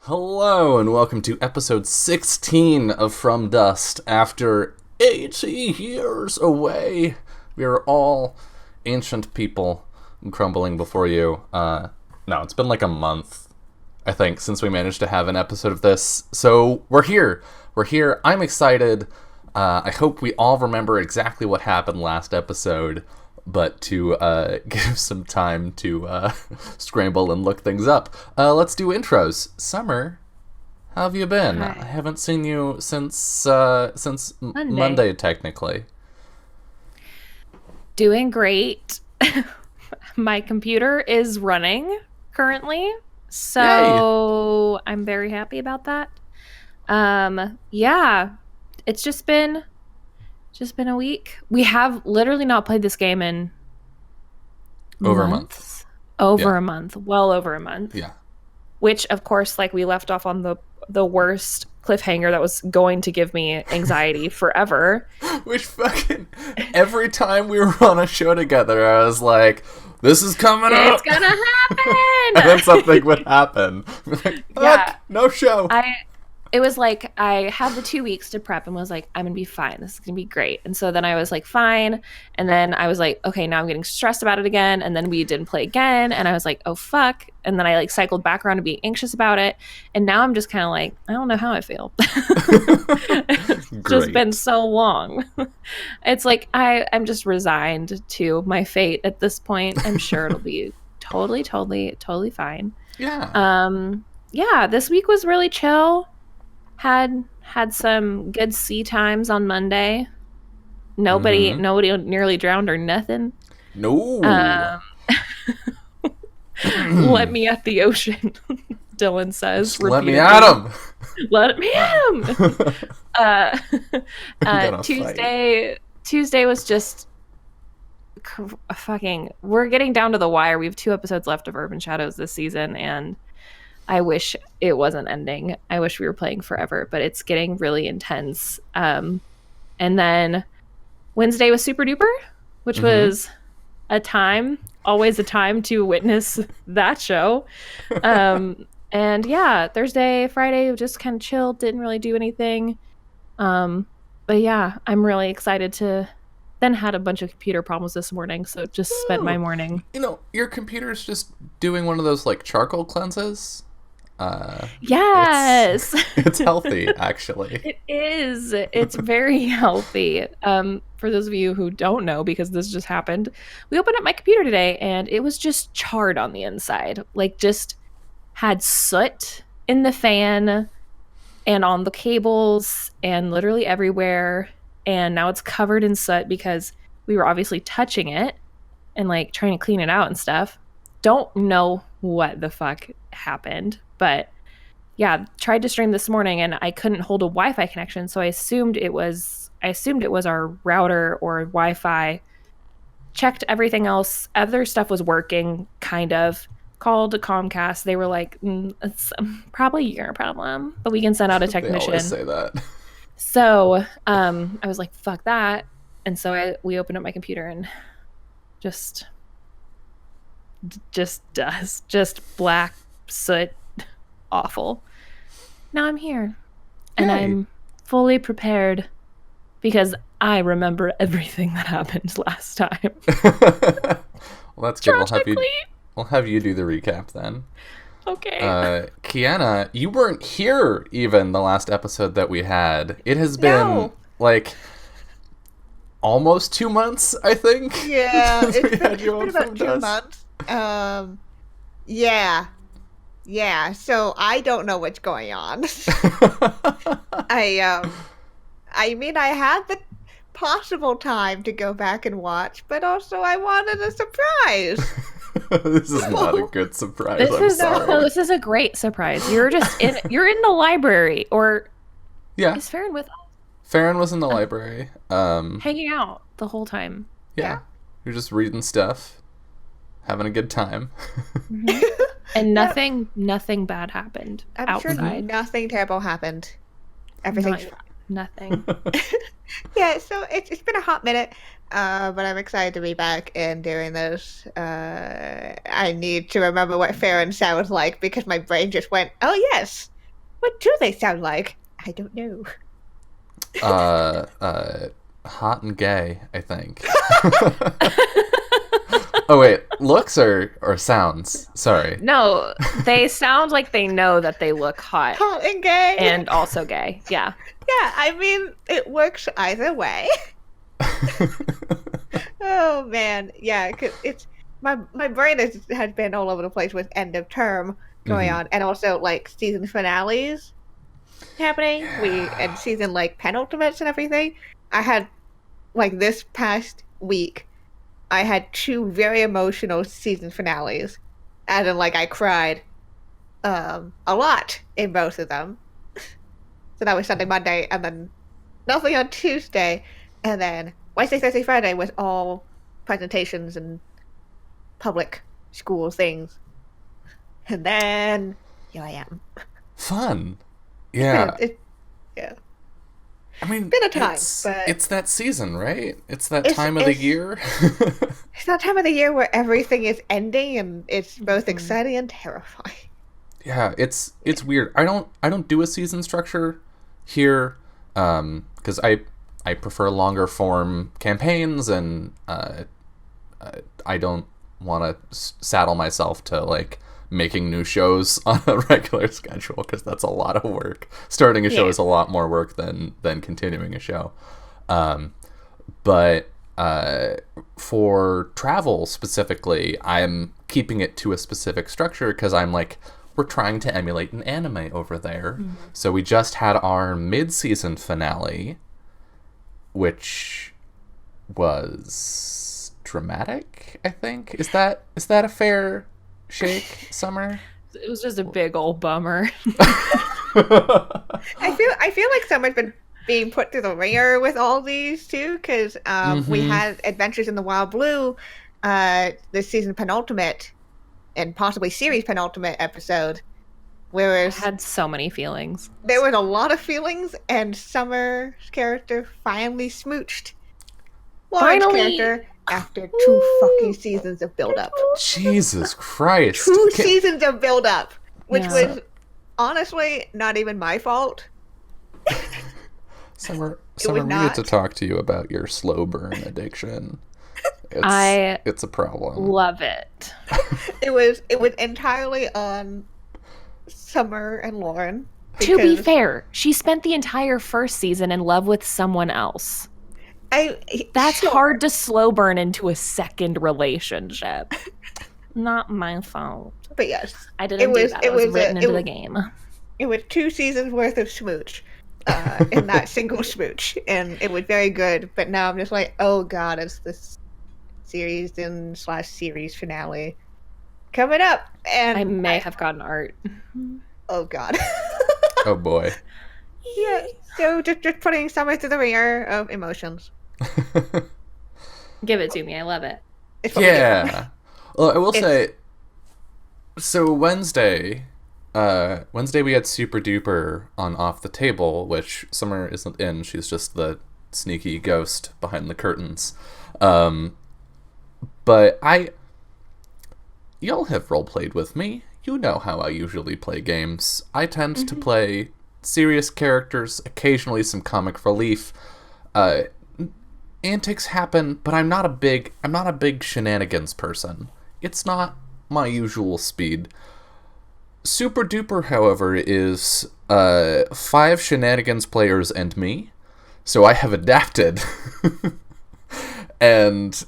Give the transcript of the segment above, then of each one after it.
Hello and welcome to episode 16 of From Dust. After 80 years away, we are all ancient people crumbling before you. No, it's been like a month, I think, since we managed to have an episode of this. So we're here. I'm excited. I hope we all remember exactly what happened last episode, but to give some time to scramble and look things up. Let's do intros. Summer, how have you been? Hi. I haven't seen you since Monday. Monday, technically. Doing great. My computer is running currently, Yay! so I'm very happy about that. Yeah, it's just been a week. We have literally not played this game in Over a month. months. Yeah. Over a month, well over a month. Yeah. Which, of course, like we left off on the worst cliffhanger that was going to give me anxiety forever. Which fucking... Every time we were on a show together, I was like, this is coming It's up! gonna And then happen. something would happen. Like, fuck, Yeah. no show! It was like I had the 2 weeks to prep and was like, I'm gonna be fine. This is gonna be great. And so then I was like, fine. And then I was like, okay, now I'm getting stressed about it again. And then we didn't play again. And I was like, oh fuck. And then I like cycled back around to being anxious about it. And now I'm just kind of like, I don't know how I feel. It's just been Great. so long. It's like I'm just resigned to my fate at this point. I'm sure it'll be totally fine. Yeah. Yeah, this week was really chill. Had some good sea times on Monday. Nobody Mm-hmm. nobody nearly drowned or nothing. No. Um, let me at the ocean, Dylan says Just let me repeatedly. at him. Let me at him. uh, We gotta fight. Tuesday was just fucking. We're getting down to the wire. We have 2 episodes left of Urban Shadows this season, and I wish it wasn't ending. I wish we were playing forever, but it's getting really intense. And then Wednesday was Super Duper, which Mm-hmm. was always a time to witness that show. And yeah, Thursday, Friday, just kind of chilled, didn't really do anything. But yeah, I'm really excited to. Then had a bunch of computer problems this morning, so just spent my Ooh. morning. Your computer's just doing one of those like charcoal cleanses. It's Yes. it's healthy actually. It is. It's very healthy. For those of you who don't know, because this just happened, we opened up my computer today and it was just charred on the inside. Like just had soot in the fan and on the cables and literally everywhere. And now it's covered in soot because we were obviously touching it and like trying to clean it out and stuff. Don't know what the fuck happened, but yeah, tried to stream this morning and I couldn't hold a Wi-Fi connection, so I assumed it was our router or Wi-Fi. Checked everything else. Other stuff was working, kind of. Called Comcast. They were like, it's probably your problem, but we can send out a They always technician. say that. So I was like, fuck that. And so we opened up my computer and just dust, just black soot, awful. Now I'm here and Yay. I'm fully prepared because I remember everything that happened last time. Well, that's good. Tragically. We'll have you do the recap then. Okay. Kiana, you weren't here even the last episode that we had. It has been No. like almost 2 months, I think. Yeah, since it's we been, had it's you been on about From 2 Dust. months. Yeah. Yeah, so I don't know what's going on. I mean, I had the possible time to go back and watch, but also I wanted a surprise. This is not a good surprise. this I'm is sorry. no, this is a great surprise. You're in the library, or Yeah, is Farron with us, Farron was in the library. hanging out the whole time? Yeah, you're just reading stuff, having a good time. And nothing bad happened I'm sure outside. nothing terrible happened. Everything's Not- fine. Nothing. Yeah, so it's been a hot minute, but I'm excited to be back and doing this. I need to remember what Farron sounds like because my brain just went, oh yes, What do they sound like? I don't know. Hot and gay, I think. Oh wait, looks or sounds? Sorry. No, they sound like they know that they look hot Hot and gay. and also gay. Yeah. Yeah, I mean, it works either way. Oh man, yeah, 'cause it's my brain has been all over the place with end of term going on, and also like season finales happening. And season like penultimates and everything. I had like this past week, I had two very emotional season finales, and then like I cried a lot in both of them. So that was Sunday, Monday, and then nothing on Tuesday, and then Wednesday, Thursday, Friday was all presentations and public school things. And then here I am. Fun. Yeah. Yeah. I mean, been a time, it's, but it's that season, right? It's that time of the year. It's that time of the year where everything is ending, and it's both exciting and terrifying. Yeah, it's weird. I don't do a season structure here, because I prefer longer form campaigns, and I don't want to saddle myself to like making new shows on a regular schedule, because that's a lot of work. Starting a show is a lot more work than continuing a show. But for travel specifically, I'm keeping it to a specific structure, because I'm like, we're trying to emulate an anime over there. Mm-hmm. So we just had our mid-season finale, which was dramatic, I think. Is that a fair shake, Summer? It was just a big old bummer. I feel like Summer's been being put through the ringer with all these too, because we had Adventures in the Wild Blue, this season penultimate, and possibly series penultimate episode, whereas I had so many feelings. There was a lot of feelings, and Summer's character finally smooched Lauren's character after 2 fucking seasons of build-up. Jesus Christ. 2 seasons of build-up, which was honestly not even my fault. Summer, we need to talk to you about your slow burn addiction. It's a problem. Love it. It was entirely on Summer and Lauren. To be fair, she spent the entire first season in love with someone else. That's hard to slow burn into a second relationship. Not my fault. But yes, I didn't do that. It was written into the game. It was 2 seasons worth of smooch in that single smooch, and it was very good. But now I'm just like, oh god, it's this series finale coming up, and I may have gotten art. Oh god. Oh boy. Yeah. So just putting Summer through the ringer of emotions. Give it to me. I love it. Yeah. Well, I will say. So Wednesday we had Super Duper on Off the Table, which Summer isn't in. She's just the sneaky ghost behind the curtains. But y'all have roleplayed with me. You know how I usually play games. I tend to play serious characters, occasionally some comic relief. Antics happen, but I'm not a big shenanigans person. It's not my usual speed. Super Duper, however, is 5 shenanigans players and me. So I have adapted. And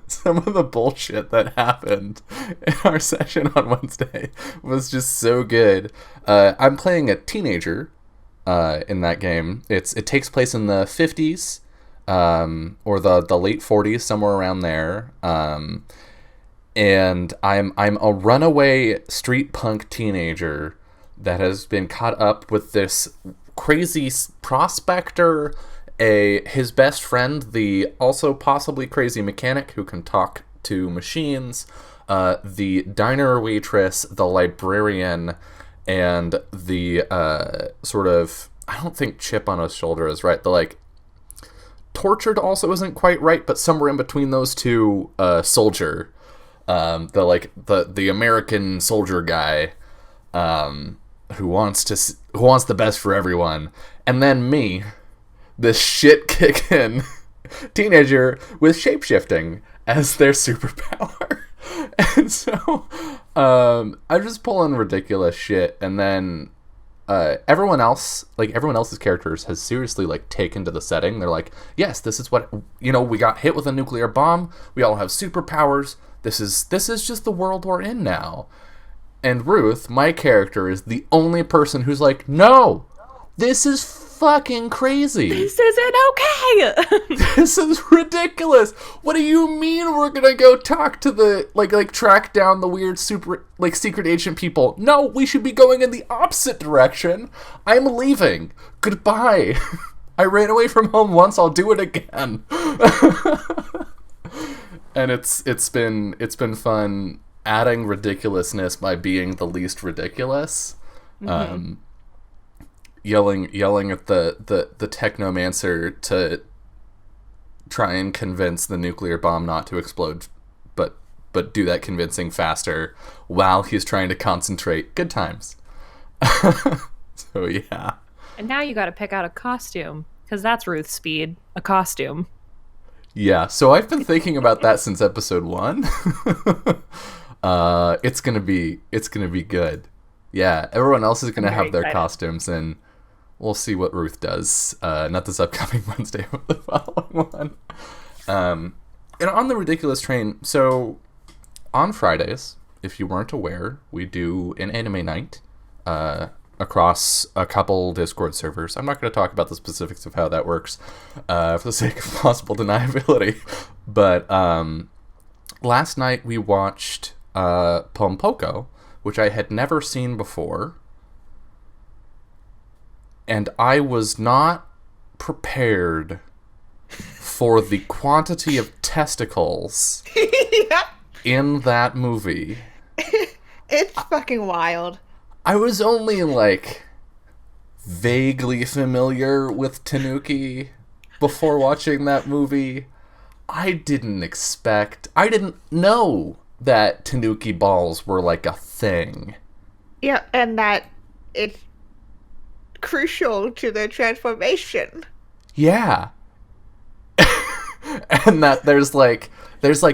some of the bullshit that happened in our session on Wednesday was just so good. I'm playing a teenager in that game. It takes place in the 50s or the late 40s, somewhere around there. And I'm a runaway street punk teenager that has been caught up with this crazy prospector, his best friend, the also possibly crazy mechanic who can talk to machines, the diner waitress, the librarian, and the sort of, I don't think chip on his shoulder is right, the like tortured also isn't quite right, but somewhere in between those two, soldier, the American soldier guy, who wants the best for everyone, and then me, this shit-kicking teenager with shapeshifting as their superpower. And so I'm just pulling ridiculous shit, and then everyone else's characters has seriously like taken to the setting. They're like, yes, this is what, we got hit with a nuclear bomb, we all have superpowers, this is just the world we're in now. And Ruth, my character, is the only person who's like, no, this is fucking crazy. This isn't okay. This is ridiculous. What do you mean we're gonna go talk to the, like track down the weird super, like, secret agent people? No, we should be going in the opposite direction. I'm leaving. Goodbye. I ran away from home once, I'll do it again. And it's been fun adding ridiculousness by being the least ridiculous. Mm-hmm. Yelling at the technomancer to try and convince the nuclear bomb not to explode, but do that convincing faster while he's trying to concentrate. Good times. So yeah. And now you got to pick out a costume, because that's Ruth's speed, a costume. Yeah, so I've been thinking about that since episode 1. It's gonna be good. Yeah, everyone else is gonna have their costumes, and we'll see what Ruth does. Not this upcoming Wednesday, but the following one. And on the ridiculous train, so on Fridays, if you weren't aware, we do an anime night across a couple Discord servers. I'm not going to talk about the specifics of how that works for the sake of possible deniability. But last night we watched Pompoko, which I had never seen before. And I was not prepared for the quantity of testicles in that movie. It's fucking wild. I was only, like, vaguely familiar with Tanuki before watching that movie. I didn't know that Tanuki balls were, like, a thing. Yeah, and that it's crucial to their transformation. Yeah. And that there's like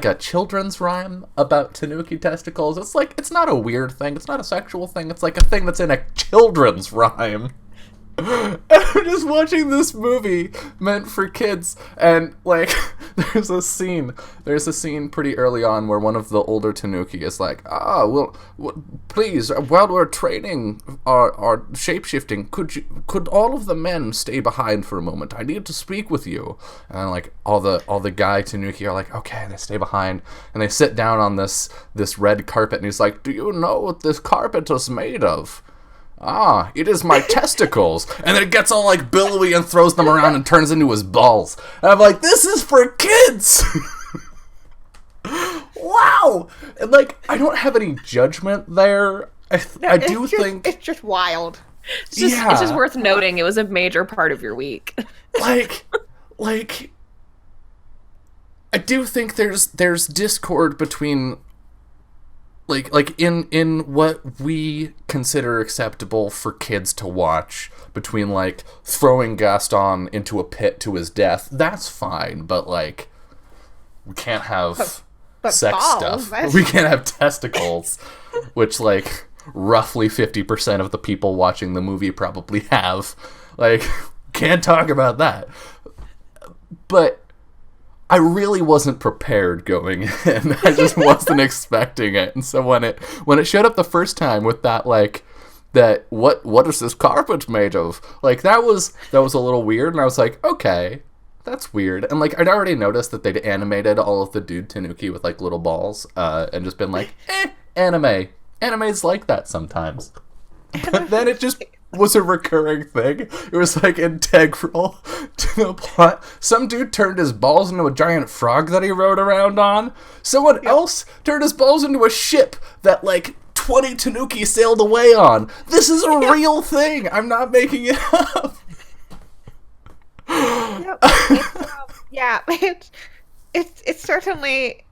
a children's rhyme about Tanuki testicles. It's not a weird thing, it's not a sexual thing, it's like a thing that's in a children's rhyme. And I'm just watching this movie meant for kids, and like there's a scene pretty early on where one of the older Tanuki is like, please, while we're training our shapeshifting, could all of the men stay behind for a moment? I need to speak with you. And then, like, all the guy Tanuki are like, okay, they stay behind, and they sit down on this red carpet, and he's like, do you know what this carpet is made of? Ah, it is my testicles. And then it gets all, like, billowy and throws them around and turns into his balls. And I'm like, this is for kids! Wow! And, like, I don't have any judgment there. I do think... It's just wild. It's just worth noting it was a major part of your week. like, I do think there's discord between... Like in what we consider acceptable for kids to watch, between, like, throwing Gaston into a pit to his death, that's fine, but, like, we can't have sex balls, stuff. We can't have testicles, which, like, roughly 50% of the people watching the movie probably have. Like, can't talk about that. But I really wasn't prepared going in. I just wasn't expecting it. And so when it showed up the first time with that, like, that what is this carpet made of? Like, that was a little weird, and I was like, okay, that's weird. And, like, I'd already noticed that they'd animated all of the dude Tanuki with, like, little balls, and just been like, anime. Anime's like that sometimes. But then it just was a recurring thing. It was, like, integral to the plot. Some dude turned his balls into a giant frog that he rode around on. Someone else turned his balls into a ship that, like, 20 Tanuki sailed away on. This is a real thing. I'm not making it up. It's certainly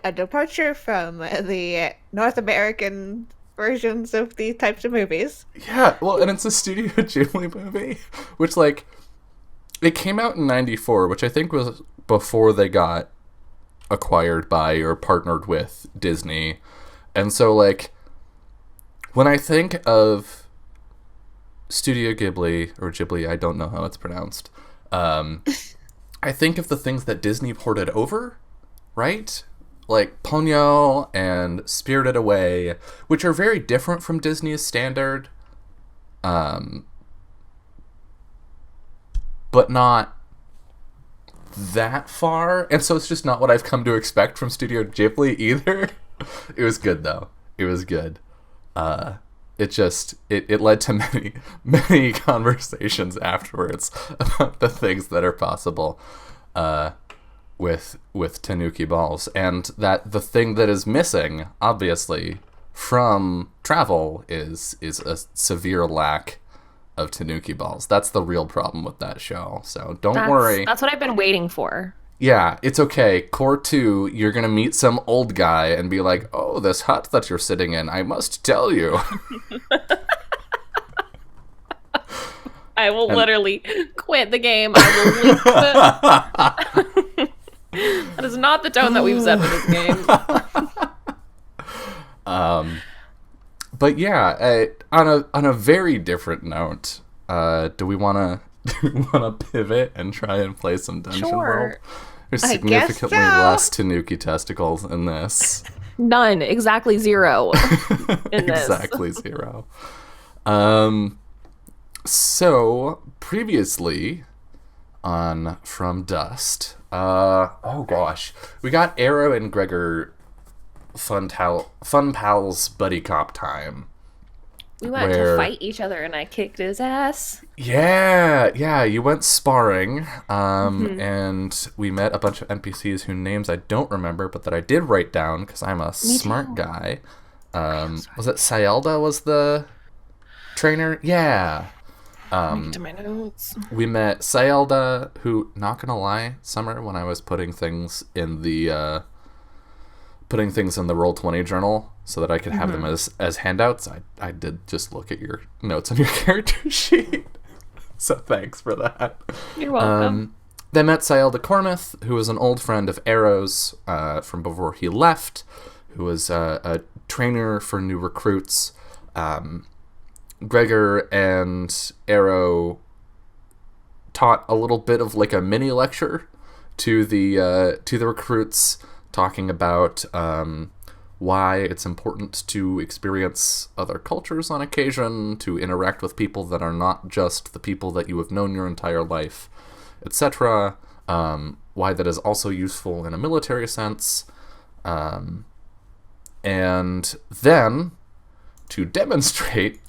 a departure from the North American versions of these types of movies. Yeah, well, and it's a Studio Ghibli movie, which, like, it came out in 94, which I think was before they got acquired by or partnered with Disney. And so, like, when I think of Studio Ghibli, or Ghibli, I don't know how it's pronounced, I think of the things that Disney ported over, right? Like Ponyo and Spirited Away, which are very different from Disney's standard, but not that far. And so it's just not what I've come to expect from Studio Ghibli either. It was good, though. It was good. It led to many conversations afterwards about the things that are possible with Tanuki balls, and that the thing that is missing, obviously, from travel is a severe lack of Tanuki balls. That's the real problem with that show. So don't worry. That's what I've been waiting for. Yeah, it's okay. Core 2, you're going to meet some old guy and be like, oh, this hut that you're sitting in, I must tell you. I will literally quit the game. I will leave That is not the tone that we've set for this game. But yeah, on a very different note, do we want to pivot and try and play some Dungeon World? There's significantly less Tanuki testicles in this. None. Exactly 0 in this. Exactly 0. So, previously on From Dust, oh gosh, we got Arrow and Gregor Fun Pals Buddy Cop time. We went to fight each other and I kicked his ass. Yeah, you went sparring, and we met a bunch of NPCs whose names I don't remember, but that I did write down because I'm a smart guy. Was it Sayelda was the trainer? Yeah. To my notes. We met Sayelda, who, not gonna lie, Summer, when I was putting things in the Roll20 journal so that I could have them as handouts, I did just look at your notes on your character sheet. So thanks for that. You're welcome. They met Sayelda Cormith, who was an old friend of Arrow's from before he left, who was a trainer for new recruits. Gregor and Arrow taught a little bit of like a mini lecture to the recruits, talking about why it's important to experience other cultures on occasion, to interact with people that are not just the people that you have known your entire life, etc. Why that is also useful in a military sense. And then, to demonstrate,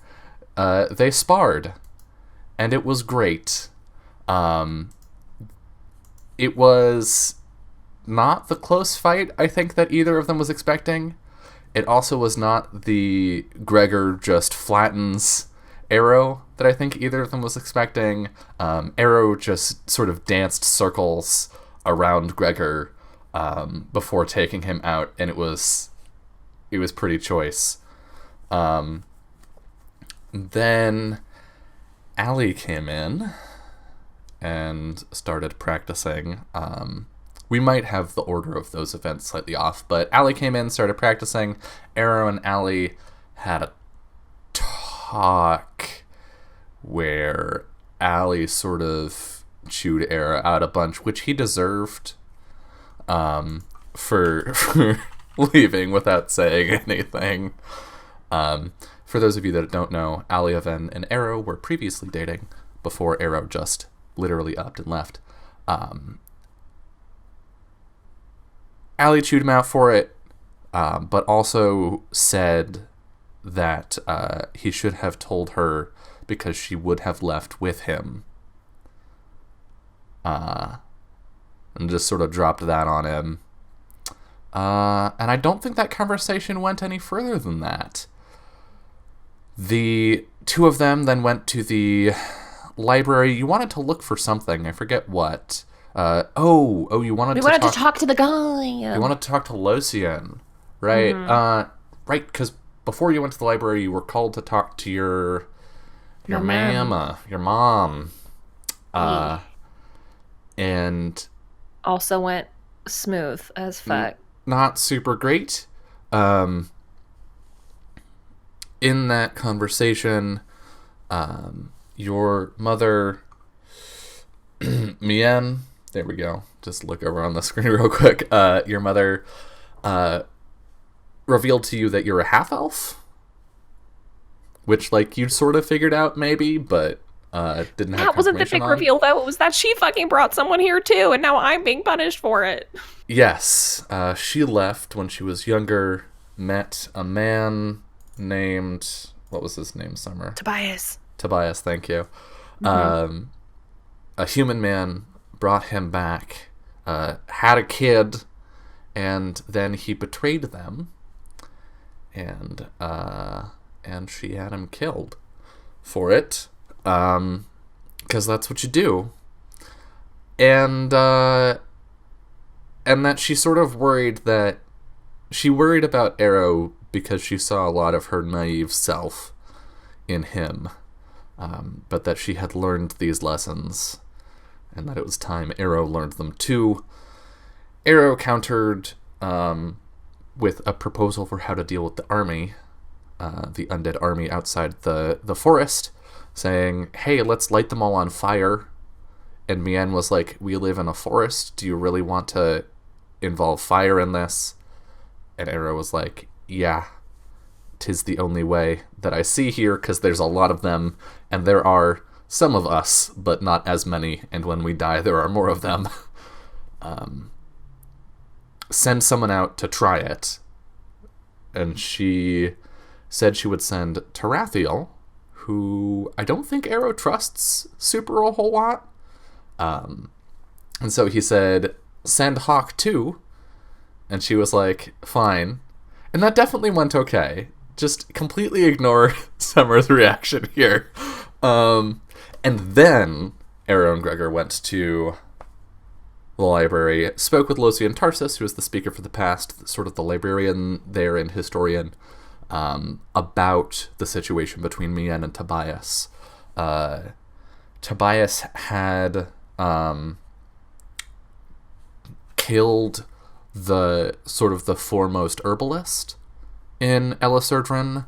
they sparred. And it was great. It was not the close fight, I think, that either of them was expecting. It also was not the Gregor just flattens Arrow that I think either of them was expecting. Arrow just sort of danced circles around Gregor before taking him out, and it was pretty choice. Then Allie came in and started practicing. We might have the order of those events slightly off, but Allie came in, started practicing. Arrow and Allie had a talk where Allie sort of chewed Arrow out a bunch, which he deserved for leaving without saying anything. For those of you that don't know, Allie and Arrow were previously dating before Arrow just literally upped and left. Allie chewed him out for it, but also said that he should have told her because she would have left with him. And just sort of dropped that on him. And I don't think that conversation went any further than that. The two of them then went to the library. You wanted to look for something. I forget what. You wanted to talk to the guy. You wanted to talk to Locian, right? Right, because before you went to the library, you were called to talk to your My mom. mama, your mom. Yeah. And Also went smooth as fuck. not super great. In that conversation, your mother, Mien, there we go. Just look over on the screen real quick. Your mother revealed to you that you're a half-elf, which, like, you'd sort of figured out maybe, but didn't have That wasn't the confirmation big on. reveal, though. It was that she fucking brought someone here, too, and now I'm being punished for it. Yes, she left when she was younger, met a man named... What was his name, Summer? Tobias, thank you. A human man brought him back, had a kid, and then he betrayed them, and she had him killed for it, because that's what you do. And that she sort of worried about Arrow because she saw a lot of her naive self in him, but that she had learned these lessons, and that it was time Arrow learned them too. Arrow countered with a proposal for how to deal with the army, the undead army outside the forest, saying, hey, let's light them all on fire. And Mien was like, we live in a forest. Do you really want to involve fire in this? And Arrow was like, yeah, 'tis the only way that I see here, because there's a lot of them, and there are some of us, but not as many, and when we die, there are more of them. Send someone out to try it. And she said she would send Tarathiel, who I don't think Arrow trusts super a whole lot. And so he said, send Hawk too. And she was like, fine. And that definitely went okay. Just completely ignore Summer's reaction here. And then Arrow and Gregor went to the library, spoke with Losian Tarsus, who was the speaker for the past, sort of the librarian there and historian, about the situation between Mien and Tobias. Tobias had killed the sort of the foremost herbalist in Elisurdran,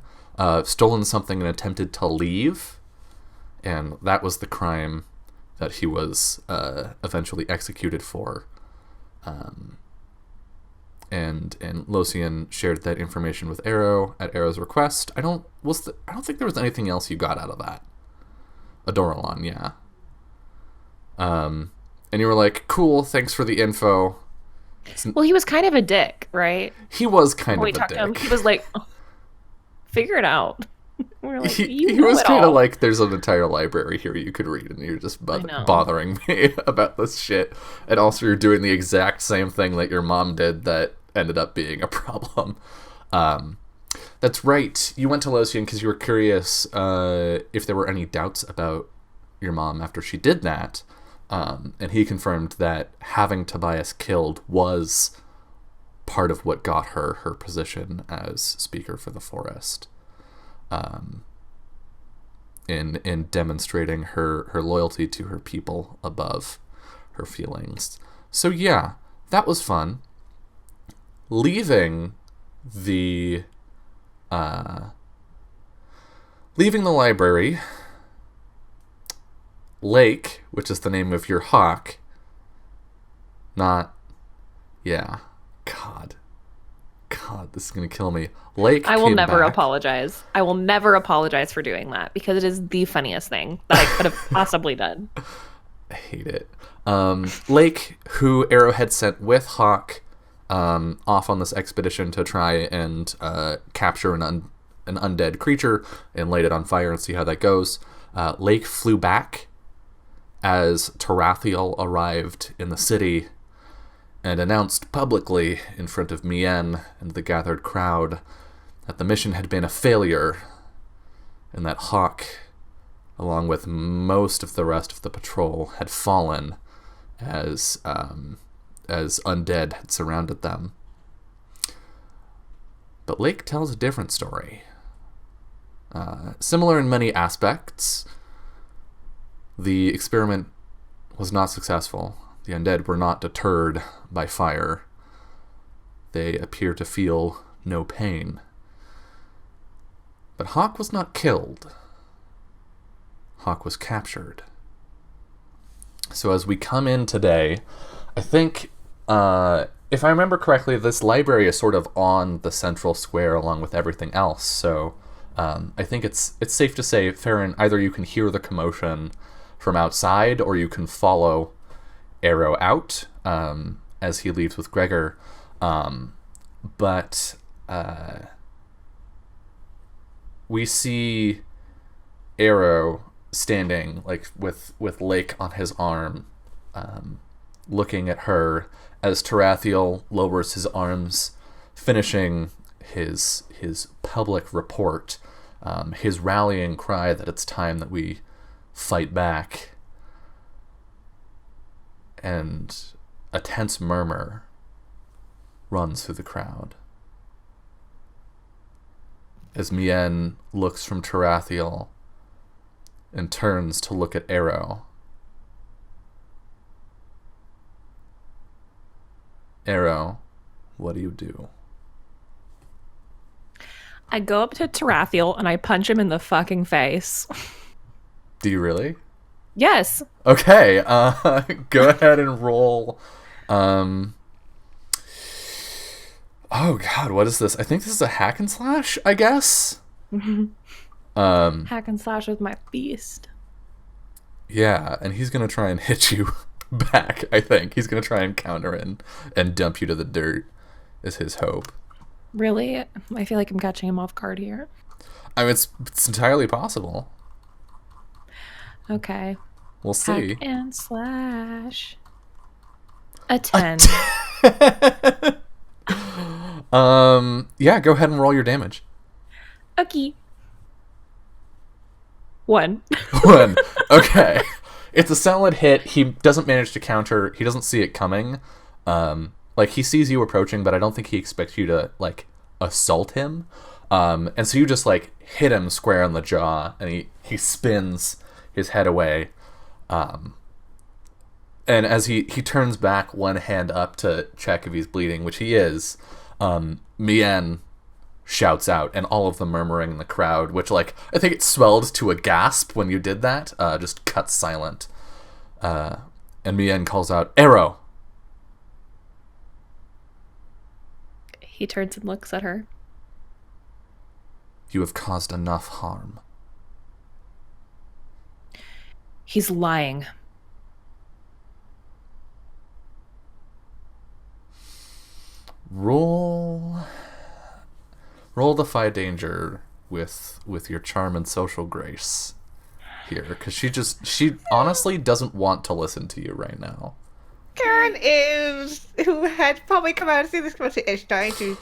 stolen something and attempted to leave, and that was the crime that he was eventually executed for. And Losian shared that information with Arrow at Arrow's request. I don't think there was anything else you got out of that. Adoralon, yeah. And you were like, cool, thanks for the info. Well, he was kind of a dick, right? He was kind When we of a talked dick. to him, he was like, oh, figure it out. We were like, he was kind of like, there's an entire library here you could read, and you're just bothering me about this shit. And also you're doing the exact same thing that your mom did that ended up being a problem. That's right. You went to Losian because you were curious if there were any doubts about your mom after she did that. And he confirmed that having Tobias killed was part of what got her position as speaker for the forest. In demonstrating her loyalty to her people above her feelings. So yeah, that was fun. Leaving the library, Lake, which is the name of your hawk, God, this is gonna kill me. Lake, I will never back. apologize. I will never apologize for doing that, because it is the funniest thing that I could have possibly done. I hate it. Lake, who Arrow had sent with Hawk off on this expedition to try and capture an undead creature and light it on fire and see how that goes. Lake flew back as Tarathiel arrived in the city and announced publicly in front of Mien and the gathered crowd that the mission had been a failure, and that Hawk, along with most of the rest of the patrol, had fallen as undead had surrounded them. But Lake tells a different story. Similar in many aspects, the experiment was not successful. The undead were not deterred by fire. They appear to feel no pain. But Hawk was not killed. Hawk was captured. So as we come in today, I think, if I remember correctly, this library is sort of on the central square along with everything else. So I think it's safe to say, Farron, either you can hear the commotion from outside or you can follow Arrow out as he leaves with Gregor. But we see Arrow standing like with Lake on his arm, looking at her as Tarathiel lowers his arms, finishing his public report, his rallying cry that it's time that we fight back. And a tense murmur runs through the crowd as Mien looks from Tarathiel and turns to look at Arrow. Arrow, what do you do? I go up to Tarathiel and I punch him in the fucking face. Do you really? Yes. Okay, go ahead and roll. Oh god, what is this? I think this is a hack and slash, I guess. Hack and slash with my beast. Yeah, and he's gonna try and hit you back, I think. He's gonna try and counter and dump you to the dirt, is his hope. Really? I feel like I'm catching him off guard here. I mean, it's entirely possible. Okay. We'll see. Hack and slash. A 10. Yeah, go ahead and roll your damage. Okay. 1. 1. Okay. It's a solid hit. He doesn't manage to counter. He doesn't see it coming. Like, he sees you approaching, but I don't think he expects you to, like, assault him. And so you just, like, hit him square on the jaw, and he spins his head away. And as he turns back, one hand up to check if he's bleeding, which he is, Mien shouts out, and all of the murmuring in the crowd, which, like, I think it swelled to a gasp when you did that, just cut silent. And Mien calls out, Arrow! He turns and looks at her. You have caused enough harm. He's lying. Roll defy danger with your charm and social grace here, because she honestly doesn't want to listen to you right now. Karen who had probably come out and seen this commotion, is trying to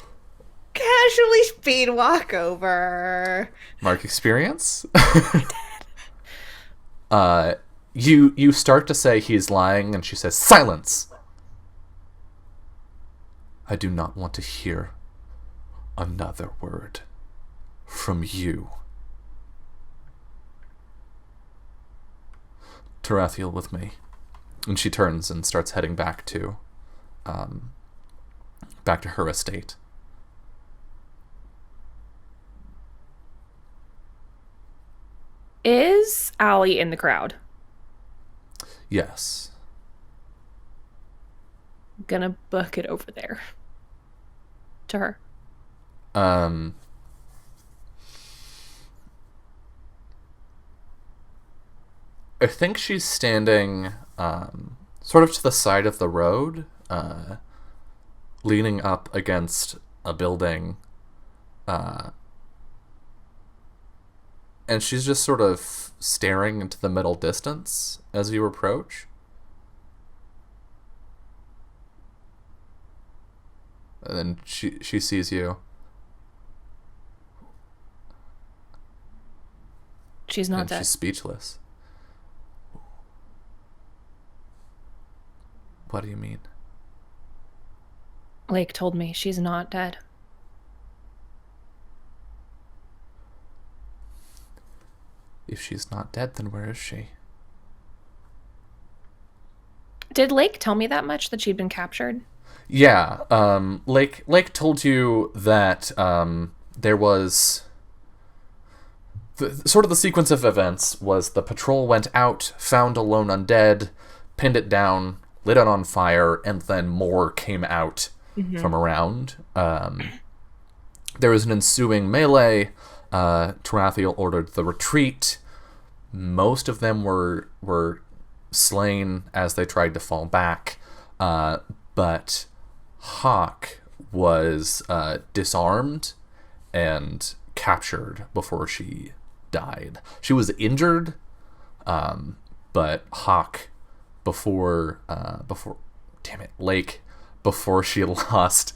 casually speed walk over. Mark experience. You start to say he's lying, and she says, "Silence! I do not want to hear another word from you." Tarathiel with me. And she turns and starts heading back to her estate. Is Allie in the crowd? Yes. I'm gonna book it over there. To her. I think she's standing sort of to the side of the road, leaning up against a building, and she's just sort of staring into the middle distance as you approach. And then she sees you. She's not and dead. She's speechless. What do you mean? Lake told me she's not dead. If she's not dead, then where is she? Did Lake tell me that much, that she'd been captured? Yeah, Lake told you that there was sort of the sequence of events was the patrol went out, found a lone undead, pinned it down, lit it on fire, and then more came out from around. There was an ensuing melee. Tarathiel ordered the retreat. Most of them were slain as they tried to fall back, but Hawk was disarmed and captured before she died. She was injured, but Hawk before Lake, before she lost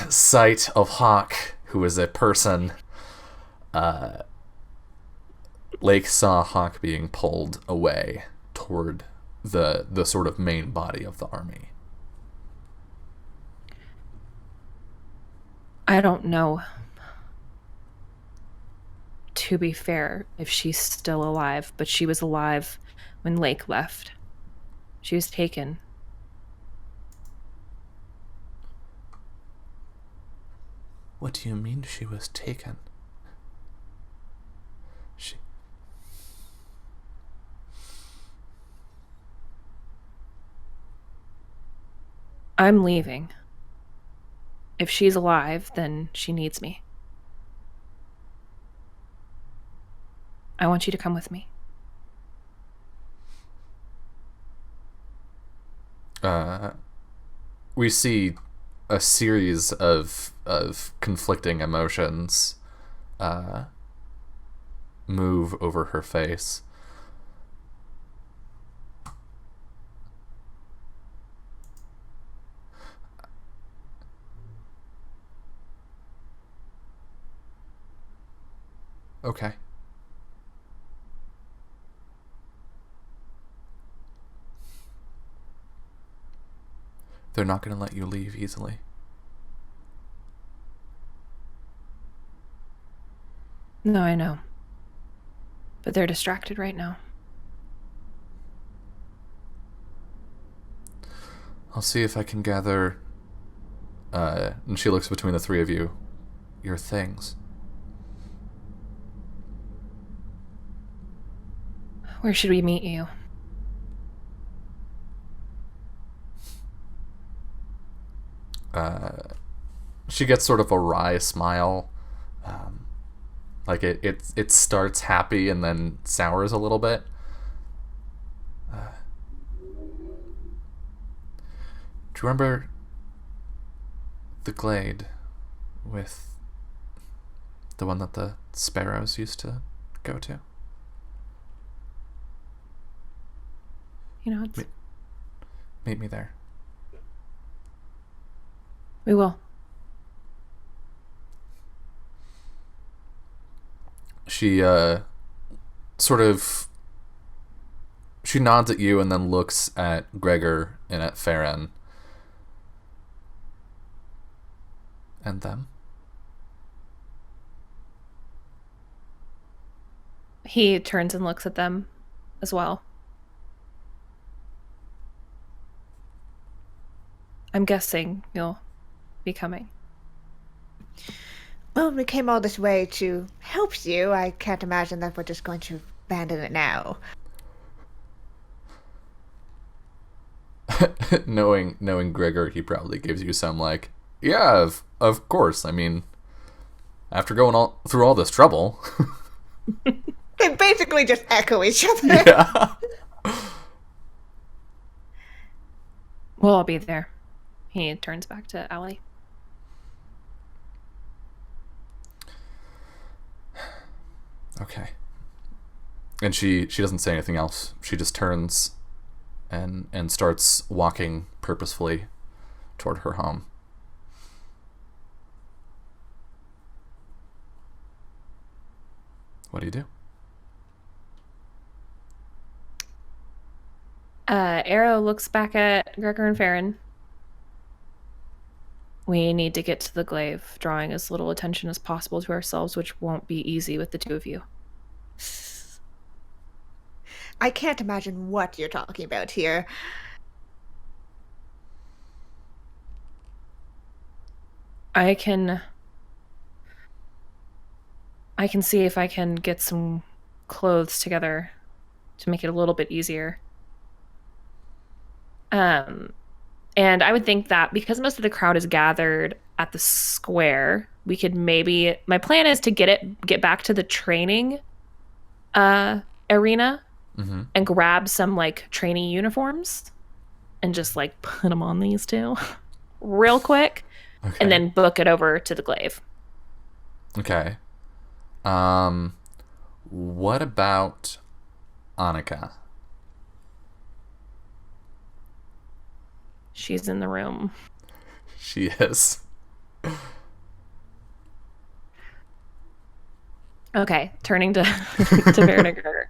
sight of Hawk, who is a person, Lake saw Hawk being pulled away toward the sort of main body of the army. I don't know, to be fair, if she's still alive, but she was alive when Lake left. She was taken. What do you mean she was taken? I'm leaving. If she's alive, then she needs me. I want you to come with me. We see a series of conflicting emotions move over her face. Okay. They're not going to let you leave easily. No, I know. But they're distracted right now. I'll see if I can gather, and she looks between the three of you, your things. Where should we meet you? She gets sort of a wry smile. Like it starts happy and then sours a little bit. Do you remember the glade with the one that the sparrows used to go to? You know, it's... Meet me there. We will. She sort of she nods at you and then looks at Gregor and at Farron. And them. He turns and looks at them as well. I'm guessing you'll be coming. Well, we came all this way to help you. I can't imagine that we're just going to abandon it now. knowing Gregor, he probably gives you some like, yeah, of course. I mean, after going through all this trouble. They basically just echo each other. Yeah. We'll all be there. He turns back to Allie. Okay. And she doesn't say anything else. She just turns and starts walking purposefully toward her home. What do you do? Arrow looks back at Gregor and Farron. We need to get to the glaive, drawing as little attention as possible to ourselves, which won't be easy with the two of you. I can't imagine what you're talking about here. I can see if I can get some clothes together to make it a little bit easier. And I would think that because most of the crowd is gathered at the square, we could maybe, my plan is to get back to the training arena and grab some like trainee uniforms and just like put them on these two real quick, and then book it over to the glaive. Okay. What about Annika? She's in the room. She is. Okay, turning to to Verniger.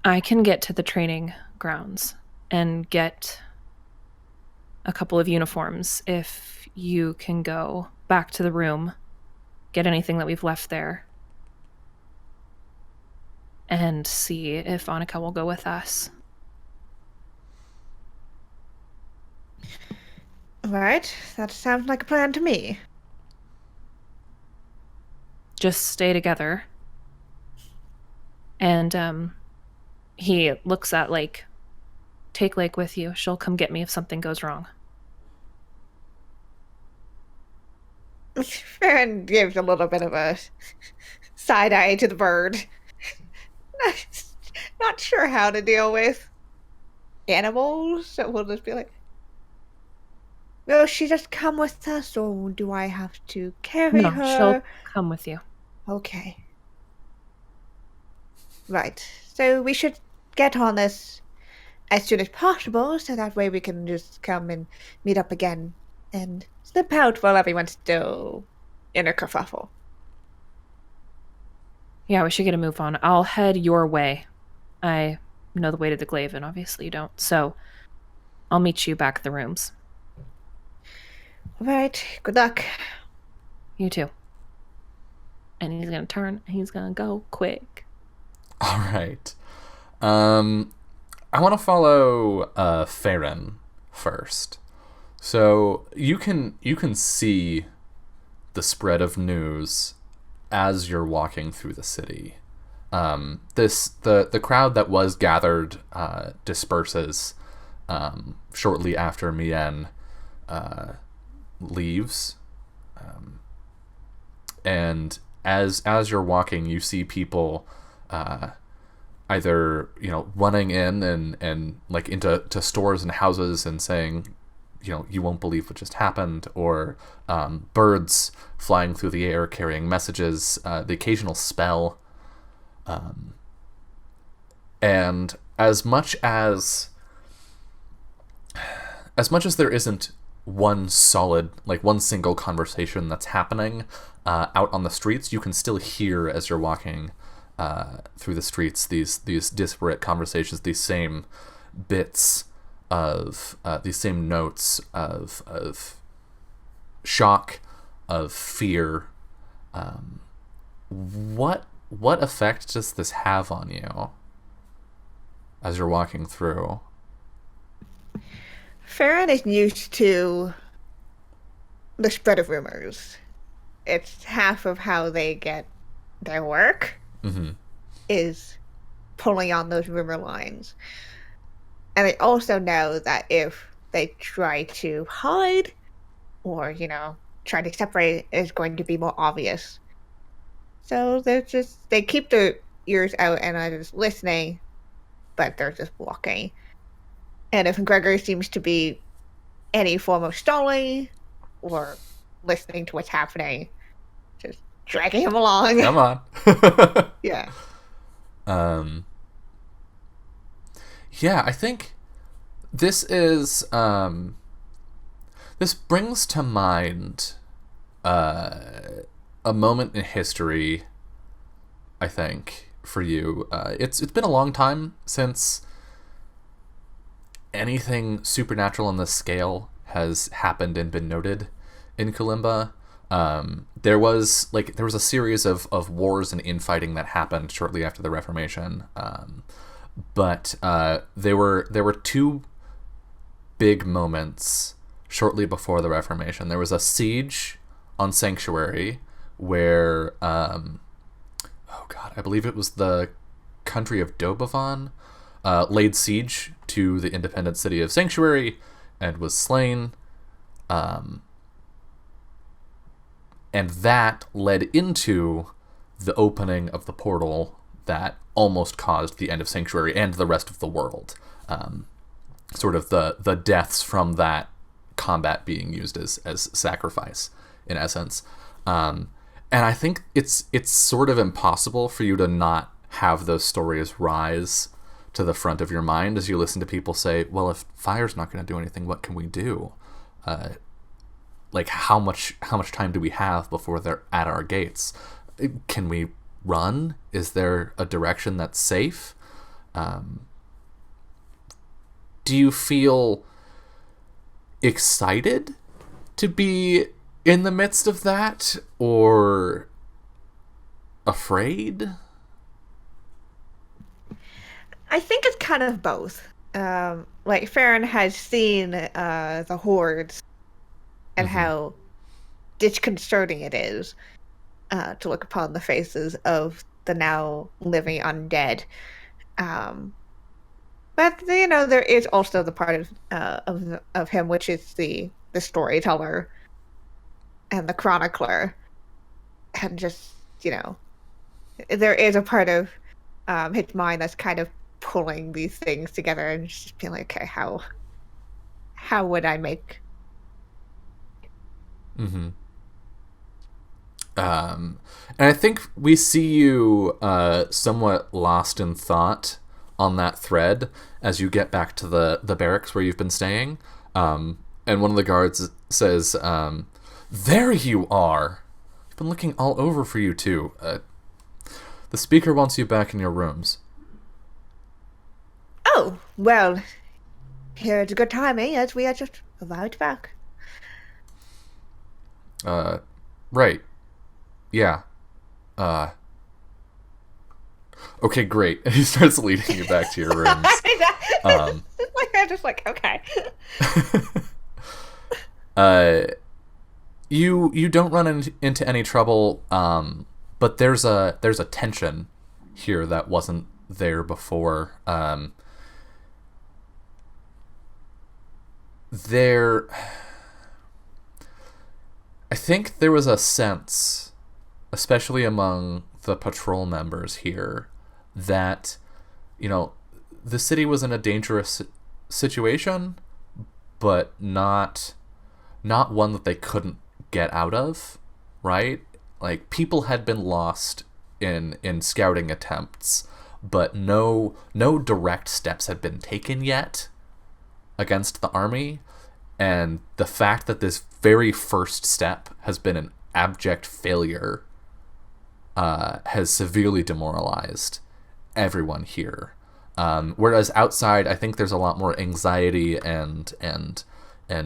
I can get to the training grounds and get a couple of uniforms if you can go back to the room, get anything that we've left there, and see if Annika will go with us. Right, that sounds like a plan to me. Just stay together. And he looks at Lake. Take Lake with you. She'll come get me if something goes wrong. Farron gives a little bit of a side eye to the bird. Not sure how to deal with animals, so we'll just be like, will she just come with us, or do I have to carry No, her? she'll come with you. Okay. Right. So we should get on this as soon as possible, so that way we can just come and meet up again and slip out while everyone's still in a kerfuffle. Yeah, we should get a move on. I'll head your way. I know the way to the glaive, and obviously you don't. So I'll meet you back at the rooms. All right. Good luck. You too. And he's gonna turn. He's gonna go quick. All right. I want to follow Farron first. So you can see the spread of news as you're walking through the city. The crowd that was gathered disperses shortly after Mien leaves, and as you're walking, you see people either running in and like into stores and houses and saying, you won't believe what just happened, or birds flying through the air carrying messages, the occasional spell. And as much as there isn't one single conversation that's happening out on the streets, you can still hear as you're walking through the streets these disparate conversations, these same bits of these same notes of shock, of fear. What effect does this have on you as you're walking through? Farron is used to the spread of rumors. It's half of how they get their work, is pulling on those rumor lines. And they also know that if they try to hide or, try to separate, it's going to be more obvious. So they keep their ears out and are just listening, but they're just walking. And if Gregor seems to be any form of stalling or listening to what's happening, just dragging him along. Come on. Yeah. Yeah, I think this is this brings to mind a moment in history, I think, for you. It's been a long time since anything supernatural on this scale has happened and been noted in Kalimba. there was a series of wars and infighting that happened shortly after the Reformation, but there were two big moments shortly before the Reformation. There was a siege on Sanctuary where I believe it was the country of Dobovon laid siege to the independent city of Sanctuary and was slain. And that led into the opening of the portal that almost caused the end of Sanctuary and the rest of the world. Sort of the deaths from that combat being used as sacrifice, in essence. And I think it's sort of impossible for you to not have those stories rise to the front of your mind as you listen to people say, well, if fire's not going to do anything, what can we do? How much time do we have before they're at our gates? Can we run? Is there a direction that's safe? Do you feel excited to be in the midst of that, or afraid? I think it's kind of both. Farron has seen the hordes and how disconcerting it is to look upon the faces of the now living undead. But there is also the part of him, which is the storyteller and the chronicler, and just there is a part of his mind that's kind of pulling these things together and just being like, okay, how would I make? And I think we see you somewhat lost in thought on that thread as you get back to the barracks where you've been staying. And one of the guards says, there you are. I've been looking all over for you two. The speaker wants you back in your rooms. Oh, well, here it's a good timing as we are just arrived back. Right. Yeah. Okay, great. And he starts leading you back to your rooms. I'm just like, okay. You don't run into any trouble, but there's a tension here that wasn't there before. I think there was a sense, especially among the patrol members here, that, the city was in a dangerous situation, but not one that they couldn't get out of, right? Like, people had been lost in scouting attempts, but no direct steps had been taken yet against the army, and the fact that this very first step has been an abject failure has severely demoralized everyone here. Whereas outside, I think there's a lot more anxiety and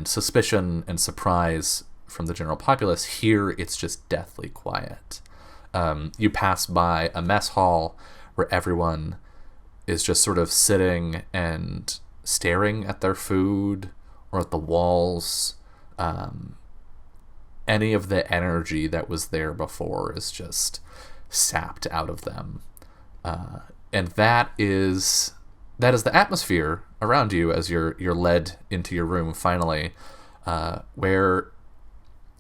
suspicion and surprise from the general populace. Here, it's just deathly quiet. You pass by a mess hall where everyone is just sort of sitting and staring at their food or at the walls. Any of the energy that was there before is just sapped out of them. And that is the atmosphere around you as you're led into your room finally, where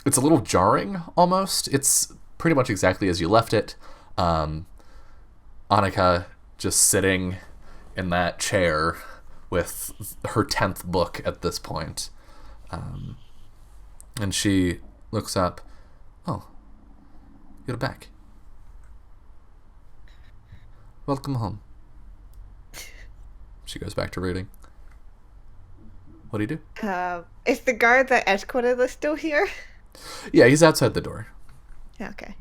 it's a little jarring almost. It's pretty much exactly as you left it. Annika just sitting in that chair with her 10th book at this point. And she looks up. Oh, you're back. Welcome home. She goes back to reading. What do you do? Is the guard that escorted us still here? Yeah, he's outside the door. Okay.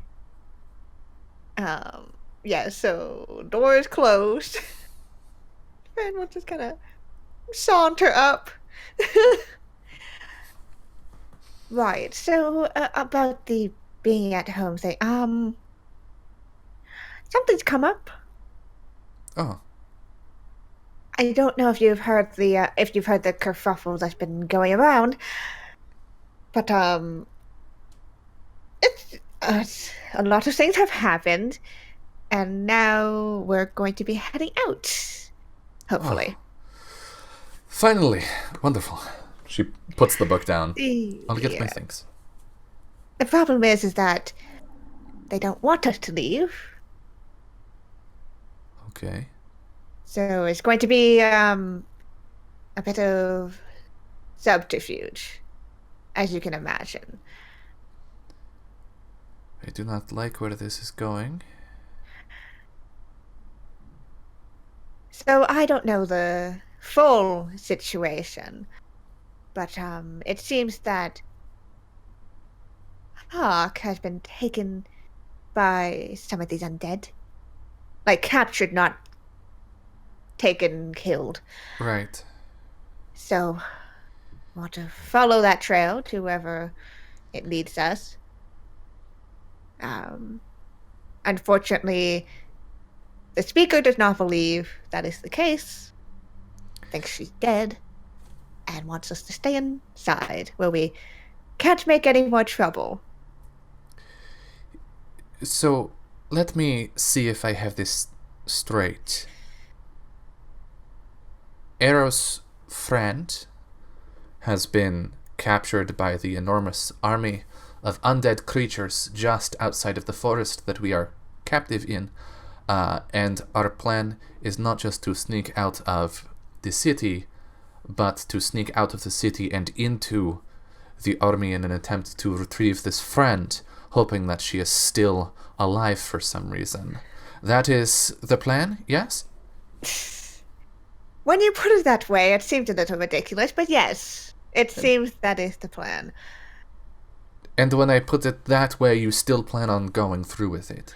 Yeah, so door is closed. And we'll just kind of saunter up. Right, so about the being at home say, something's come up. Oh, I don't know if you've heard the kerfuffle that's been going around, but it's a lot of things have happened, and now we're going to be heading out. Hopefully. finally. Wonderful. She puts the book down. I'll get my Yeah. things. The problem is that they don't want us to leave, Okay. so it's going to be a bit of subterfuge, as you can imagine. I do not like where this is going. So I don't know the full situation, but it seems that Hawk has been taken by some of these undead. Like captured, not taken, killed. Right. So want to follow that trail to wherever it leads us. Unfortunately, the speaker does not believe that is the case, thinks she's dead, and wants us to stay inside where we can't make any more trouble. So, let me see if I have this straight. Eros' friend has been captured by the enormous army of undead creatures just outside of the forest that we are captive in, and our plan is not just to sneak out of the city, but to sneak out of the city and into the army in an attempt to retrieve this friend, hoping that she is still alive for some reason. That is the plan, yes? When you put it that way, it seems a little ridiculous, but yes, it seems that is the plan. And when I put it that way, you still plan on going through with it?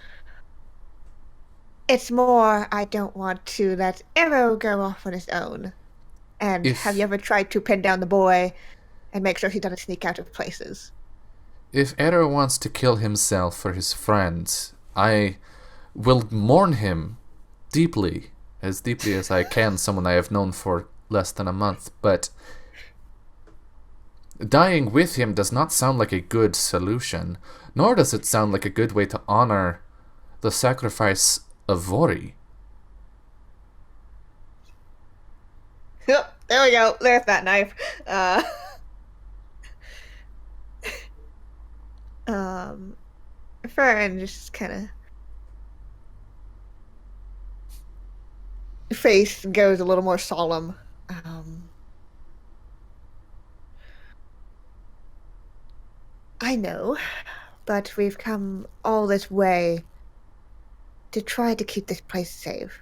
It's more I don't want to let Arrow go off on his own. And have you ever tried to pin down the boy and make sure he doesn't sneak out of places? If Ero wants to kill himself for his friend, I will mourn him deeply as I can, someone I have known for less than a month, but dying with him does not sound like a good solution, nor does it sound like a good way to honor the sacrifice of Vori. Yep, there we go. There's that knife. Fern just kind of face goes a little more solemn. I know, but we've come all this way to try to keep this place safe.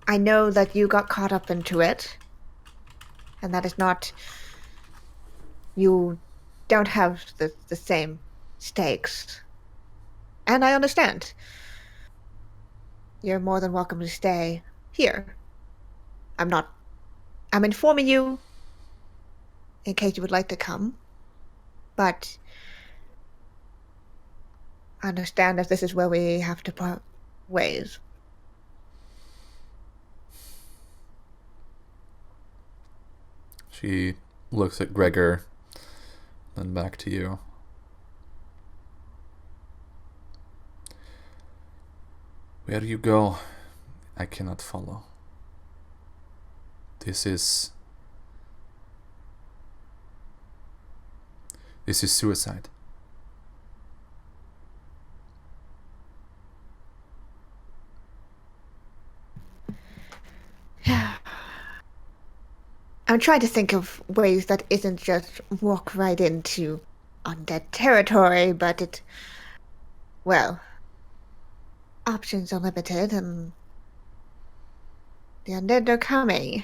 I know that you got caught up into it, and that is not... You don't have the same stakes. And I understand. You're more than welcome to stay here. I'm informing you in case you would like to come, but I understand if this is where we have to part ways. She looks at Gregor, then back to you. Where you go, I cannot follow. This is suicide. I'm trying to think of ways that isn't just walk right into undead territory, but options are limited and the undead are coming.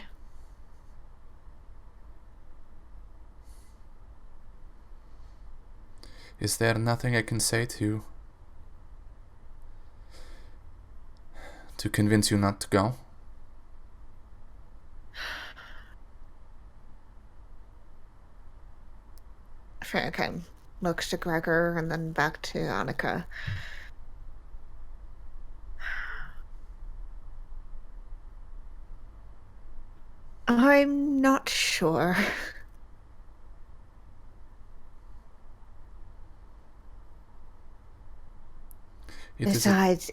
Is there nothing I can say to convince you not to go? Okay. Looks to Gregor and then back to Annika. I'm not sure. Besides,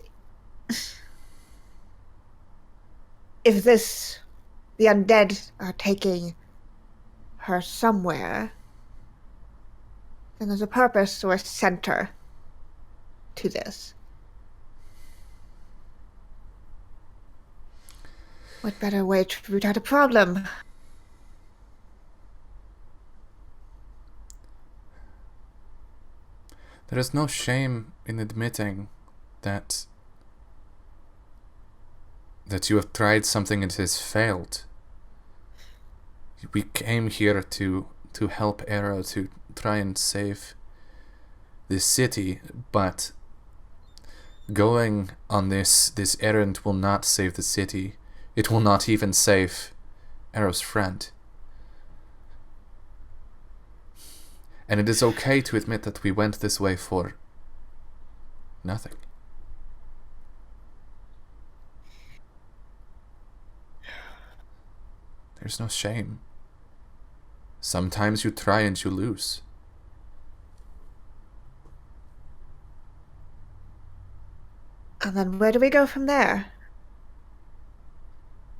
if the undead are taking her somewhere, then there's a purpose or a center to this. What better way to root out a problem? There is no shame in admitting that you have tried something and it has failed. We came here to help Arrow to try and save this city, but going on this errand will not save the city. It will not even save Arrow's friend. And it is okay to admit that we went this way for nothing. There's no shame. Sometimes you try and you lose. And then where do we go from there?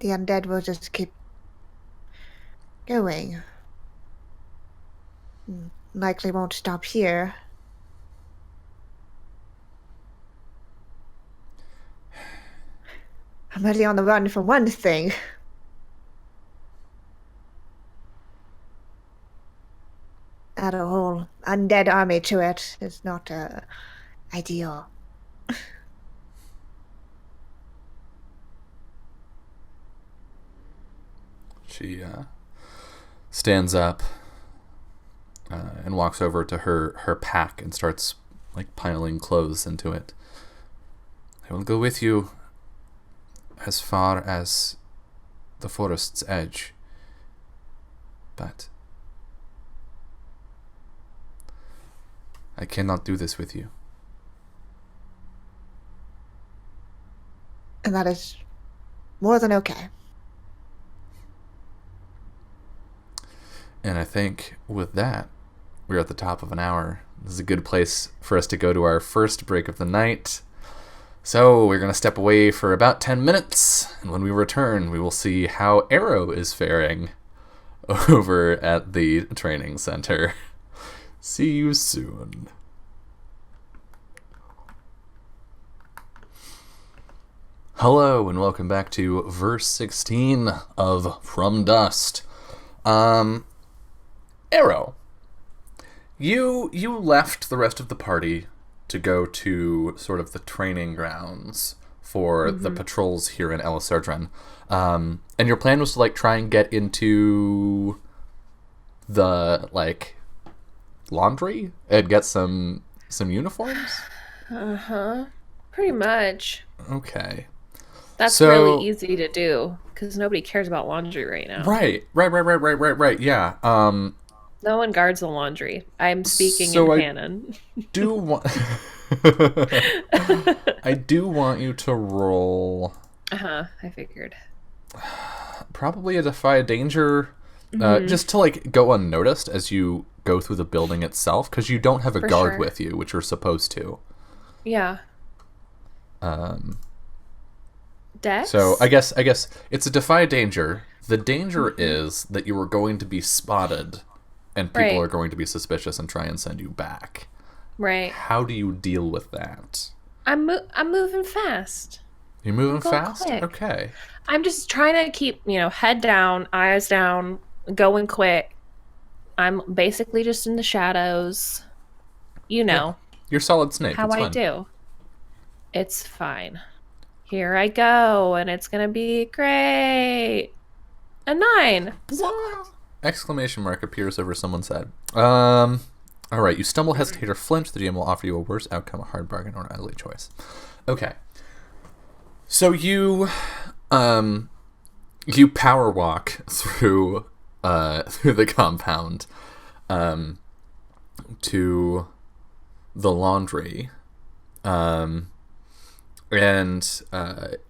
The undead will just keep going. Likely won't stop here. I'm really on the run for one thing. Add a whole undead army to it is not ideal. She stands up and walks over to her pack and starts like piling clothes into it. I will go with you as far as the forest's edge, but I cannot do this with you. And that is more than okay. And I think with that, we're at the top of an hour. This is a good place for us to go to our first break of the night. So we're going to step away for about 10 minutes, and when we return, we will see how Arrow is faring over at the training center. See you soon. Hello, and welcome back to verse 16 of From Dust. Arrow, you left the rest of the party to go to sort of the training grounds for the patrols here in Elisardran. And your plan was to like try and get into the like laundry and get some uniforms? Pretty much. Okay. That's really easy to do because nobody cares about laundry right now. Right. Yeah. No one guards the laundry. I'm speaking in canon. Do want I do want you to roll. I figured. Probably a defy danger, just to like go unnoticed as you go through the building itself, because you don't have a guard with you, which you're supposed to. Yeah. Dex? So I guess it's a defy danger. The danger is that you are going to be spotted, and people are going to be suspicious and try and send you back. Right. How do you deal with that? I'm moving fast. You're moving fast? Quick. Okay. I'm just trying to keep, head down, eyes down, going quick. I'm basically just in the shadows. Yeah. You're Solid Snake. How I do. It's fine. Here I go, and it's going to be great. A 9. Exclamation mark appears over someone's head. All right, you stumble, hesitate, or flinch. The GM will offer you a worse outcome, a hard bargain, or an ugly choice. Okay. So you power walk through the compound, to the laundry. And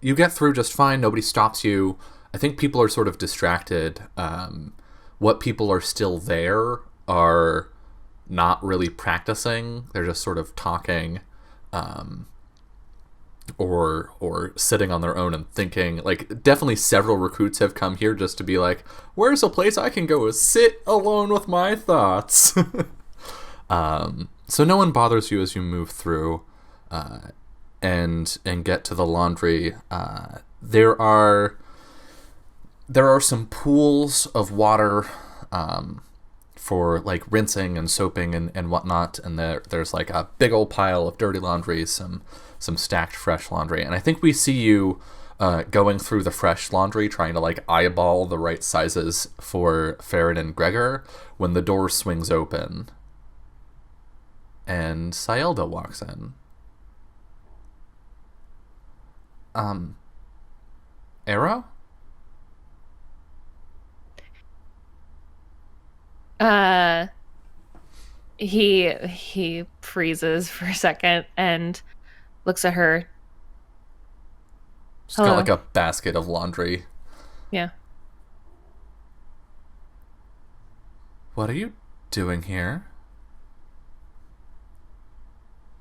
you get through just fine. Nobody stops you. I think people are sort of distracted. What people are still there are not really practicing. They're just sort of talking, or sitting on their own and thinking. Like, definitely several recruits have come here just to be like, where's a place I can go sit alone with my thoughts? So no one bothers you as you move through, and get to the laundry. There are some pools of water, for like rinsing and soaping and whatnot, and there's like a big old pile of dirty laundry, some stacked fresh laundry, and I think we see you going through the fresh laundry, trying to like eyeball the right sizes for Farron and Gregor, when the door swings open and Syelda walks in. Arrow? He freezes for a second and looks at her. She's got Hello. like a basket of laundry. Yeah. What are you doing here?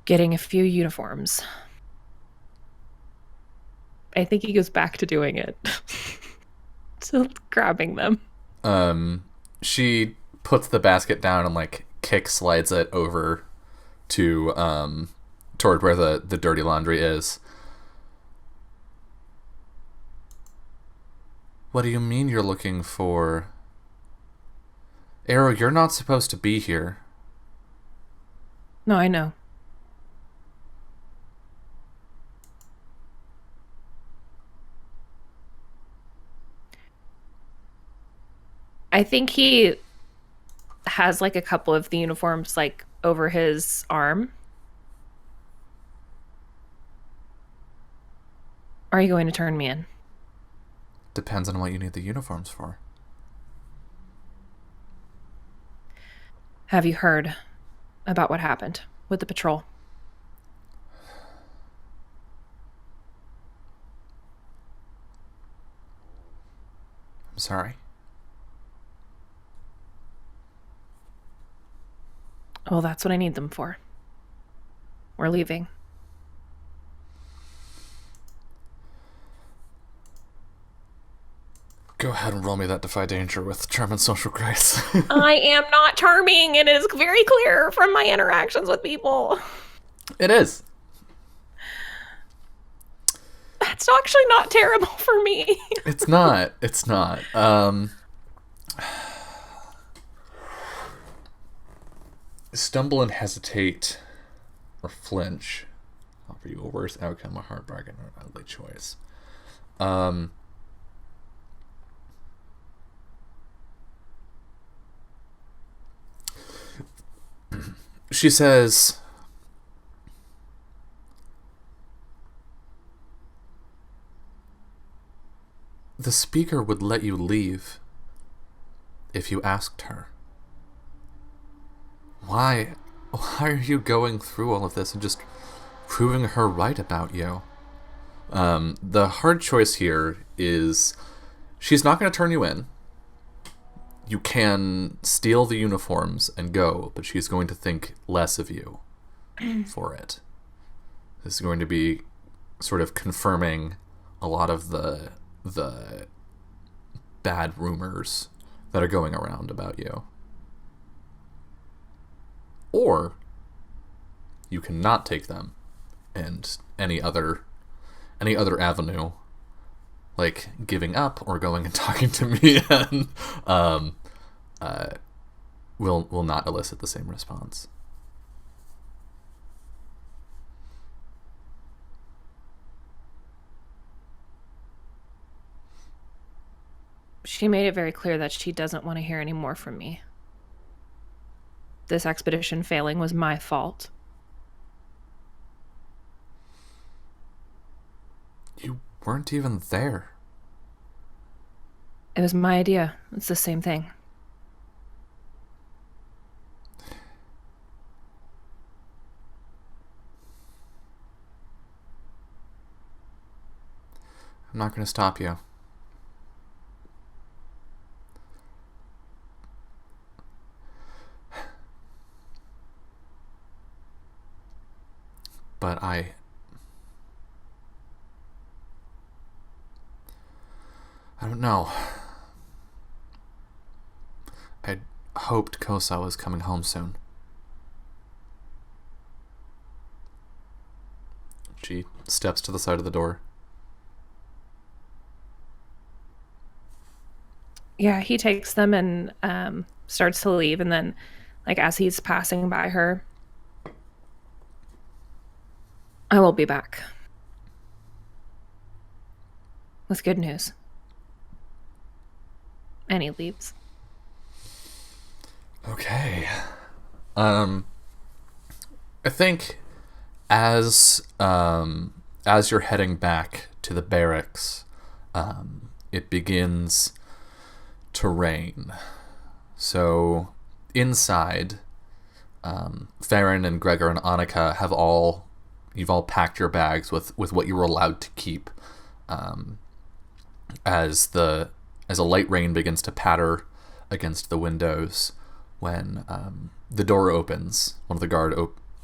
Getting a few uniforms. I think he goes back to doing it. To grabbing them. She puts the basket down and like kick slides it over to toward where the dirty laundry is. What do you mean you're looking for? Arrow, you're not supposed to be here. No, I know. I think he has like a couple of the uniforms like over his arm. Are you going to turn me in? Depends on what you need the uniforms for. Have you heard about what happened with the patrol? I'm sorry. Well, that's what I need them for. We're leaving. Go ahead and roll me that Defy Danger with Charm and Social Grace. I am not charming. It is very clear from my interactions with people. It is. That's actually not terrible for me. It's not. It's not. Stumble and hesitate or flinch offer you a worse outcome, a hard bargain, or an ugly choice. She says, the speaker would let you leave if you asked her. Why are you going through all of this and just proving her right about you? The hard choice here is she's not going to turn you in. You can steal the uniforms and go, but she's going to think less of you for it. This is going to be sort of confirming a lot of the bad rumors that are going around about you. Or you cannot take them, and any other avenue, like giving up or going and talking to me, and will not elicit the same response. She made it very clear that she doesn't want to hear any more from me. This expedition failing was my fault. You weren't even there. It was my idea. It's the same thing. I'm not going to stop you. But I don't know. I hoped Kosa was coming home soon. She steps to the side of the door. Yeah, he takes them and starts to leave, and then, like, as he's passing by her, I will be back with good news. And he leaves. Okay. I think as you're heading back to the barracks, it begins to rain. So inside, Farron and Gregor and Annika you've all packed your bags with what you were allowed to keep. As a light rain begins to patter against the windows, when the door opens, one of the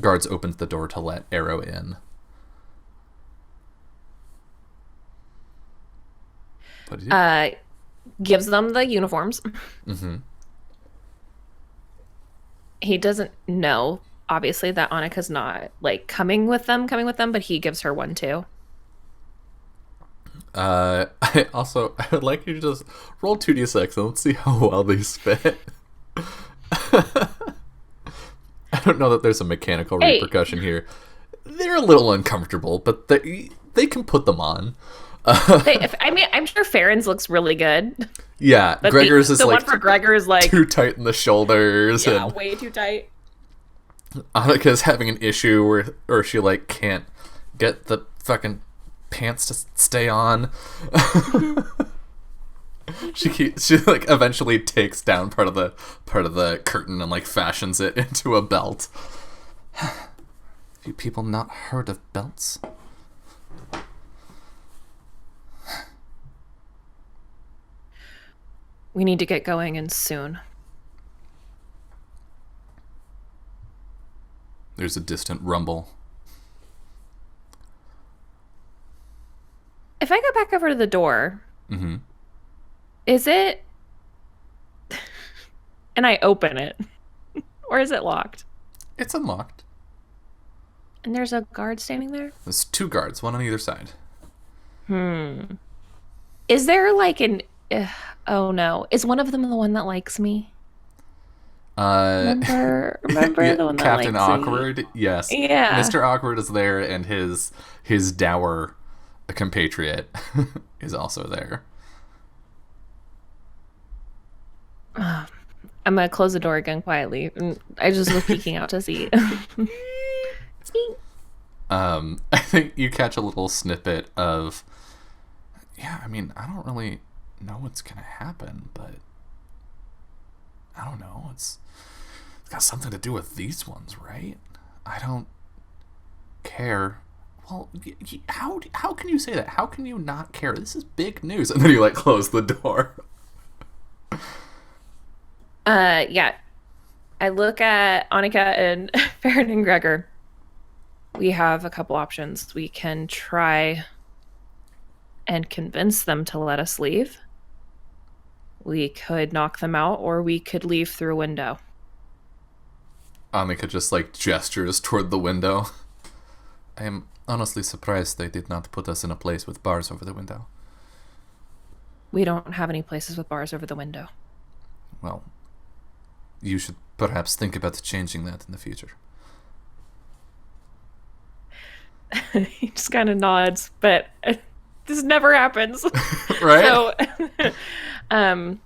guards opens the door to let Arrow in. What did he do? Gives them the uniforms. Mm-hmm. He doesn't know, obviously, that Annika's not, like, coming with them, but he gives her one too. I would like you to just roll 2d6 and let's see how well these fit. I don't know that there's a mechanical repercussion here. They're a little uncomfortable, but they can put them on. I'm sure Farron's looks really good. Yeah, But Gregor's is the like one for Gregor is like too tight in the shoulders. yeah, And way too tight. Annika's having an issue where she like can't get the fucking pants to stay on. she like eventually takes down part of the curtain and like fashions it into a belt. Have you people not heard of belts? We need to get going, and soon. There's a distant rumble. If I go back over to the door, Mm-hmm. is it... and I open it. Or is it locked? It's unlocked. And there's a guard standing there? There's 2 guards, one on either side. Is there like an... oh no. Is one of them the one that likes me? Remember Yeah, the one that Captain likes Awkward? me? Yes. Yeah. Mr. Awkward is there, and his dour compatriot is also there. I'm gonna close the door again quietly. I just was peeking out to see. I think you catch a little snippet of, yeah, I mean, I don't really know what's gonna happen, but I don't know. It's got something to do with these ones, right? I don't care. Well, how can you say that? How can you not care? This is big news. And then you like close the door. Yeah. I look at Annika and Farron and Gregor. We have a couple options. We can try and convince them to let us leave. We could knock them out, or we could leave through a window. Annika just like gestures toward the window. I am honestly surprised they did not put us in a place with bars over the window. We don't have any places with bars over the window. Well, you should perhaps think about changing that in the future. He just kind of nods, but this never happens. Right? So,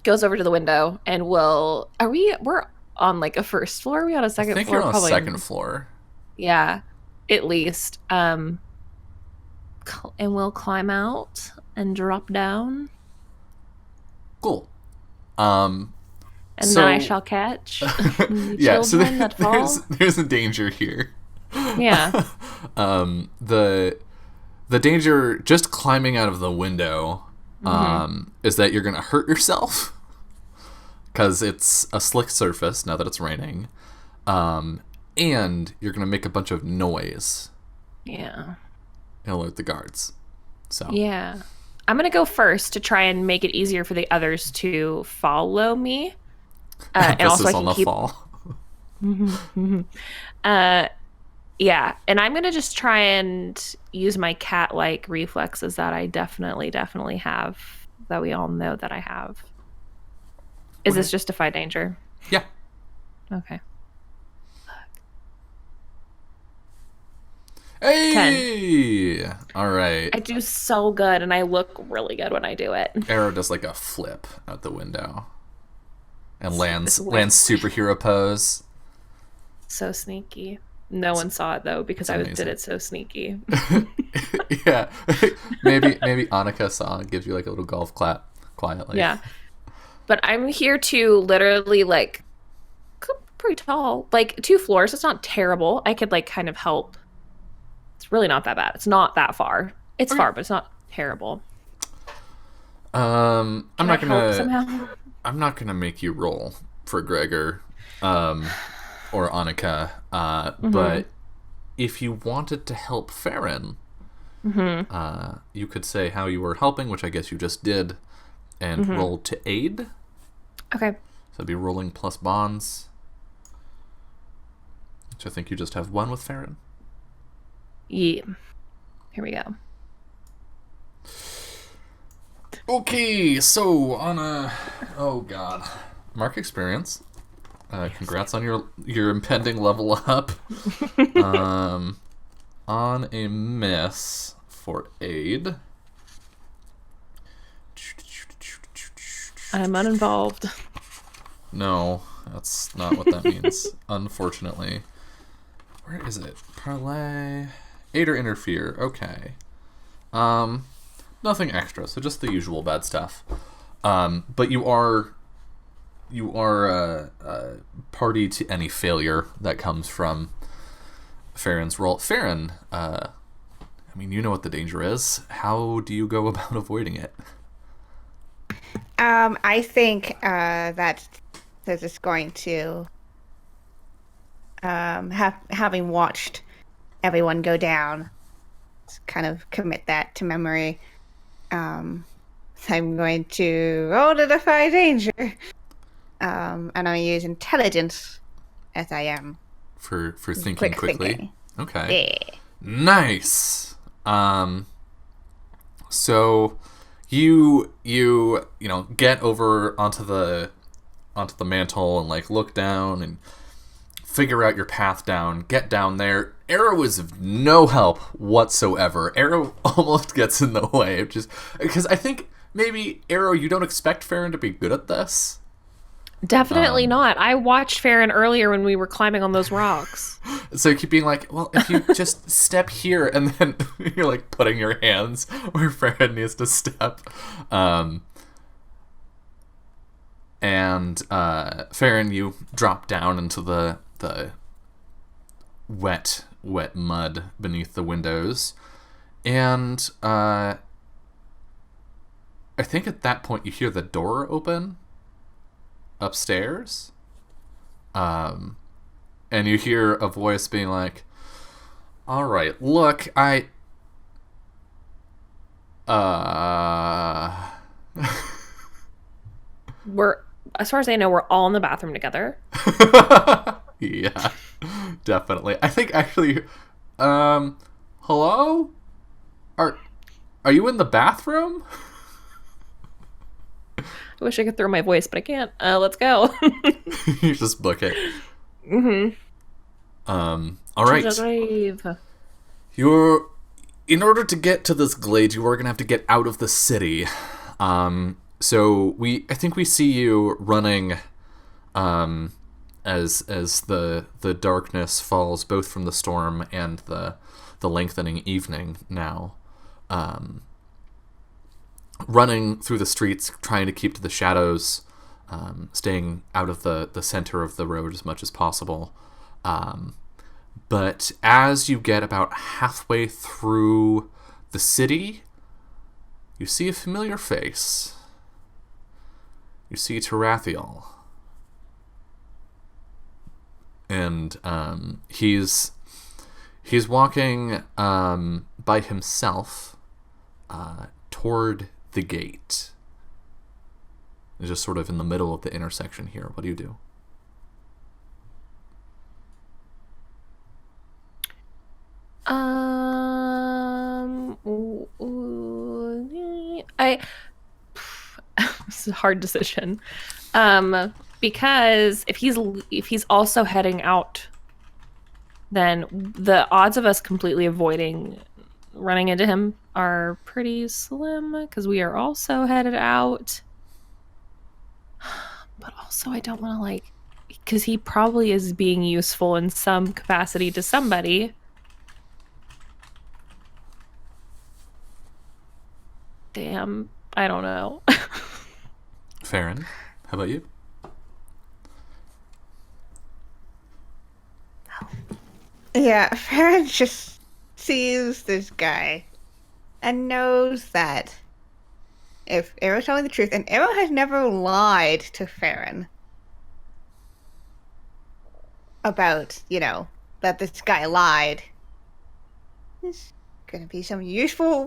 goes over to the window and we're on like a first floor? Are we on a second I think floor? you're on a second floor. Yeah, at least. And we'll climb out and drop down. Cool. And then I shall catch the yeah, so children that fall. there's a danger here. Yeah. the danger just climbing out of the window is that you're going to hurt yourself because it's a slick surface now that it's raining. And you're going to make a bunch of noise. Yeah. And alert the guards. So yeah. I'm going to go first to try and make it easier for the others to follow me. And also I can keep... fall. Yeah, and I'm going to just try and use my cat-like reflexes that I definitely have, that we all know that I have. Is this just defy danger? Yeah. Okay. Hey! 10. All right. I do so good, and I look really good when I do it. Arrow does like a flip out the window and lands superhero pose. So sneaky. No one saw it though because I did it so sneaky. Yeah, maybe Annika saw and gives you like a little golf clap quietly. Yeah, but I'm here to literally like pretty tall, like 2 floors. It's not terrible. I could like kind of help. It's really not that bad. It's not that far. It's far, but it's not terrible. I'm not gonna make you roll for Gregor. Or Annika, but if you wanted to help Farron, you could say how you were helping, which I guess you just did, and roll to aid. Okay. So it'd be rolling plus bonds, which I think you just have 1 with Farron. Yeah. Here we go. Okay, so on a... Oh, God. Mark experience. Congrats on your impending level up. On a miss for aid. I'm uninvolved. No, that's not what that means, unfortunately. Where is it? Parlay. Aid or interfere. Okay. Nothing extra, so just the usual bad stuff. But you are party to any failure that comes from Farron's roll. Farron, I mean, you know what the danger is. How do you go about avoiding it? I think that they're just going to having watched everyone go down, kind of commit that to memory. I'm going to roll to defy danger. And I'm going to use intelligence as I am. For thinking quickly? Thinking. Okay. Yeah. Nice. So you get over onto the mantle and like look down and figure out your path down, get down there. Arrow is of no help whatsoever. Arrow almost gets in the way, just because I think maybe Arrow, you don't expect Farron to be good at this. Definitely not. I watched Farron earlier when we were climbing on those rocks. So you keep being like, well, if you just step here, and then you're like putting your hands where Farron needs to step. And Farron, you drop down into the wet mud beneath the windows. And I think at that point you hear the door open upstairs, and you hear a voice being like, all right, look, We're, as far as I know, we're all in the bathroom together. Yeah, definitely. I think actually, hello? Are you in the bathroom? I wish I could throw my voice, but I can't. Let's go. You just book it. Mm-hmm. All right. In order to get to this glade, you are going to have to get out of the city. So I think we see you running, as the darkness falls both from the storm and the lengthening evening now. Running through the streets, trying to keep to the shadows, staying out of the center of the road as much as possible. But as you get about halfway through the the city, you see a familiar face. You see Tarathiel. And he's walking by himself toward the gate. It's just sort of in the middle of the intersection here. What do you do? This is a hard decision. Because if he's also heading out, then the odds of us completely avoiding running into him are pretty slim because we are also headed out. But also I don't want to because he probably is being useful in some capacity to somebody. Damn, I don't know. Farron, how about you? Yeah, Farron just sees this guy and knows that if Arrow's telling the truth, and Arrow has never lied to Farron about, that this guy lied, there's going to be some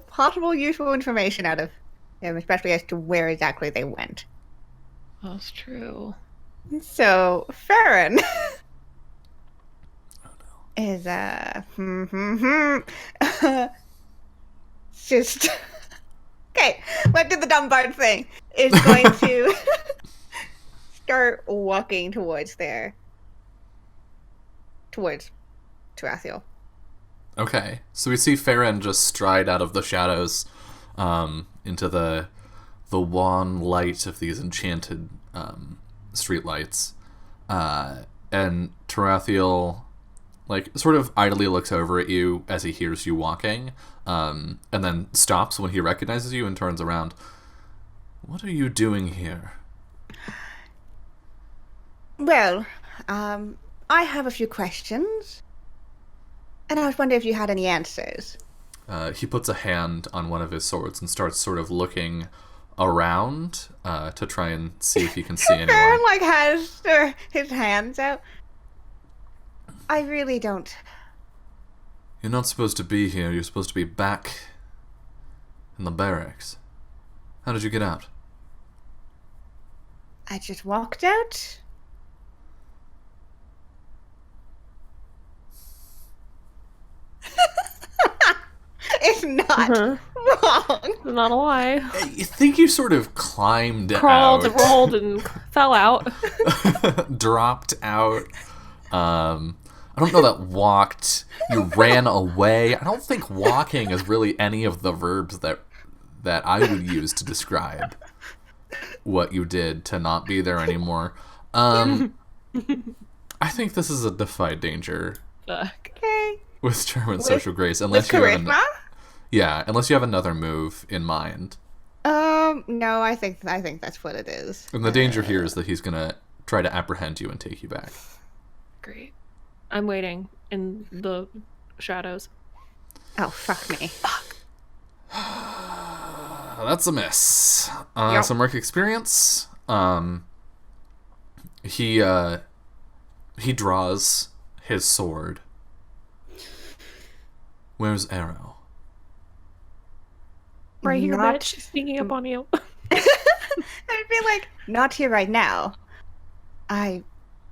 possible useful information out of him, especially as to where exactly they went. That's true. So, Farron is, just... Okay, let's do the dumb bard thing. Is going to start walking towards Tarathiel. Okay, so we see Farron just stride out of the shadows into the wan light of these enchanted streetlights, and Tarathiel sort of idly looks over at you as he hears you walking, and then stops when he recognizes you and turns around. What are you doing here? Well, I have a few questions, and I was wondering if you had any answers. He puts a hand on one of his swords and starts sort of looking around to try and see if he can see anyone. Farron has his hands out. I really don't. You're not supposed to be here. You're supposed to be back in the barracks. How did you get out? I just walked out. It's not wrong. Not a lie. You think you sort of climbed Crawled, out. rolled, and fell out. Dropped out. I don't know that walked. You ran away. I don't think walking is really any of the verbs that I would use to describe what you did to not be there anymore. I think this is a defy danger. Fuck. Okay. With charm and social grace, With charisma? Unless you have another move in mind. No, I think that's what it is. And the danger here is that he's gonna try to apprehend you and take you back. Great. I'm waiting in the shadows. Oh, fuck me. Fuck. That's a miss. Yep. Some work experience. He draws his sword. Where's Arrow? Right here, Not- bitch. Sneaking up on you. I'd be like, not here right now. I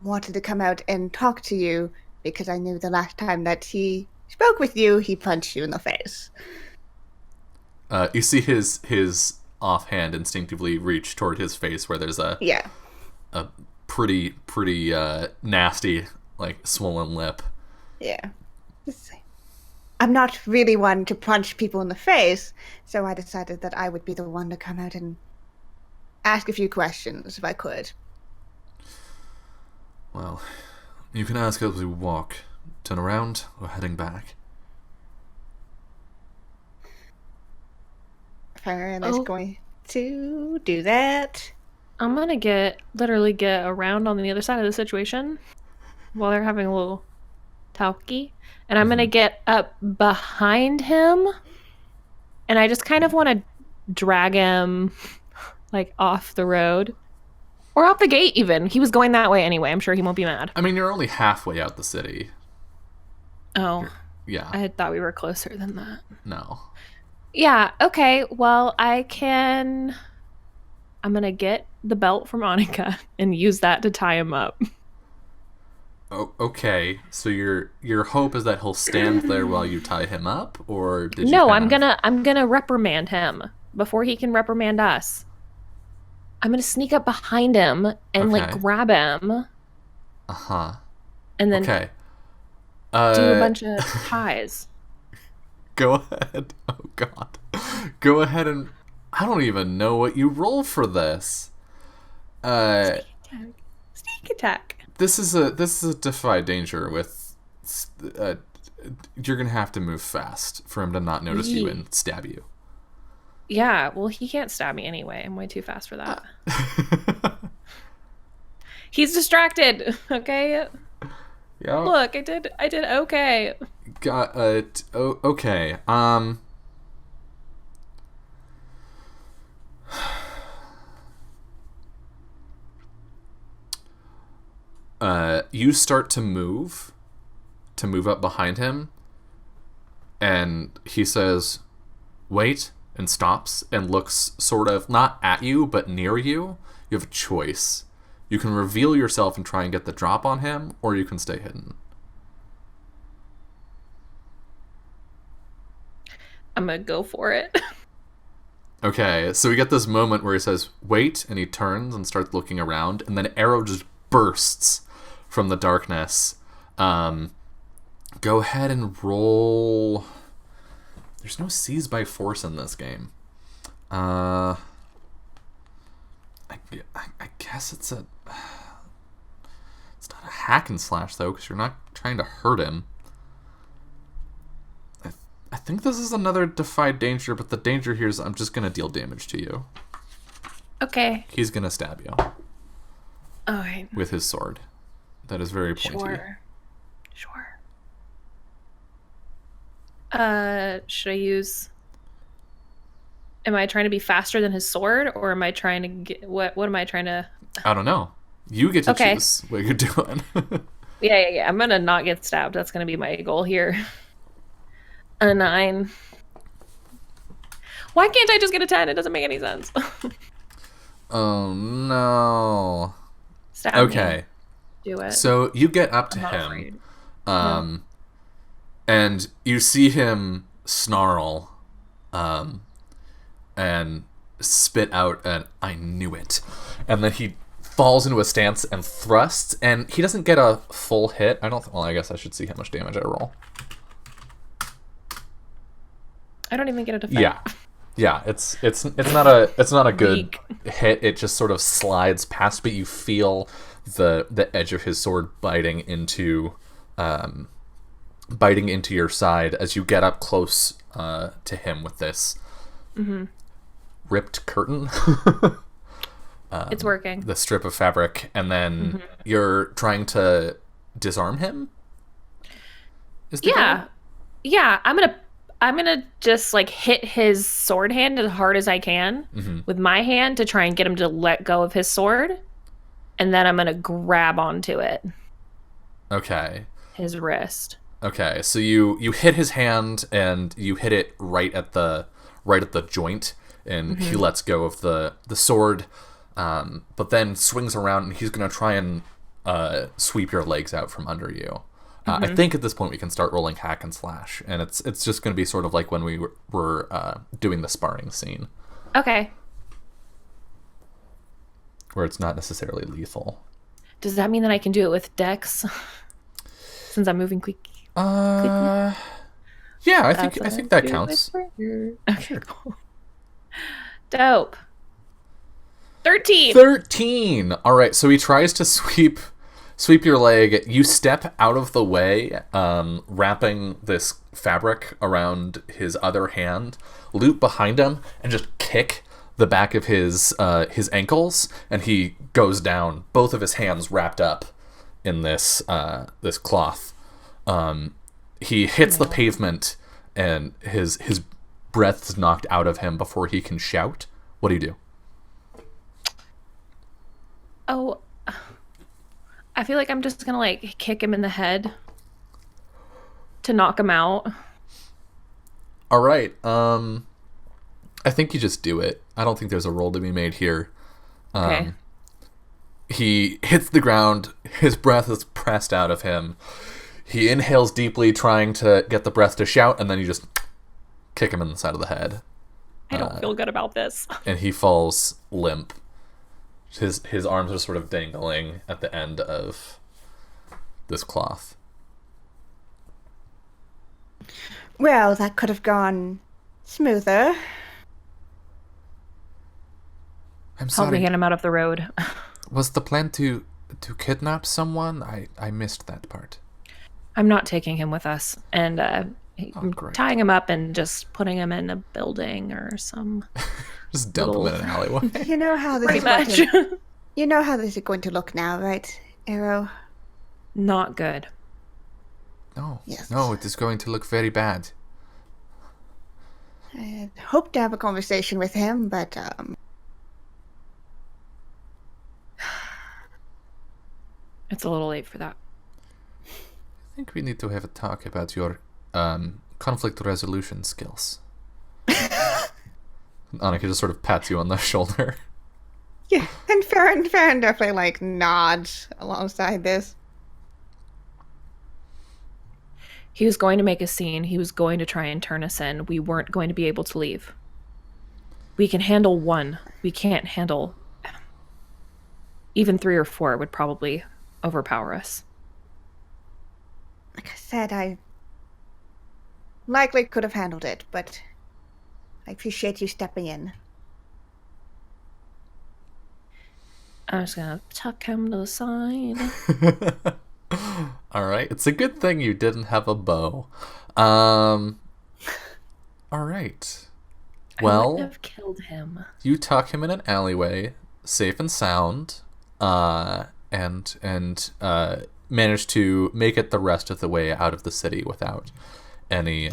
wanted to come out and talk to you because I knew the last time that he spoke with you, he punched you in the face. You see his offhand instinctively reach toward his face where there's a pretty nasty swollen lip. Yeah. I'm not really one to punch people in the face, so I decided that I would be the one to come out and ask a few questions if I could. Well, you can ask as we walk. Turn around, we're heading back. Farron is going to do that. I'm gonna literally get around on the other side of the situation while they're having a little talkie. And I'm gonna get up behind him And I just kind of want to drag him like off the road or out the gate even. He was going that way anyway. I'm sure he won't be mad. I mean, you're only halfway out the city. Oh. Yeah. I thought we were closer than that. No. Yeah, okay. Well, I'm going to get the belt from Annika and use that to tie him up. Oh, okay. So your hope is that he'll stand there while you tie him up, or did you? No, I'm gonna reprimand him before he can reprimand us. I'm gonna sneak up behind him and like grab him. And then okay. Do a bunch of ties. Go ahead. Oh God. Go ahead and I don't even know what you roll for this. Sneak attack. This is a defy danger with. You're gonna have to move fast for him to not notice you and stab you. Yeah, well, he can't stab me anyway. I'm way too fast for that. He's distracted. Okay. Yeah. Look, I did okay. Got okay. You start to move up behind him, and he says, "Wait," and stops and looks sort of not at you but near you. You have a choice. You can reveal yourself and try and get the drop on him, or you can stay hidden. I'm gonna go for it. Okay, so we get this moment where he says, "Wait," and he turns and starts looking around, and then an arrow just bursts from the darkness. Go ahead and roll. There's no seize by force in this game. I guess it's not a hack and slash though, because you're not trying to hurt him. I think this is another defy danger, but the danger here is I'm just gonna deal damage to you. Okay. He's gonna stab you. Alright. With his sword. That is very pointy. Sure. Should I use... Am I trying to be faster than his sword, or am I trying to get... What am I trying to... I don't know. You get to choose what you're doing. Yeah. I'm gonna not get stabbed. That's gonna be my goal here. A 9. Why can't I just get a 10? It doesn't make any sense. Oh, no. Stab okay. Me. Do it. So you get up to him. No. And you see him snarl and spit out an "I knew it." And then he falls into a stance and thrusts, and he doesn't get a full hit. I guess I should see how much damage I roll. I don't even get a defense. Yeah. It's not a good hit. It just sort of slides past, but you feel the edge of his sword biting into your side as you get up close to him with this ripped curtain. It's working. The strip of fabric, and then you're trying to disarm him. Yeah. I'm gonna just like hit his sword hand as hard as I can with my hand to try and get him to let go of his sword, and then I'm gonna grab onto it. Okay. His wrist. Okay, so you hit his hand and you hit it right at the joint, and he lets go of the sword, but then swings around and he's gonna try and sweep your legs out from under you. I think at this point we can start rolling hack and slash, and it's just going to be sort of like when we were doing the sparring scene. Okay. Where it's not necessarily lethal. Does that mean that I can do it with Dex? Since I'm moving quickly. Yeah, I think that counts. Okay, cool. Dope. 13. 13. All right, so he tries to sweep your leg. You step out of the way, wrapping this fabric around his other hand, loop behind him, and just kick the back of his ankles, and he goes down, both of his hands wrapped up in this cloth. He hits the pavement, and his breath's knocked out of him before he can shout. What do you do? Oh, I feel like I'm just gonna like kick him in the head to knock him out. All right. I think you just do it. I don't think there's a roll to be made here. Okay. He hits the ground. His breath is pressed out of him. He inhales deeply, trying to get the breath to shout, and then you just kick him in the side of the head. I don't feel good about this. And he falls limp. His arms are sort of dangling at the end of this cloth. Well, that could have gone smoother. I'm Help me sorry. get him out of the road. Was the plan to kidnap someone? I missed that part. I'm not taking him with us, and I'm great. tying him up and just putting him in a building or some. Just dump him in an alleyway. You know how this Pretty is going much. to, you know how this is going to look now, right, Arrow? Not good. No, Yes. no, it is going to look very bad. I had hoped to have a conversation with him, but It's a little late for that. I think we need to have a talk about your conflict resolution skills. Annika just sort of pats you on the shoulder. yeah. And Farron definitely like nods alongside this. He was going to make a scene. He was going to try and turn us in. We weren't going to be able to leave. We can handle one. We can't handle... Even 3 or 4 would probably overpower us. Like I said, I likely could have handled it, but I appreciate you stepping in. I'm just going to tuck him to the side. All right. It's a good thing you didn't have a bow. All right. I Well, wouldn't have killed him. you tuck him in an alleyway, safe and sound, and manage to make it the rest of the way out of the city without any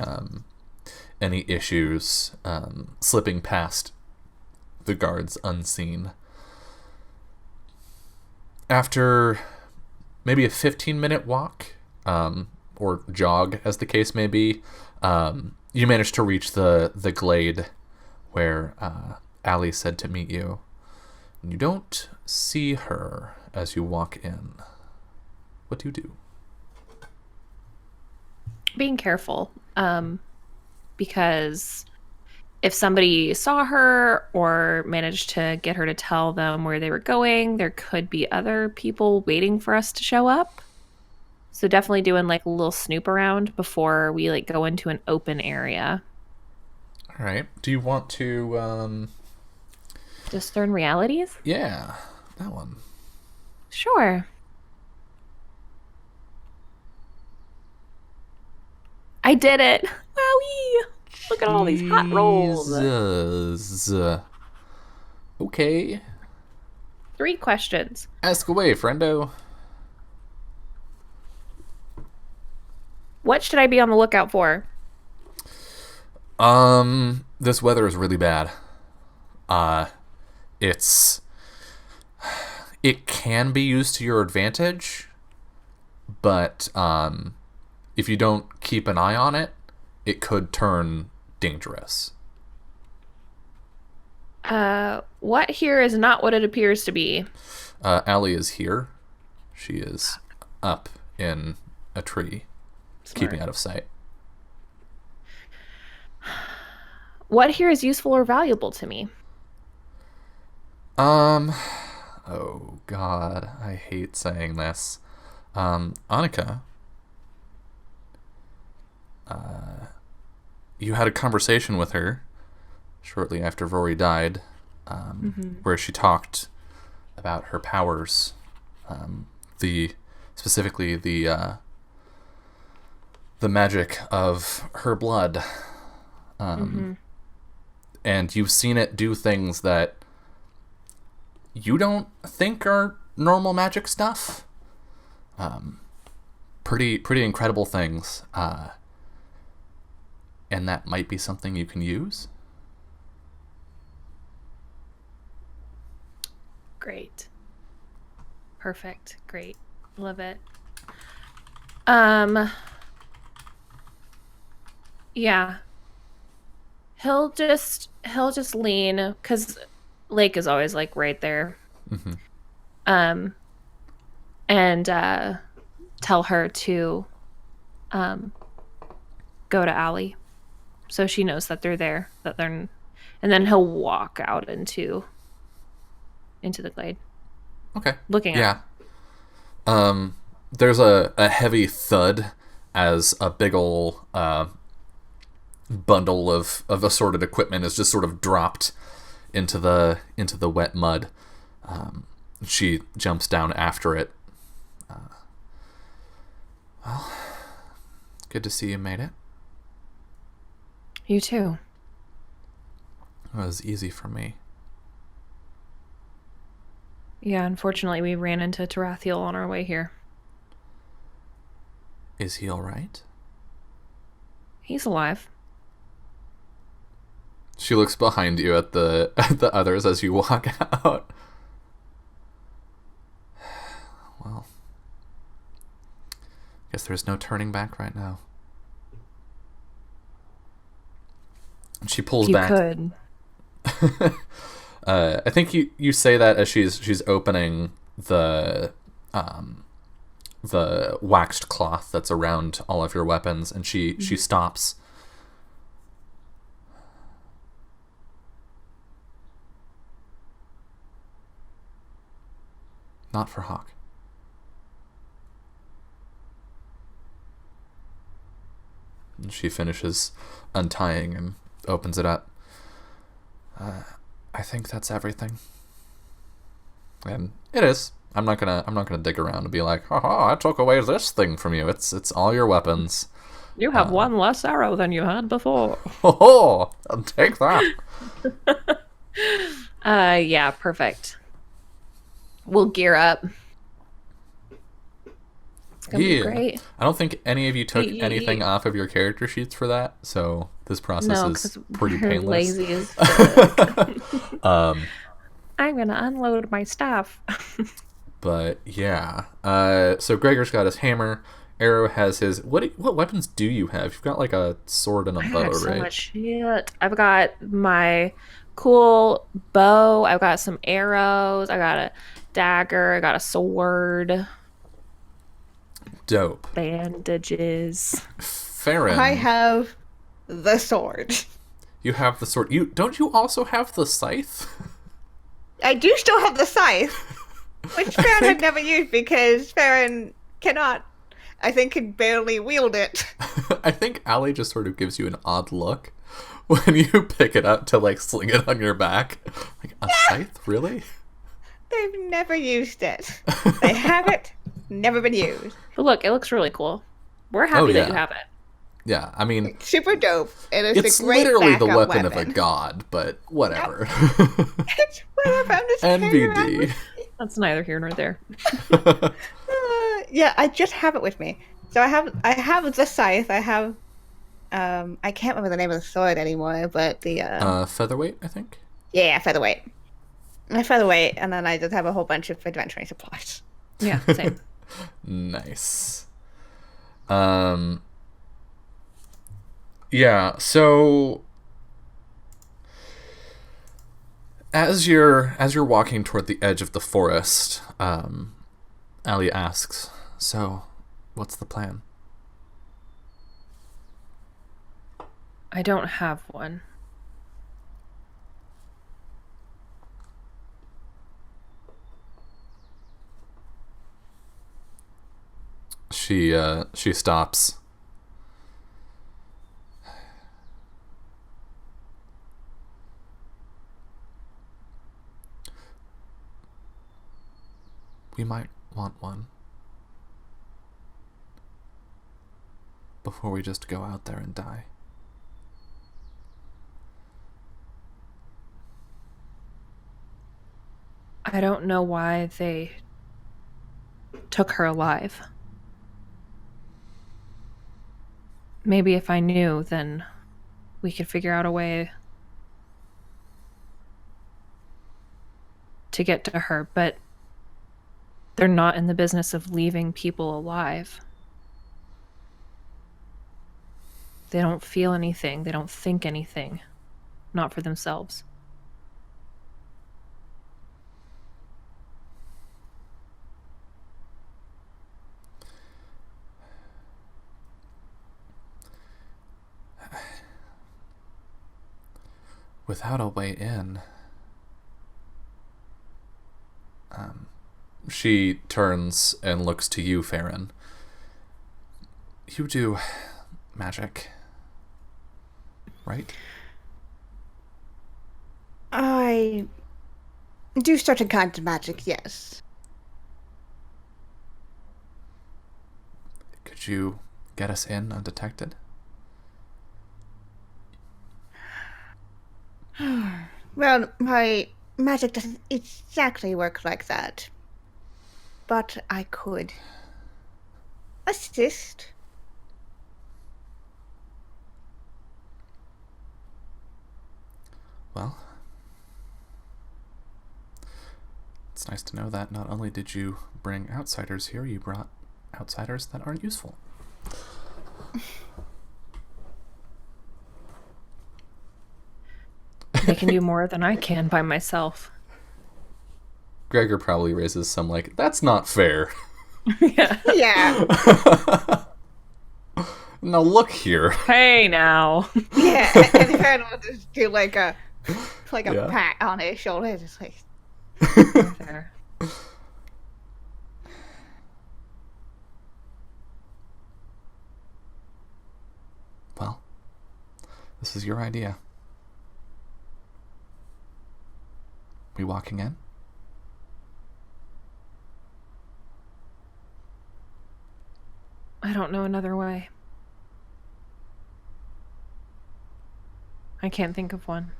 issues, slipping past the guards unseen. After maybe a 15-minute walk, or jog, as the case may be, you manage to reach the glade where Allie said to meet you. You don't see her as you walk in. What do you do? Being careful. Because if somebody saw her or managed to get her to tell them where they were going, there could be other people waiting for us to show up. So definitely doing like a little snoop around before we like go into an open area. All right. Do you want to... Discern realities? Yeah, that one. Sure. I did it! Wowie! Look at all these hot rolls. Jesus. Okay. 3 questions. Ask away, friendo. What should I be on the lookout for? This weather is really bad. It can be used to your advantage, but if you don't keep an eye on it, it could turn dangerous. What here is not what it appears to be. Allie is here. She is up in a tree, keeping out of sight. What here is useful or valuable to me? Oh God, I hate saying this. Annika, you had a conversation with her shortly after Rory died, where she talked about her powers, specifically the magic of her blood, and you've seen it do things that you don't think are normal magic stuff. Pretty incredible things. and that might be something you can use. Great. Perfect. Great. Love it. Yeah. He'll just lean, because Lake is always like right there. Mm-hmm. And tell her to go to Allie, so she knows that they're there, and then he'll walk out into the glade. Okay. Looking Yeah. up. There's a heavy thud as a big ol' bundle of assorted equipment is just sort of dropped into the wet mud. She jumps down after it. Well, good to see you made it. You too. It was easy for me. Yeah, unfortunately, we ran into Tarathiel on our way here. Is he all right? He's alive. She looks behind you at the others as you walk out. Well, guess there's no turning back right now. And she pulls back. You could. I think you say that as she's opening the waxed cloth that's around all of your weapons, and she stops. Not for Hawk. And she finishes untying and opens it up. I think that's everything. And it is. I'm not gonna dig around and be like, haha, I took away this thing from you. It's all your weapons. You have one less arrow than you had before. Oh, I'll take that. Yeah, perfect. We'll gear up. It's gonna be great. I don't think any of you took anything off of your character sheets for that, so this process is pretty painless. Lazy as fuck. I'm gonna unload my stuff. But yeah, so Gregor's got his hammer. Arrow has his. What weapons do you have? You've got like a sword and a bow, so right? Much shit. I've got my cool bow. I've got some arrows. I got a dagger. I got a sword. Dope. Bandages. Farron. I have the sword. You have the sword. Don't you also have the scythe? I do still have the scythe, which Farron had never used because Farron cannot. I think can barely wield it. I think Allie just sort of gives you an odd look when you pick it up to like sling it on your back. Like, a scythe? Really? They've never used it. They have it, never been used. But look, it looks really cool. We're happy that you have it. Yeah, I mean, It's super dope. it's a great literally the backup weapon of a god, but whatever. It's whatever. I'm just carrying around NBD. with- That's neither here nor there. Yeah, I just have it with me. So I have the scythe. I have I can't remember the name of the sword anymore, but the Featherweight, I think. yeah, featherweight. A featherweight, and then I just have a whole bunch of adventuring supplies. Yeah, same. Nice. Yeah, so as you're walking toward the edge of the forest, Allie asks, "So, what's the plan?" I don't have one. She stops. We might want one before we just go out there and die. I don't know why they took her alive. Maybe if I knew, then we could figure out a way to get to her, but they're not in the business of leaving people alive. They don't feel anything. They don't think anything. Not for themselves. Without a way in. She turns and looks to you, Farron. You do magic, right? I do certain kinds of magic, yes. Could you get us in undetected? Well, my magic doesn't exactly work like that. But I could assist. Well, it's nice to know that not only did you bring outsiders here, you brought outsiders that aren't useful. They can do more than I can by myself. Gregor probably raises some like, that's not fair. Yeah. Yeah. Now look here. Hey now. Yeah. And the parent will just do like a Yeah. pat on his shoulder, just like There. Well, this is your idea. We walking in? I don't know another way. I can't think of one.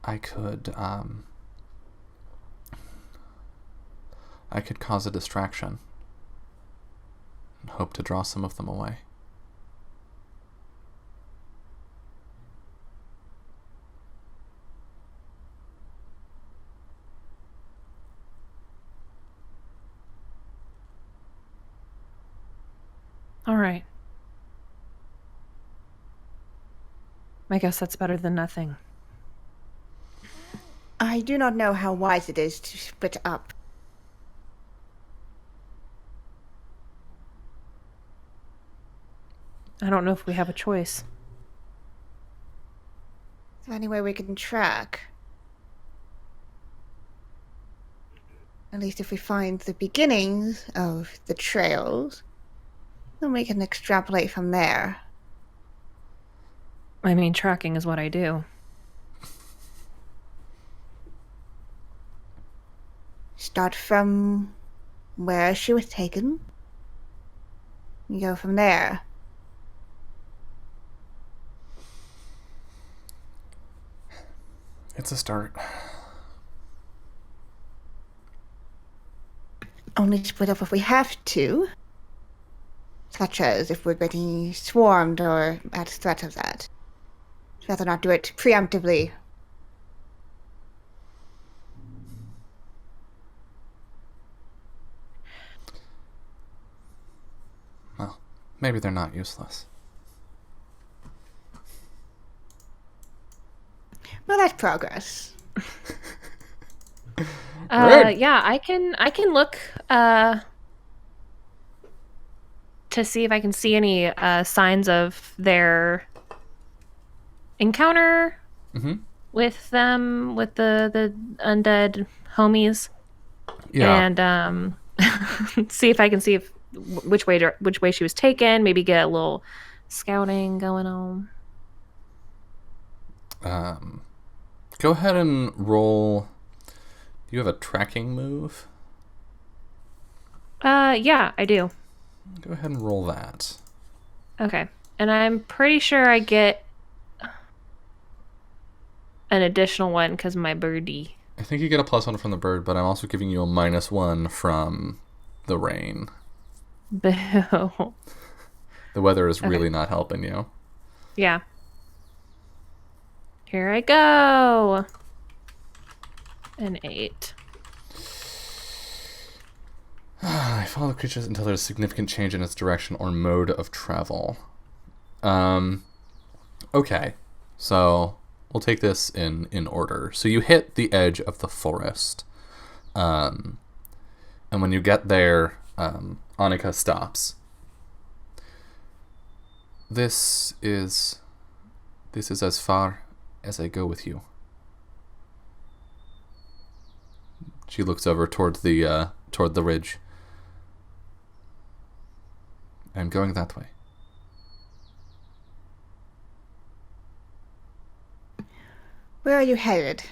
I could cause a distraction and hope to draw some of them away. All right. I guess that's better than nothing. I do not know how wise it is to split up. I don't know if we have a choice. Is there any way we can track? At least if we find the beginnings of the trails, then we can extrapolate from there. I mean, tracking is what I do. Start from where she was taken. You go from there. It's a start. Only split up if we have to. Such as if we're getting swarmed or at threat of that. I'd rather not do it preemptively. Well, maybe they're not useless. Well, that's progress. Right. Yeah, I can look to see if I can see any signs of their encounter with them, with the undead homies. Yeah. And see if I can see if which way she was taken, maybe get a little scouting going on. Go ahead and roll. Do you have a tracking move? Yeah, I do. Go ahead and roll that. Okay. And I'm pretty sure I get an additional one because my birdie. I think you get a +1 from the bird, but I'm also giving you a -1 from the rain. Boo. The weather is Okay. really not helping you. Yeah. Here I go. An 8. I follow the creatures until there's significant change in its direction or mode of travel. Okay. So we'll take this in order. So you hit the edge of the forest. And when you get there, Annika stops. This is as far as I go with you. She looks over toward the ridge. I'm going that way. Where are you headed?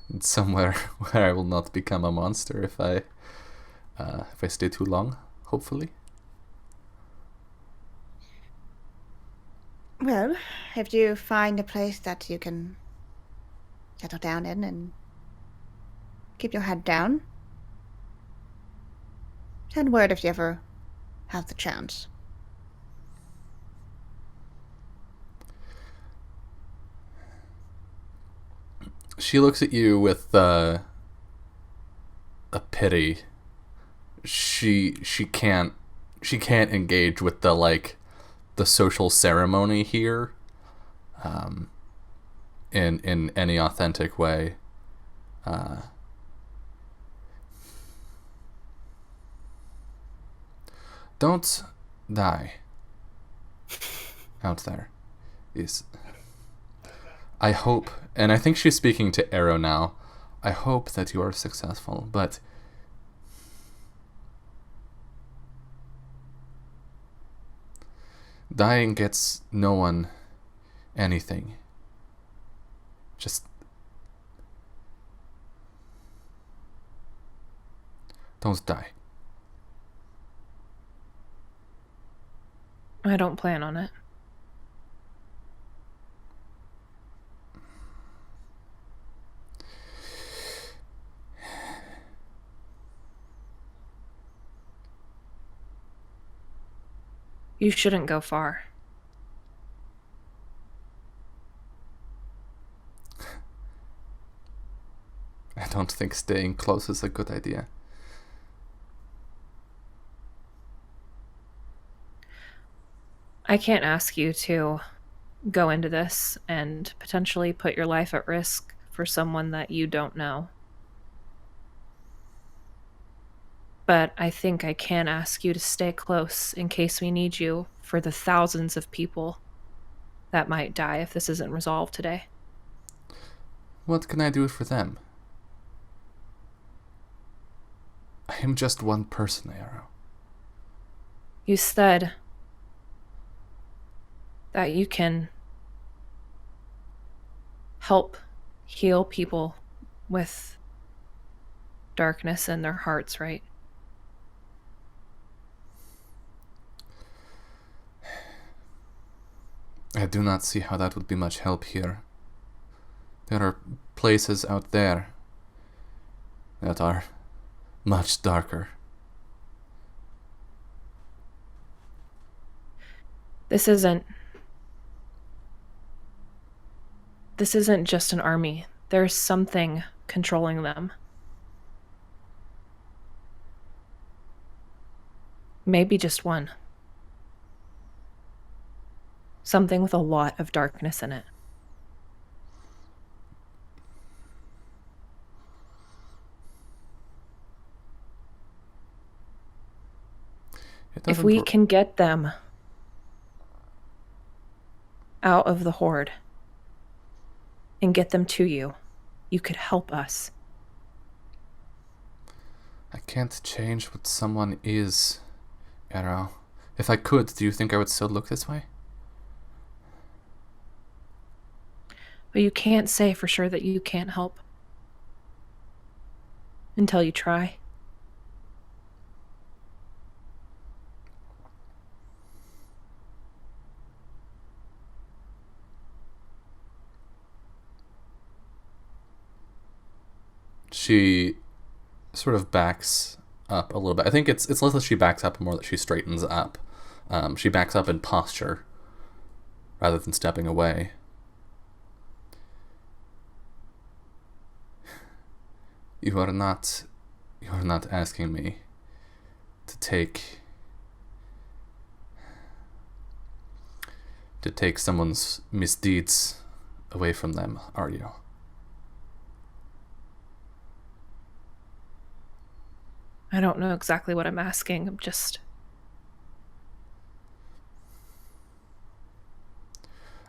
It's somewhere where I will not become a monster if I stay too long, hopefully. Well, if you find a place that you can settle down in and keep your head down, send word if you ever have the chance. She looks at you with a pity. She can't engage with the social ceremony here in any authentic way. Don't die out there. I hope, and I think she's speaking to Arrow now, I hope that you are successful, but dying gets no one anything. Just don't die. I don't plan on it. You shouldn't go far. I don't think staying close is a good idea. I can't ask you to go into this and potentially put your life at risk for someone that you don't know. But I think I can ask you to stay close in case we need you for the thousands of people that might die if this isn't resolved today. What can I do for them? I am just one person, Arrow. You said that you can help heal people with darkness in their hearts, right? I do not see how that would be much help here. There are places out there that are much darker. This isn't just an army. There's something controlling them. Maybe just one. Something with a lot of darkness in it. If we can get them out of the horde and get them to you, you could help us. I can't change what someone is, Arrow. If I could, do you think I would still look this way? But you can't say for sure that you can't help until you try. She sort of backs up a little bit. I think it's less that she backs up, more that she straightens up. She backs up in posture rather than stepping away. You are not asking me to take someone's misdeeds away from them, are you? I don't know exactly what I'm asking.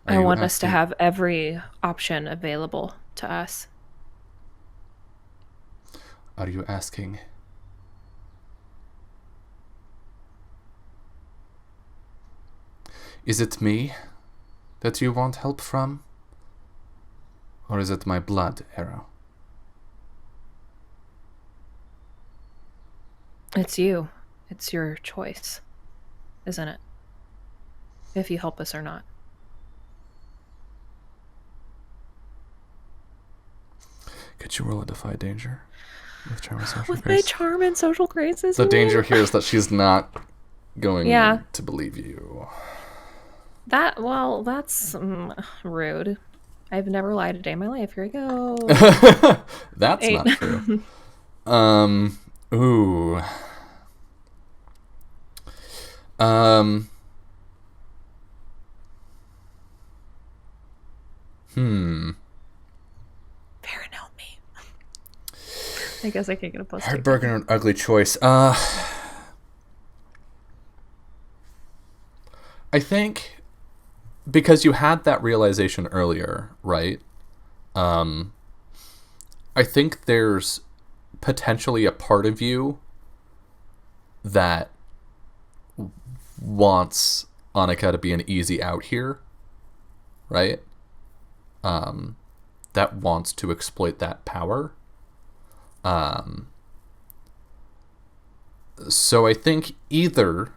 I want us to have every option available to us. Are you asking? Is it me that you want help from? Or is it my blood, Arrow? It's you. It's your choice, isn't it? If you help us or not. Could you roll a defy danger? With charm and social With grace? my charm and social graces. The danger here is that she's not going to believe you. That's rude. I've never lied a day in my life. Here we go. That's 8. Not true. Ooh. Farron, help me. I guess I can't get a plus. Heartbroken or an ugly choice. I think because you had that realization earlier, right? I think there's potentially a part of you that wants Annika to be an easy out here, right? That wants to exploit that power. So I think either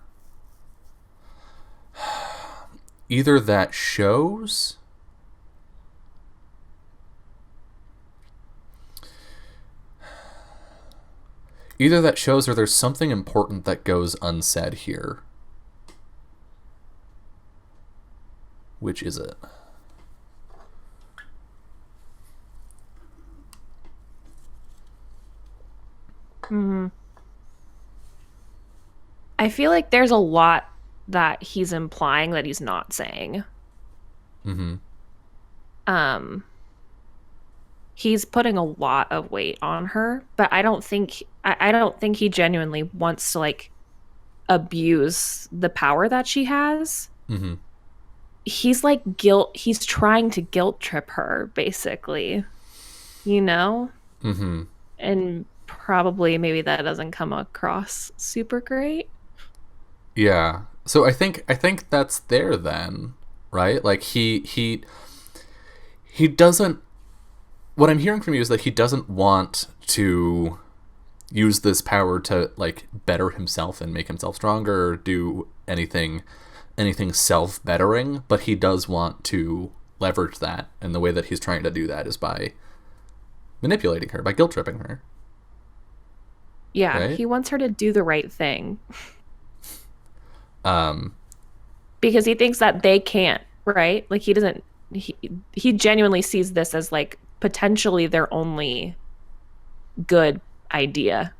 that shows, or there's something important that goes unsaid here. Which is it? I feel like there's a lot that he's implying that he's not saying. He's putting a lot of weight on her, but I don't think he genuinely wants to like abuse the power that she has. He's like he's trying to guilt trip her, basically, you know? And probably maybe that doesn't come across super great. Yeah. So I think that's there then, right? Like he doesn't, what I'm hearing from you is that he doesn't want to use this power to like better himself and make himself stronger or do anything self-bettering, but he does want to leverage that, and the way that he's trying to do that is by manipulating her, by guilt tripping her. Yeah, right? He wants her to do the right thing. Because he thinks that they can't, right? Like he genuinely sees this as like potentially their only good idea.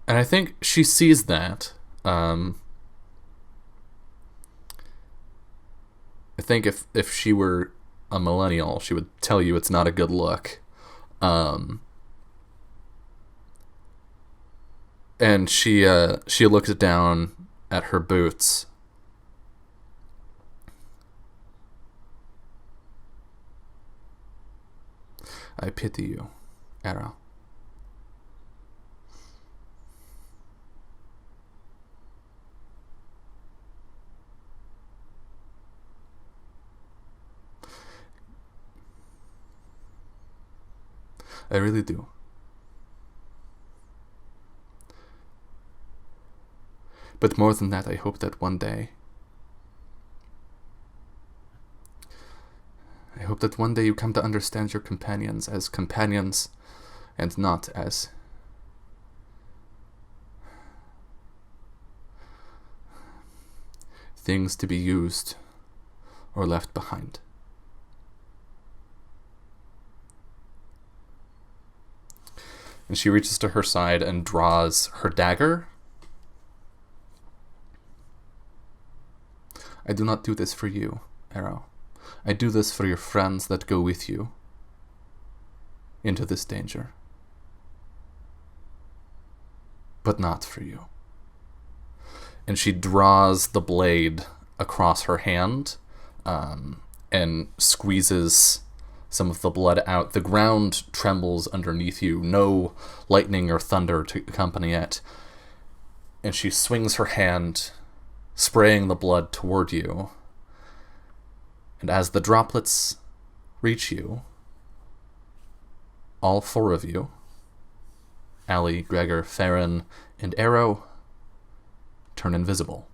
And I think she sees that. I think if she were a millennial, she would tell you it's not a good look. And she looks down at her boots. I pity you, Arrow. I really do. But more than that, I hope that one day hope that one day you come to understand your companions as companions and not as things to be used or left behind. And she reaches to her side and draws her dagger. I do not do this for you, Arrow. I do this for your friends that go with you into this danger. But not for you. And she draws the blade across her hand and squeezes some of the blood out. The ground trembles underneath you, no lightning or thunder to accompany it. And she swings her hand, spraying the blood toward you. And as the droplets reach you, all four of you, Allie, Gregor, Farron, and Arrow, turn invisible.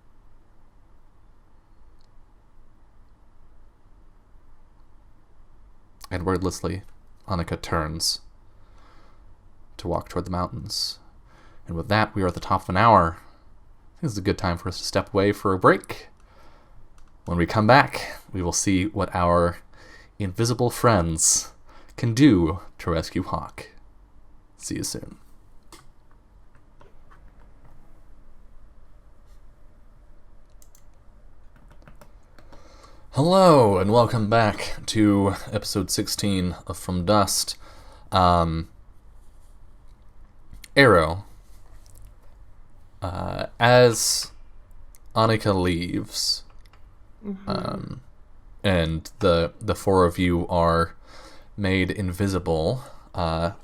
And wordlessly, Annika turns to walk toward the mountains. And with that, we are at the top of an hour. I think this is a good time for us to step away for a break. When we come back, we will see what our invisible friends can do to rescue Hawk. See you soon. Hello, and welcome back to episode 16 of From Dust. Arrow, as Annika leaves, and the four of you are made invisible, what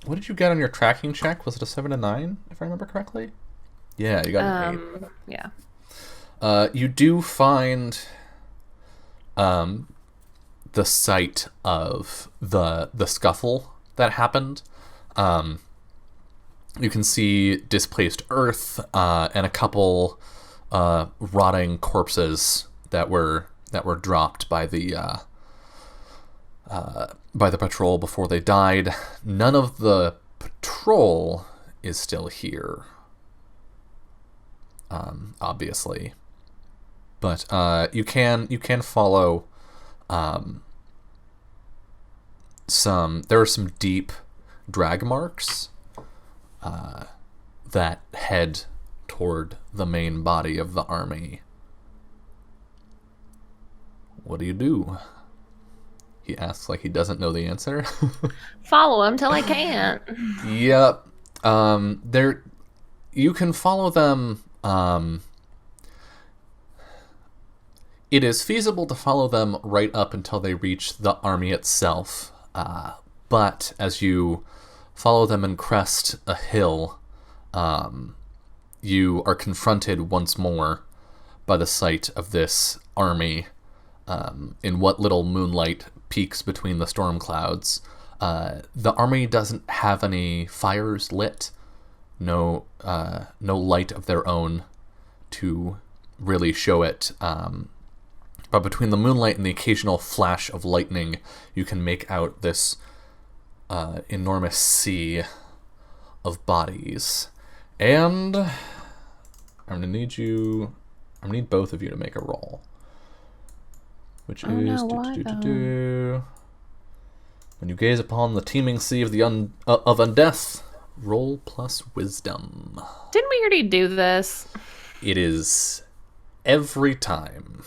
did you get on your tracking check? Was it a 7 to 9, if I remember correctly? Yeah, you got an 8. Yeah. You do find the site of the scuffle that happened. You can see displaced earth and a couple rotting corpses that were dropped by the patrol before they died. None of the patrol is still here, obviously. But you can follow there are some deep drag marks that head toward the main body of the army. What do you do? He asks like he doesn't know the answer. Follow him till I can't. Yep. You can follow them. It is feasible to follow them right up until they reach the army itself. But as you follow them and crest a hill, you are confronted once more by the sight of this army in what little moonlight peeks between the storm clouds. The army doesn't have any fires lit, no light of their own to really show it. But between the moonlight and the occasional flash of lightning, you can make out this enormous sea of bodies. And I'm gonna need both of you to make a roll, which is when you gaze upon the teeming sea of of undeath. Roll plus wisdom. Didn't we already do this? It is every time.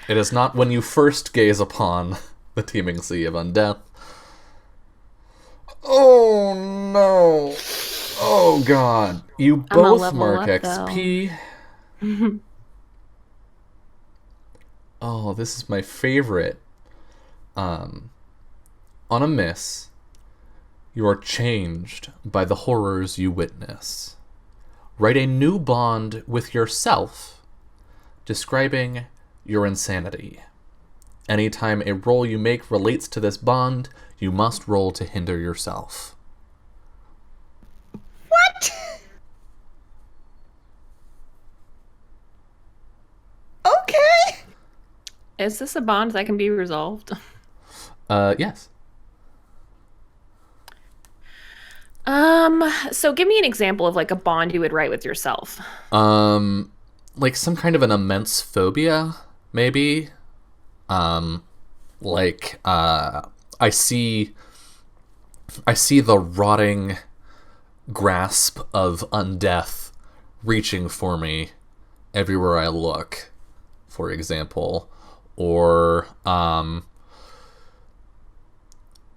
It is not when you first gaze upon the teeming sea of undeath. Oh no! Oh god! You both mark XP. Oh, this is my favorite. On a miss, you are changed by the horrors you witness. Write a new bond with yourself, describing your insanity. Anytime a roll you make relates to this bond, you must roll to hinder yourself. What? Okay. Is this a bond that can be resolved? Yes. So give me an example of like a bond you would write with yourself. Like some kind of an immense phobia, maybe. Like I see the rotting grasp of undeath reaching for me everywhere I look, for example. Or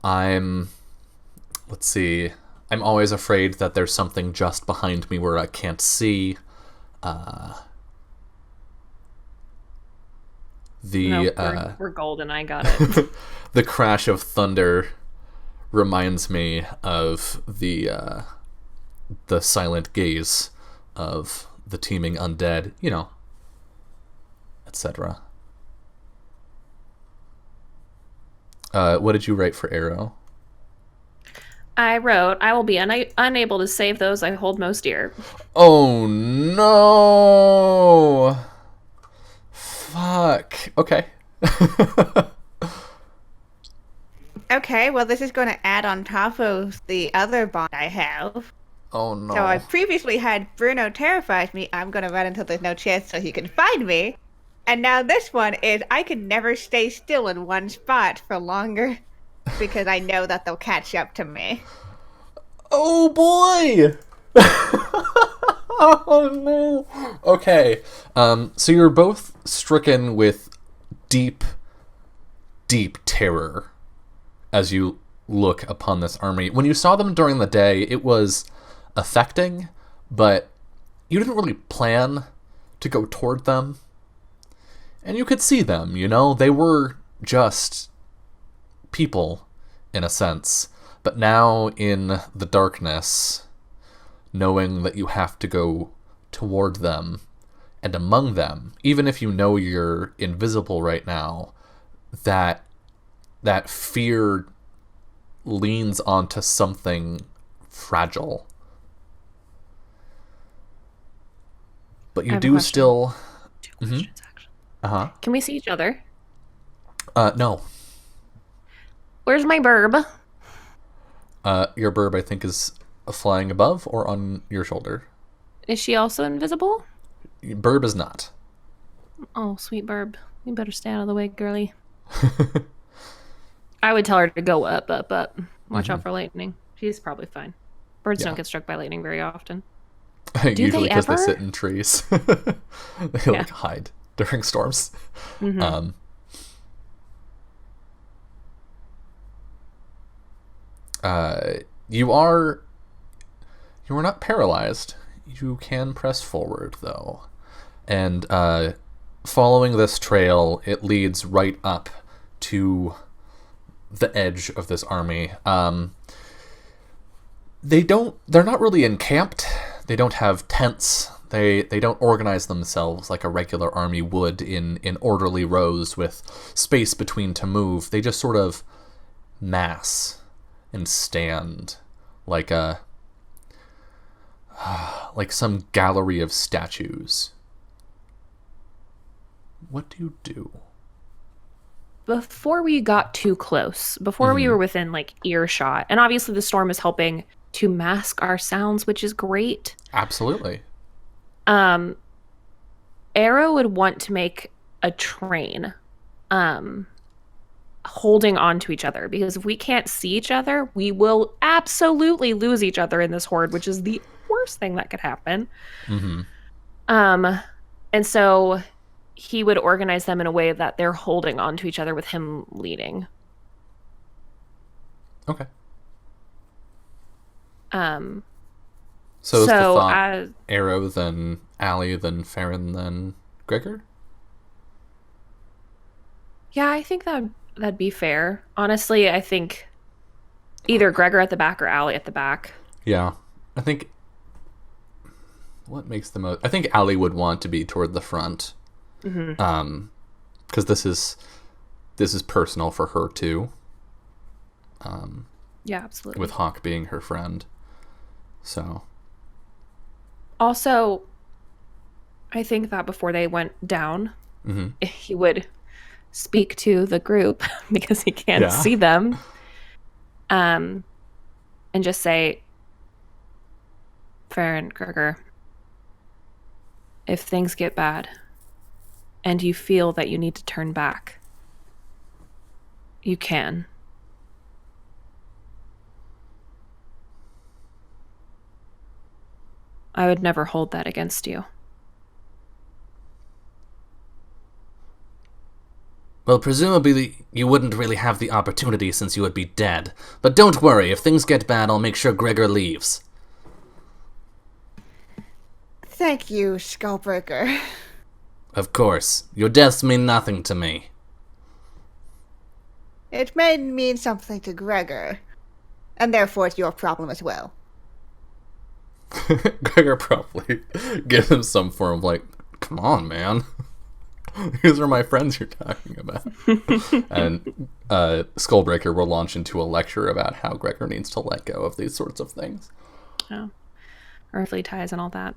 let's see, I'm always afraid that there's something just behind me where I can't see. We're golden. I got it. The crash of thunder reminds me of the silent gaze of the teeming undead, etc. What did you write for Arrow? I wrote, I will be unable to save those I hold most dear. Oh no! Fuck. Okay. Okay, well, this is going to add on top of the other bond I have. Oh no. So I previously had Bruno terrifies me. I'm going to run until there's no chance so he can find me. And now this one is I can never stay still in one spot for longer because I know that they'll catch up to me. Oh boy! Oh no. Okay. So you're both stricken with deep, deep terror as you look upon this army. When you saw them during the day, it was affecting, but you didn't really plan to go toward them. And you could see them, they were just people, in a sense. But now, in the darkness, knowing that you have to go toward them and among them, even if you know you're invisible right now, that fear leans onto something fragile. But you do still... Two questions, actually. Uh-huh. Can we see each other? No. Where's my burb? Your burb, I think, is flying above or on your shoulder. Is she also invisible? Burb is not. Oh, sweet burb. You better stay out of the way, girly. I would tell her to go up, up, up. Watch out for lightning. She's probably fine. Birds don't get struck by lightning very often. Usually because they sit in trees. They like hide during storms. Mm-hmm. You are not paralyzed. You can press forward, though. And following this trail, it leads right up to the edge of this army. They're not really encamped. They don't have tents. They don't organize themselves like a regular army would in orderly rows with space between to move. They just sort of mass and stand like some gallery of statues. What do you do? Before we got too close, before we were within like earshot, and obviously the storm is helping to mask our sounds, which is great. Absolutely. Arrow would want to make a train holding on to each other, because if we can't see each other, we will absolutely lose each other in this horde, which is the worst thing that could happen. And so he would organize them in a way that they're holding on to each other with him leading. Okay. So is the thought Arrow, then Allie, then Farron, then Gregor? Yeah, I think that'd be fair. Honestly, I think either Gregor at the back or Allie at the back. Yeah. I think what makes the most... I think Allie would want to be toward the front. Because this is personal for her too. Yeah, absolutely. With Hawk being her friend. So. Also, I think that before they went down, he would speak to the group because he can't see them. And just say, Farron, Gregor, if things get bad and you feel that you need to turn back, you can. I would never hold that against you. Well, presumably you wouldn't really have the opportunity since you would be dead. But don't worry, if things get bad, I'll make sure Gregor leaves. Thank you, Skullbreaker. Of course. Your deaths mean nothing to me. It may mean something to Gregor, and therefore it's your problem as well. Gregor probably gives him some form of like, come on, man. These are my friends you're talking about. And Skullbreaker will launch into a lecture about how Gregor needs to let go of these sorts of things. Oh. Earthly ties and all that.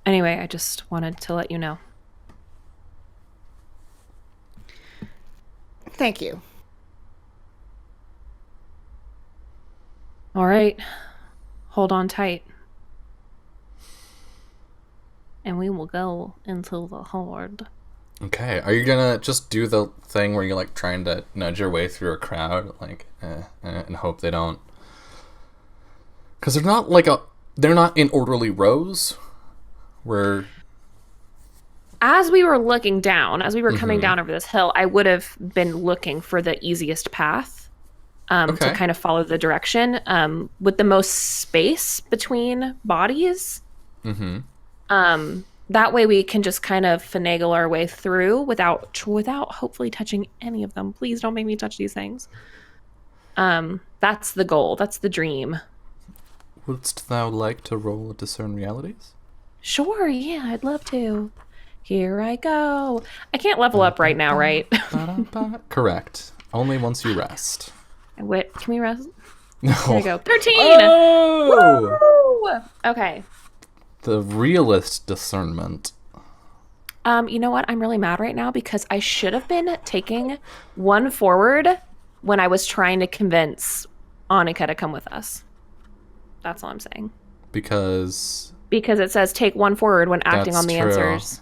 Anyway, I just wanted to let you know. Thank you. All right. Hold on tight. And we will go into the horde. Okay, are you gonna just do the thing where you're like trying to nudge your way through a crowd, like, and hope they don't? Because they're not in orderly rows. Where, as we were looking down, as we were coming down over this hill, I would have been looking for the easiest path to kind of follow the direction with the most space between bodies. That way we can just kind of finagle our way through without hopefully touching any of them. Please don't make me touch these things. That's the goal. That's the dream. Wouldst thou like to roll discern realities? Sure, yeah, I'd love to. Here I go. I can't level up right now, right? Correct. Only once you rest. Wait, can we rest? No. Here we go. 13! Oh! Woo! Okay. The realist discernment. You know what? I'm really mad right now because I should have been taking one forward when I was trying to convince Annika to come with us. That's all I'm saying. Because it says take one forward when acting on the answers.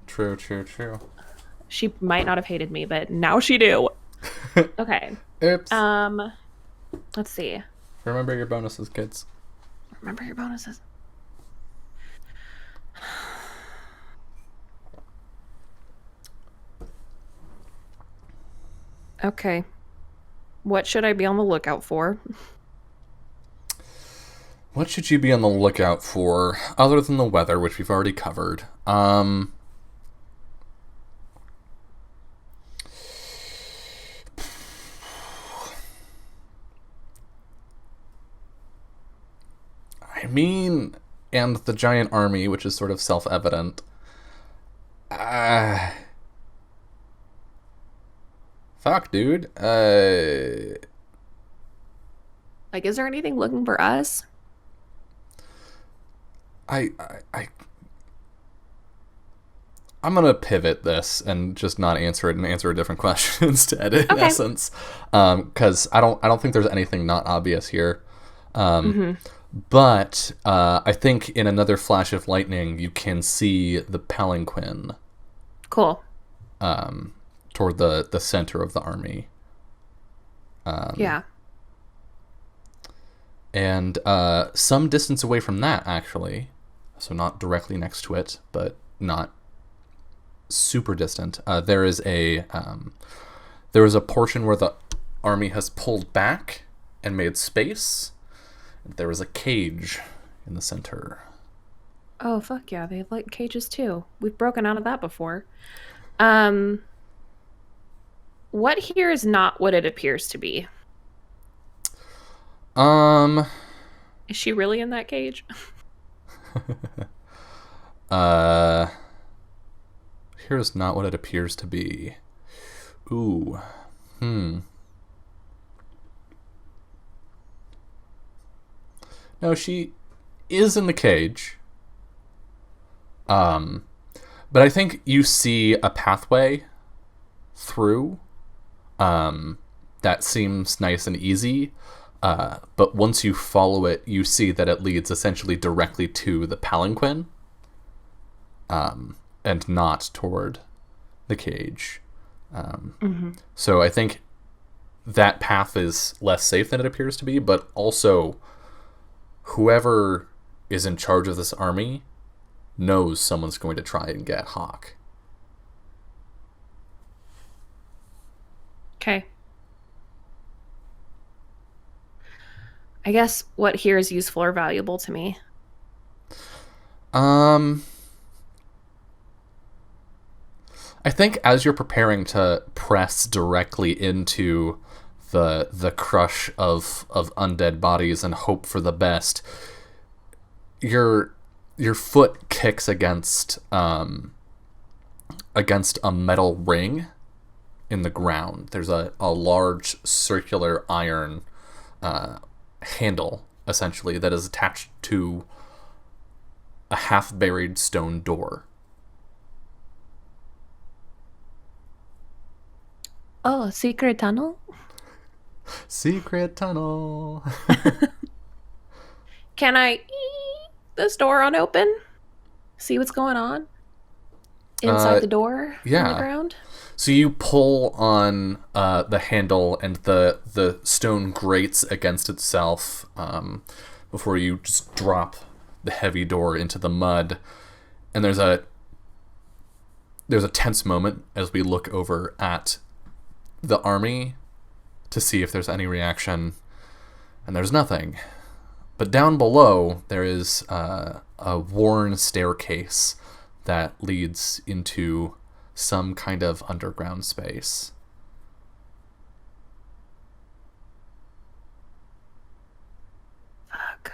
True. She might not have hated me, but now she do. Okay. Oops. Let's see. Remember your bonuses, kids. Remember your bonuses. Okay. What should I be on the lookout for? What should you be on the lookout for, other than the weather, which we've already covered? I mean, and the giant army, which is sort of self-evident. Fuck, dude. Like, is there anything looking for us? I'm gonna pivot this and just not answer it and answer a different question instead. In essence, because I don't think there's anything not obvious here. But I think in another flash of lightning, you can see the palanquin. Cool. Toward the center of the army. Yeah. And some distance away from that, actually, so not directly next to it, but not super distant, there is a portion where the army has pulled back and made space. There is a cage in the center. Oh, fuck yeah, they like cages too. We've broken out of that before. What here is not what it appears to be? Is she really in that cage? Here's not what it appears to be. Ooh. No, she is in the cage. But I think you see a pathway through that seems nice and easy. But once you follow it, you see that it leads essentially directly to the palanquin, and not toward the cage. So I think that path is less safe than it appears to be, but also whoever is in charge of this army knows someone's going to try and get Hawk. Okay. I guess what here is useful or valuable to me? I think as you're preparing to press directly into the crush of undead bodies and hope for the best, your foot kicks against a metal ring in the ground. There's a large circular iron handle, essentially, that is attached to a half-buried stone door. Oh, a secret tunnel? Secret tunnel. Can I this door unopen? See what's going on inside the door in the ground? So you pull on the handle, and the stone grates against itself before you just drop the heavy door into the mud. And there's a tense moment as we look over at the army to see if there's any reaction, and there's nothing. But down below, there is a worn staircase that leads into some kind of underground space. Fuck.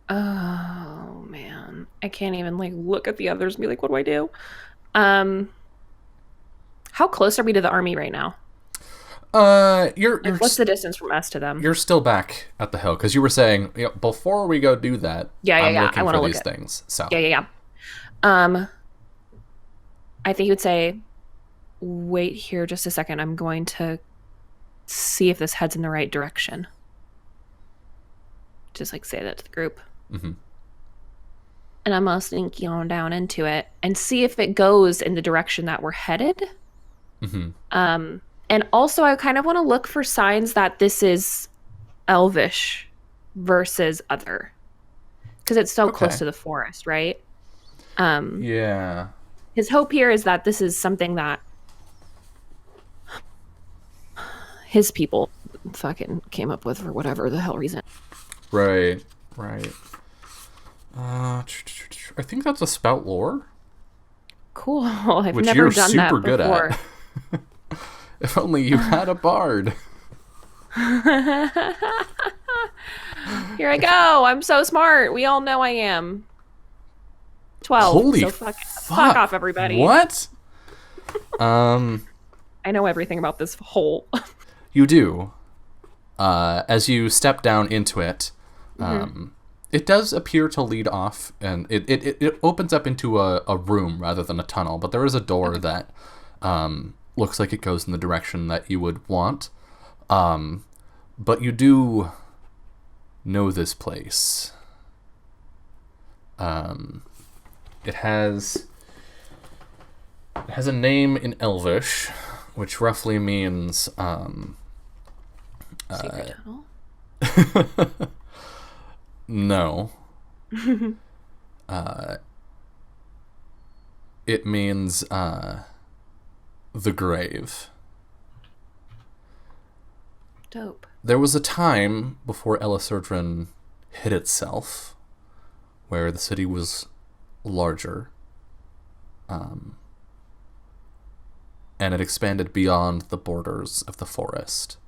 Oh, man. I can't even, look at the others and be like, what do I do? How close are we to the army right now? You're what's the distance from us to them? You're still back at the hill, because you were saying, before we go do that, I'm looking for these things. So Yeah. I think you would say, wait here just a second. I'm going to see if this heads in the right direction. Just say that to the group. Mm-hmm. And I'm going to sneaky on down into it and see if it goes in the direction that we're headed. Mm-hmm. And also, I kind of want to look for signs that this is elvish versus other. Because it's so close to the forest, right? Yeah. His hope here is that this is something that his people fucking came up with for whatever the hell reason. Right. I think that's a spout lore. Cool. I've which never you're done super that good before. at. If only you had a bard. Here I go. I'm so smart. We all know I am. 12. Holy so fuck off, everybody. What? I know everything about this hole. You do. As you step down into it, it does appear to lead off, and it opens up into a room rather than a tunnel, but there is a door that looks like it goes in the direction that you would want. But you do know this place. It has a name in Elvish, which roughly means Secret tunnel? no. It means the grave. Dope. There was a time before Elisurdran hid itself, where the city was larger, and it expanded beyond the borders of the forest.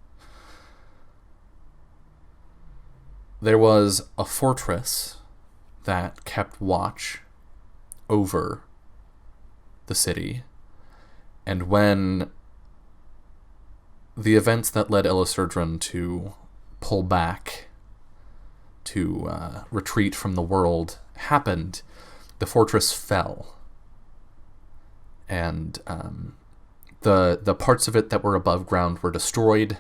There was a fortress that kept watch over the city, and when the events that led Elisurdran to pull back, to retreat from the world, happened, the fortress fell. And the parts of it that were above ground were destroyed.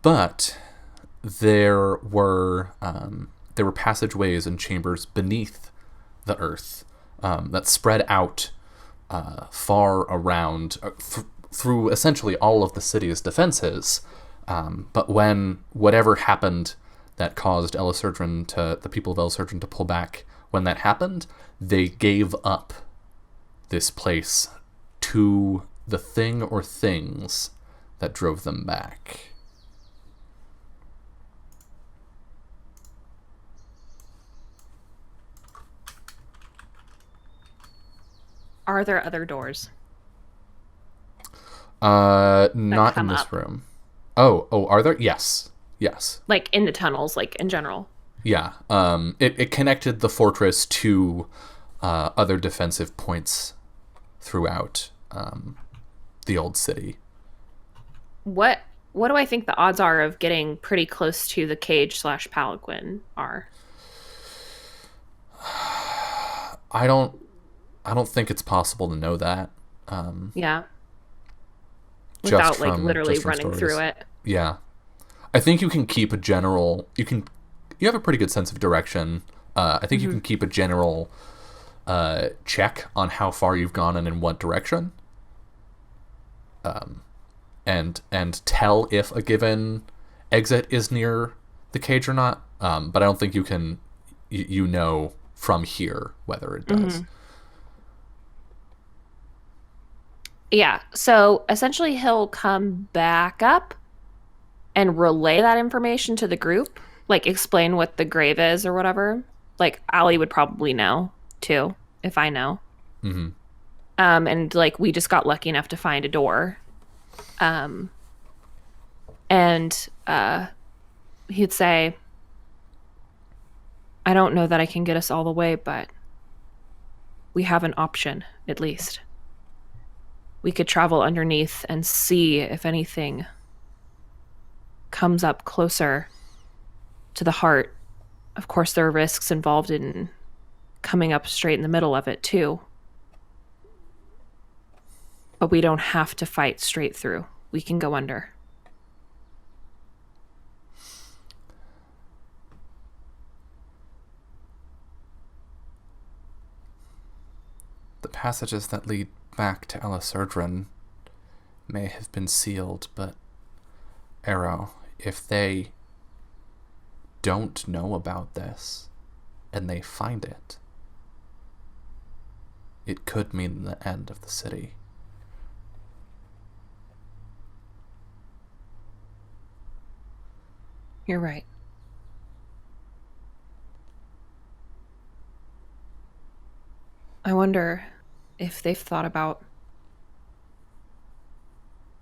But there were passageways and chambers beneath the earth that spread out far around through essentially all of the city's defenses. But when whatever happened that caused the people of Elisurdran to pull back, when that happened, they gave up this place to the thing or things that drove them back. Are there other doors? Not in this room. Oh, are there? Yes. Like in the tunnels, like in general. Yeah. It connected the fortress to other defensive points throughout the old city. What do I think the odds are of getting pretty close to the cage/palanquin are? I don't think it's possible to know that. Yeah. Without like literally running stories. through it. Yeah. I think you can keep a general... You have a pretty good sense of direction. I think you can keep a general check on how far you've gone and in what direction. And tell if a given exit is near the cage or not. But I don't think you can... You know from here whether it does. Yeah, so essentially he'll come back up and relay that information to the group, like explain what the grave is or whatever. Like Allie would probably know too, if I know. And like we just got lucky enough to find a door. And he'd say, I don't know that I can get us all the way, but we have an option, at least. We could travel underneath and see if anything comes up closer to the heart. Of course, there are risks involved in coming up straight in the middle of it, too. But we don't have to fight straight through. We can go under. The passages that lead back to Elisurdran may have been sealed, but Arrow, if they don't know about this and they find it, it could mean the end of the city. You're right. I wonder if they've thought about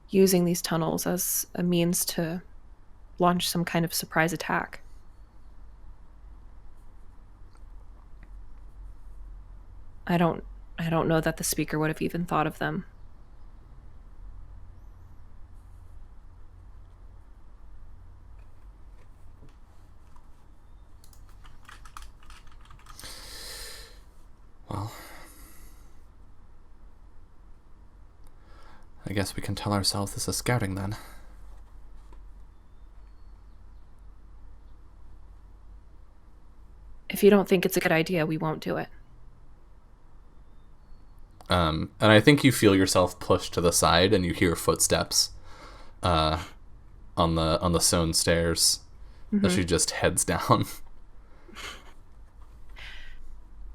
using these tunnels as a means to launch some kind of surprise attack. I don't know that the speaker would have even thought of them. Well, I guess we can tell ourselves this is scouting then. If you don't think it's a good idea, we won't do it. And I think you feel yourself pushed to the side and you hear footsteps on the stone stairs as she just heads down.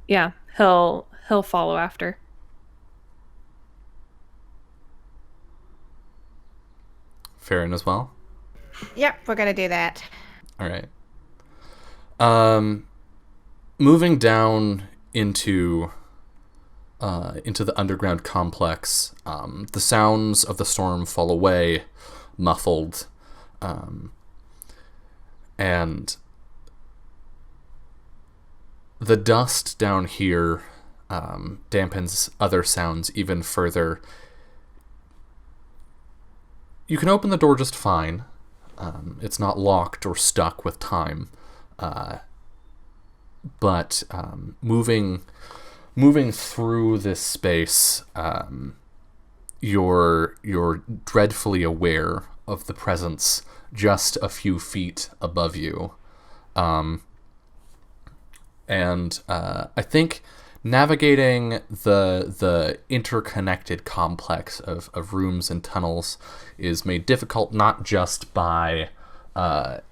Yeah, he'll follow after. Farron as well? Yep, we're gonna do that. All right. Moving down into the underground complex, the sounds of the storm fall away, muffled, and the dust down here dampens other sounds even further. You can open the door just fine. It's not locked or stuck with time. But moving through this space, you're dreadfully aware of the presence just a few feet above you. And I think navigating the interconnected complex of rooms and tunnels is made difficult not just by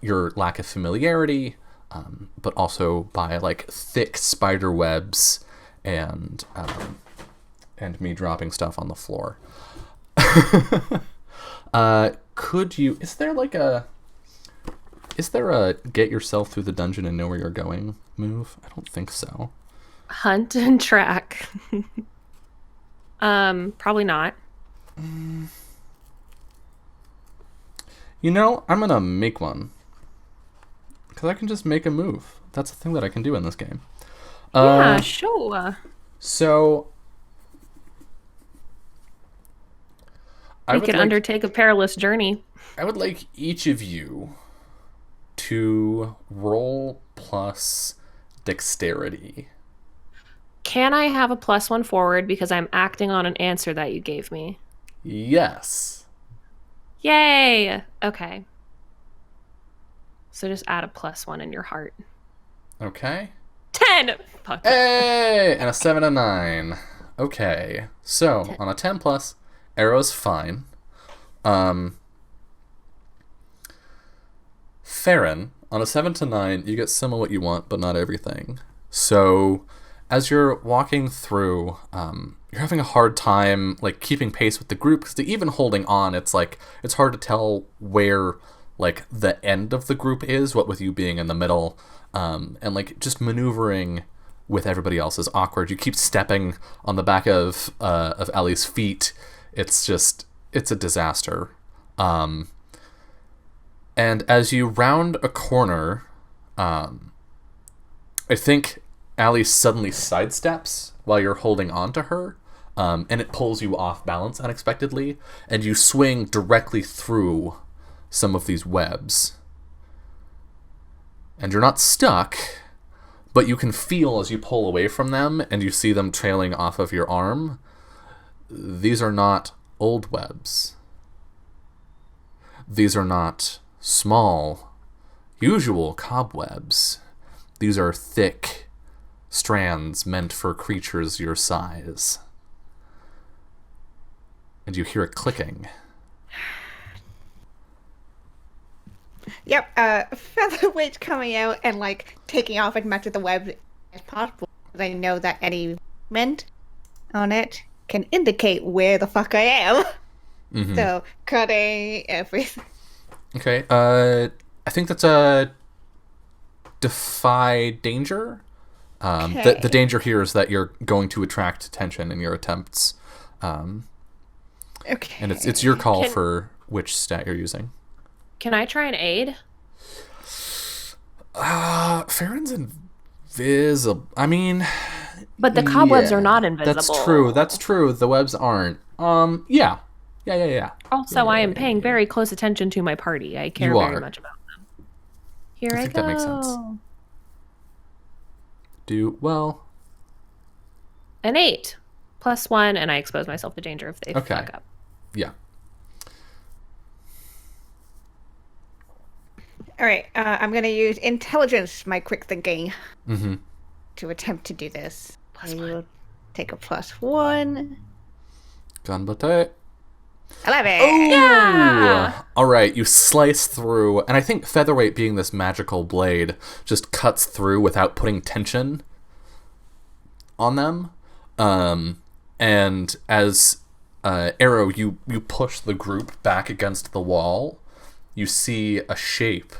your lack of familiarity, but also by like thick spider webs and me dropping stuff on the floor. Could you? Is there a get yourself through the dungeon and know where you're going move? I don't think so. Hunt and track. Probably not. You know, I'm gonna make one. Because I can just make a move. That's a thing that I can do in this game. Yeah, sure. So... We can undertake a perilous journey. I would like each of you to roll plus dexterity. Can I have a +1 forward because I'm acting on an answer that you gave me? Yes. Yay! Okay. So just add a +1 in your heart. Okay. 10! Fuck. Hey! And a 7 and 9. Okay. So, 10. On a 10 plus, Arrow's fine. Farron, on a 7 to 9, you get some of what you want, but not everything. So, as you're walking through, you're having a hard time, like, keeping pace with the group, because even holding on, it's hard to tell where, like, the end of the group is, what with you being in the middle, and, like, just maneuvering with everybody else is awkward. You keep stepping on the back of Ellie's feet. It's a disaster. And as you round a corner, I think Allie suddenly sidesteps while you're holding on to her, and it pulls you off balance unexpectedly, and you swing directly through some of these webs. And you're not stuck, but you can feel as you pull away from them, and you see them trailing off of your arm. These are not old webs. These are not small, usual cobwebs. These are thick strands meant for creatures your size. And you hear it clicking. Yep, Featherweight coming out and, like, taking off as much of the web as possible. Because I know that any movement on it can indicate where the fuck I am. Mm-hmm. So, cutting everything. Okay, I think that's a defy danger. Okay. The danger here is that you're going to attract attention in your attempts. Okay. And it's your call for which stat you're using. Can I try and aid? Farron's invisible. I mean... But the cobwebs are not invisible. That's true. The webs aren't. Yeah. Also, I am paying very close attention to my party. I care very much about them. Here I go. I think that makes sense. Do well. An 8 +1, and I expose myself to danger if they fuck up. Yeah. All right, I'm going to use intelligence, my quick thinking, to attempt to do this. I will take a +1. Ganbate. 11. Oh! Yeah! All right, you slice through, and I think Featherweight being this magical blade just cuts through without putting tension on them. And as Arrow, you push the group back against the wall, you see a shape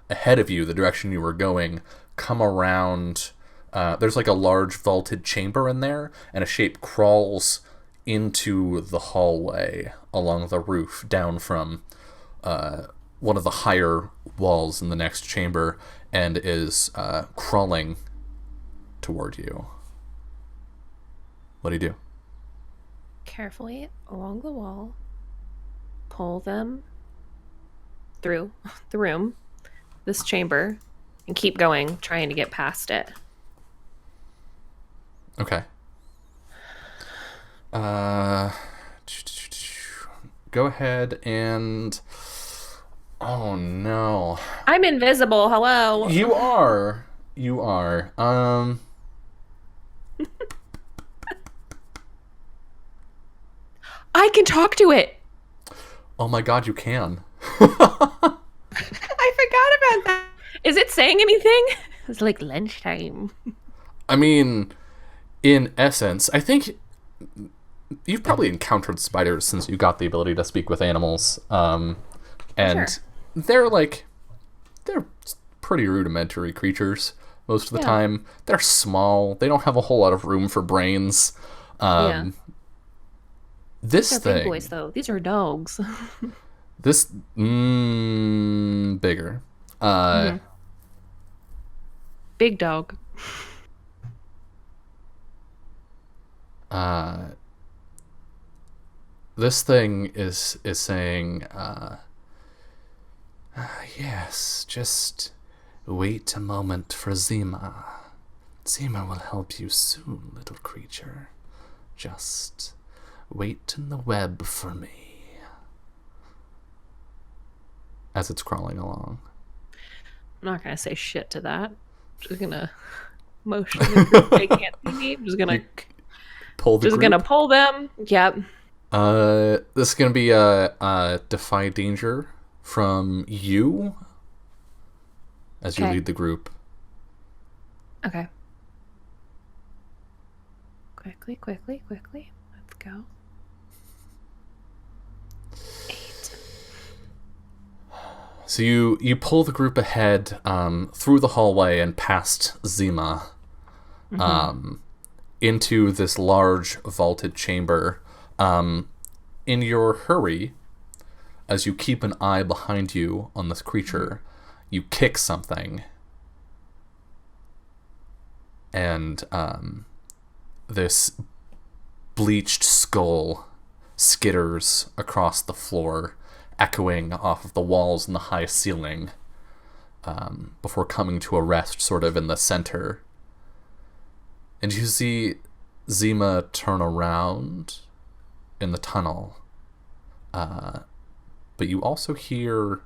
ahead of you, the direction you were going, come around. There's like a large vaulted chamber in there, and a shape crawls into the hallway along the roof down from one of the higher walls in the next chamber, and is crawling toward you. What do you do? Carefully along the wall, pull them through the room, this chamber, and keep going, trying to get past it. Okay. Go ahead and... Oh, no. I'm invisible. Hello. You are. I can talk to it. Oh my god, you can. I forgot about that. Is it saying anything? It's like lunchtime. I mean, in essence, I think you've probably encountered spiders since you got the ability to speak with animals. And Sure. they're pretty rudimentary creatures most of the time. They're small. They don't have a whole lot of room for brains. This They're thing, big boys, though. These are dogs. this bigger. Big dog. This thing is saying, yes, just wait a moment for Zima. Zima will help you soon, little creature. Just wait in the web for me. As it's crawling along. I'm not going to say shit to that. I'm just going to motion the group. They can't see me. I'm just going to Pull the group. gonna pull them. Yep. This is gonna be a defy danger from you as you lead the group. Okay. Quickly. Let's go. 8. So you pull the group ahead through the hallway and past Zima, into this large vaulted chamber. In your hurry, as you keep an eye behind you on this creature, you kick something, and this bleached skull skitters across the floor, echoing off of the walls and the high ceiling, before coming to a rest sort of in the center. And you see Zima turn around in the tunnel, but you also hear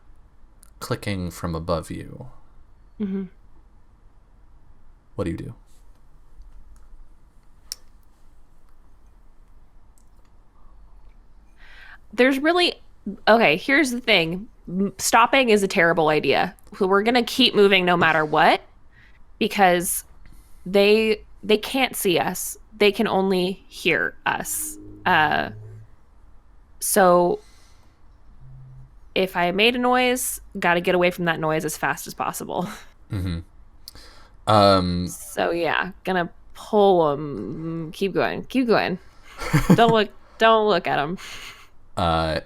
clicking from above you. What do you do? There's really... Okay, here's the thing. Stopping is a terrible idea. We're going to keep moving no matter what, because they can't see us. They can only hear us. So if I made a noise, got to get away from that noise as fast as possible. So yeah, gonna pull them. Keep going. Don't look at them. A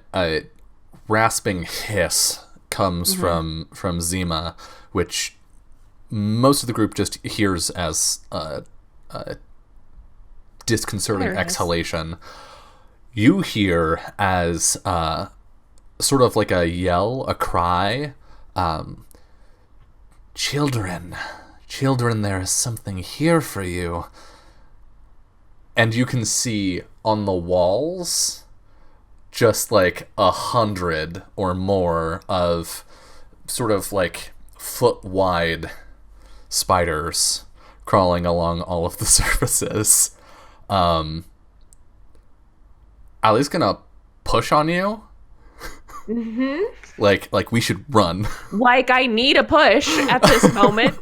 rasping hiss comes from Zima, which most of the group just hears as a disconcerting exhalation. You hear as sort of like a yell, a cry. Children, there is something here for you. And you can see on the walls just like 100 or more of sort of like foot-wide spiders crawling along all of the surfaces. Ali's gonna push on you. Like we should run. Like I need a push at this moment.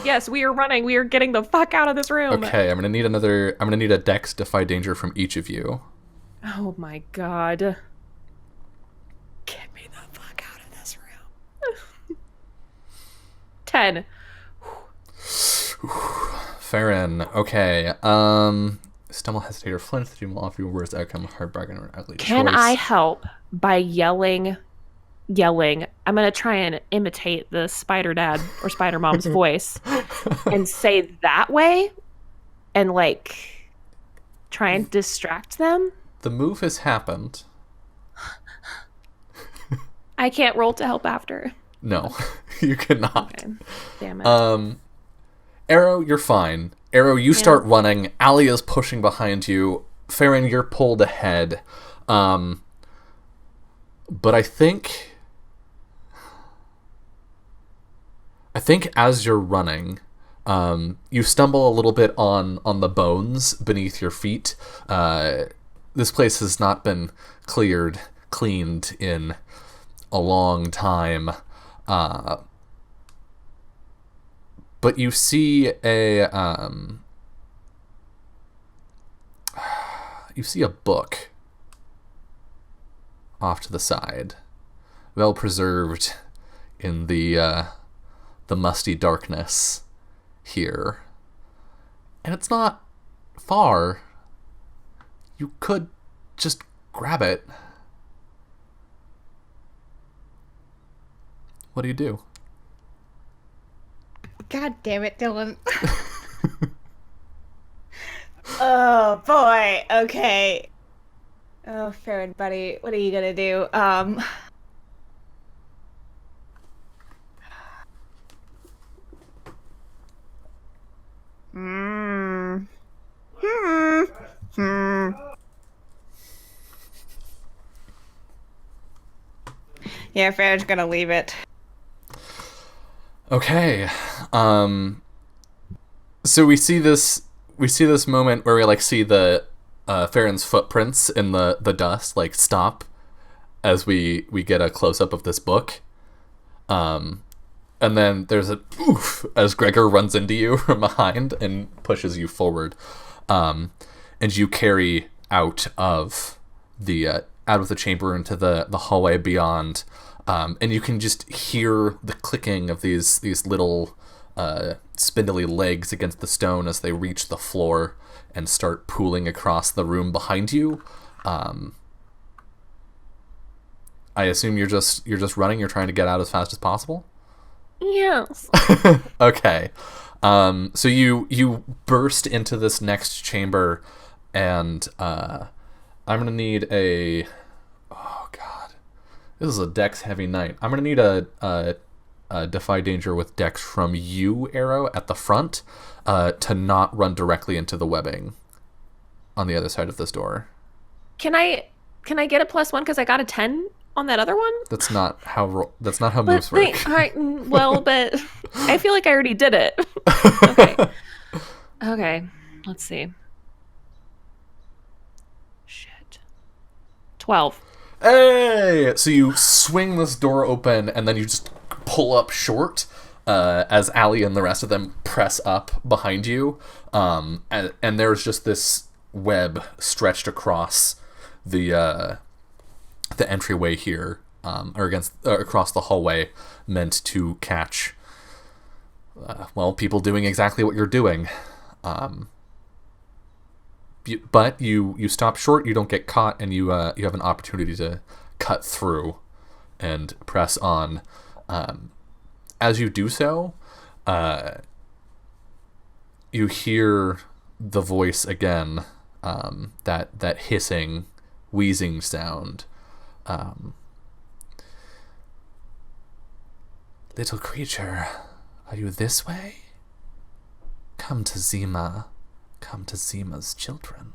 Yes, we are running. We are getting the fuck out of this room. Okay, I'm gonna need a dex defy danger from each of you. Oh my god. Get me the fuck out of this room. 10. Farron, okay. Stumble, hesitate, or flinch. The dream will offer you a worse outcome, hard bargain, or ugly choice. Can I help by yelling? I'm going to try and imitate the spider dad or spider mom's voice and say that way and like try and distract them. The move has happened. I can't roll to help after. No. You cannot. Okay. Damn it. Arrow, you're fine. Arrow, you start running. Alia's pushing behind you. Farron, you're pulled ahead. But I think as you're running, you stumble a little bit on the bones beneath your feet. This place has not been cleaned in a long time. But you see a book off to the side, well preserved in the musty darkness here, and it's not far. You could just grab it. What do you do? God damn it, Dylan. Oh boy. Okay. Oh, Farron, buddy, what are you gonna do? Yeah, Farron's gonna leave it. Okay. So we see this moment where we see the Farron's footprints in the dust stop as we get a close up of this book. And then there's a oof as Gregor runs into you from behind and pushes you forward. And you carry out of the chamber into the hallway beyond. And you can just hear the clicking of these little spindly legs against the stone as they reach the floor and start pooling across the room behind you. I assume you're just running. You're trying to get out as fast as possible. Yes. Okay. So you burst into this next chamber, and I'm gonna need a. Oh God, this is a Dex heavy night. I'm gonna need a defy danger with Dex from you, Arrow, at the front, to not run directly into the webbing on the other side of this door. Can I get a +1 because I got a 10 on that other one? That's not how moves work. Well, but I feel like I already did it. Okay. Let's see. Shit. 12. Hey! So you swing this door open, and then you just pull up short as Allie and the rest of them press up behind you. And there's just this web stretched across the entryway here, or across the hallway, meant to catch people doing exactly what you're doing. But you stop short, you don't get caught, and you have an opportunity to cut through and press on. As you do so, you hear the voice again, that hissing, wheezing sound. Little creature, are you this way? Come to Zima. Come to Zima's children.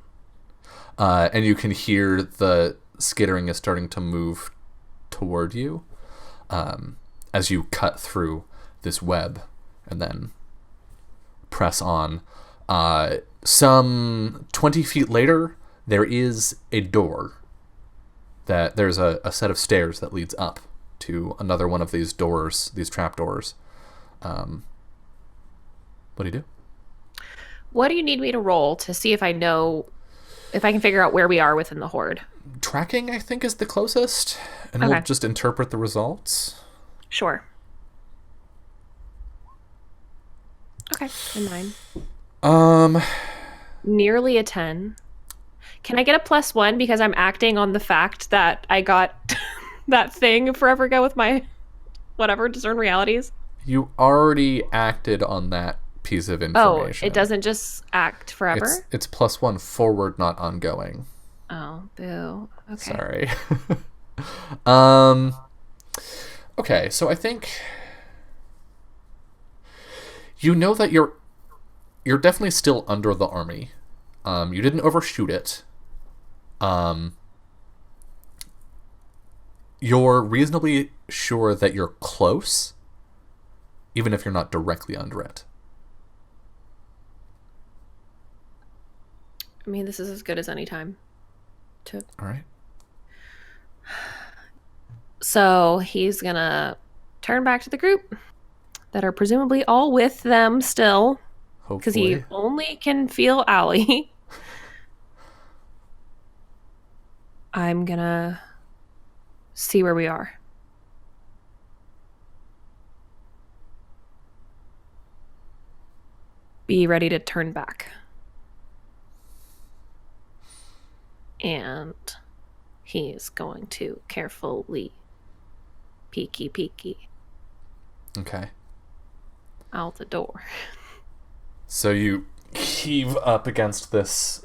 And you can hear the skittering is starting to move toward you, as you cut through this web and then press on. Some 20 feet later, there is a door. There's a set of stairs that leads up to another one of these doors, these trap doors. What do you do? What do you need me to roll to see if I can figure out where we are within the horde? Tracking, I think, is the closest, and Okay. we'll just interpret the results. Sure. Okay, and 9. Nearly a 10. Can I get a +1 because I'm acting on the fact that I got that thing forever ago with my discern realities? You already acted on that piece of information. Oh, it doesn't just act forever? It's +1 forward, not ongoing. Oh, boo. Okay. Sorry. Okay, so I think You know that you're definitely still under the army. You didn't overshoot it. You're reasonably sure that you're close, even if you're not directly under it. I mean, this is as good as any time to. All right. So he's gonna turn back to the group that are presumably all with them still, because he Hopefully. only can feel Allie. I'm gonna see where we are. Be ready to turn back. And he's going to carefully peeky Okay. out the door. So you heave up against this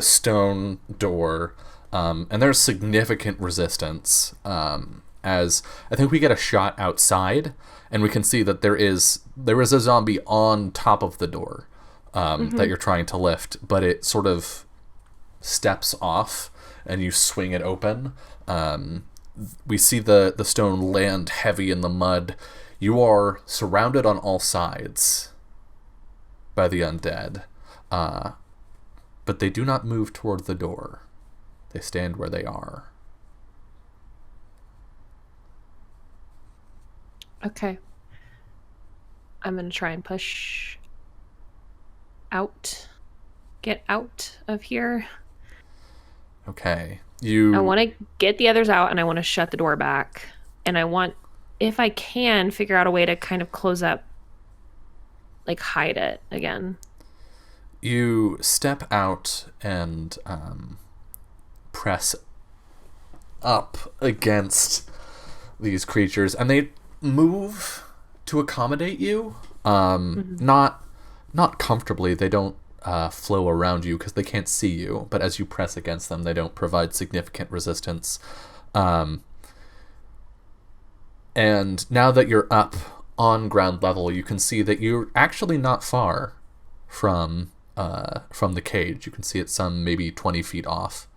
stone door, and there's significant resistance. As I think we get a shot outside, and we can see that there is a zombie on top of the door that you're trying to lift, but it sort of steps off, and you swing it open. We see the stone land heavy in the mud. You are surrounded on all sides by the undead, but they do not move toward the door. They stand where they are. Okay. I'm going to try and push out. Get out of here. Okay. I want to get the others out, and I want to shut the door back. And I want, if I can, figure out a way to kind of close up, like hide it again. You step out and press up against these creatures, and they move to accommodate you. Not comfortably. They don't flow around you because they can't see you, but as you press against them, they don't provide significant resistance. And now that you're up on ground level, you can see that you're actually not far from the cage. You can see it some maybe 20 feet off.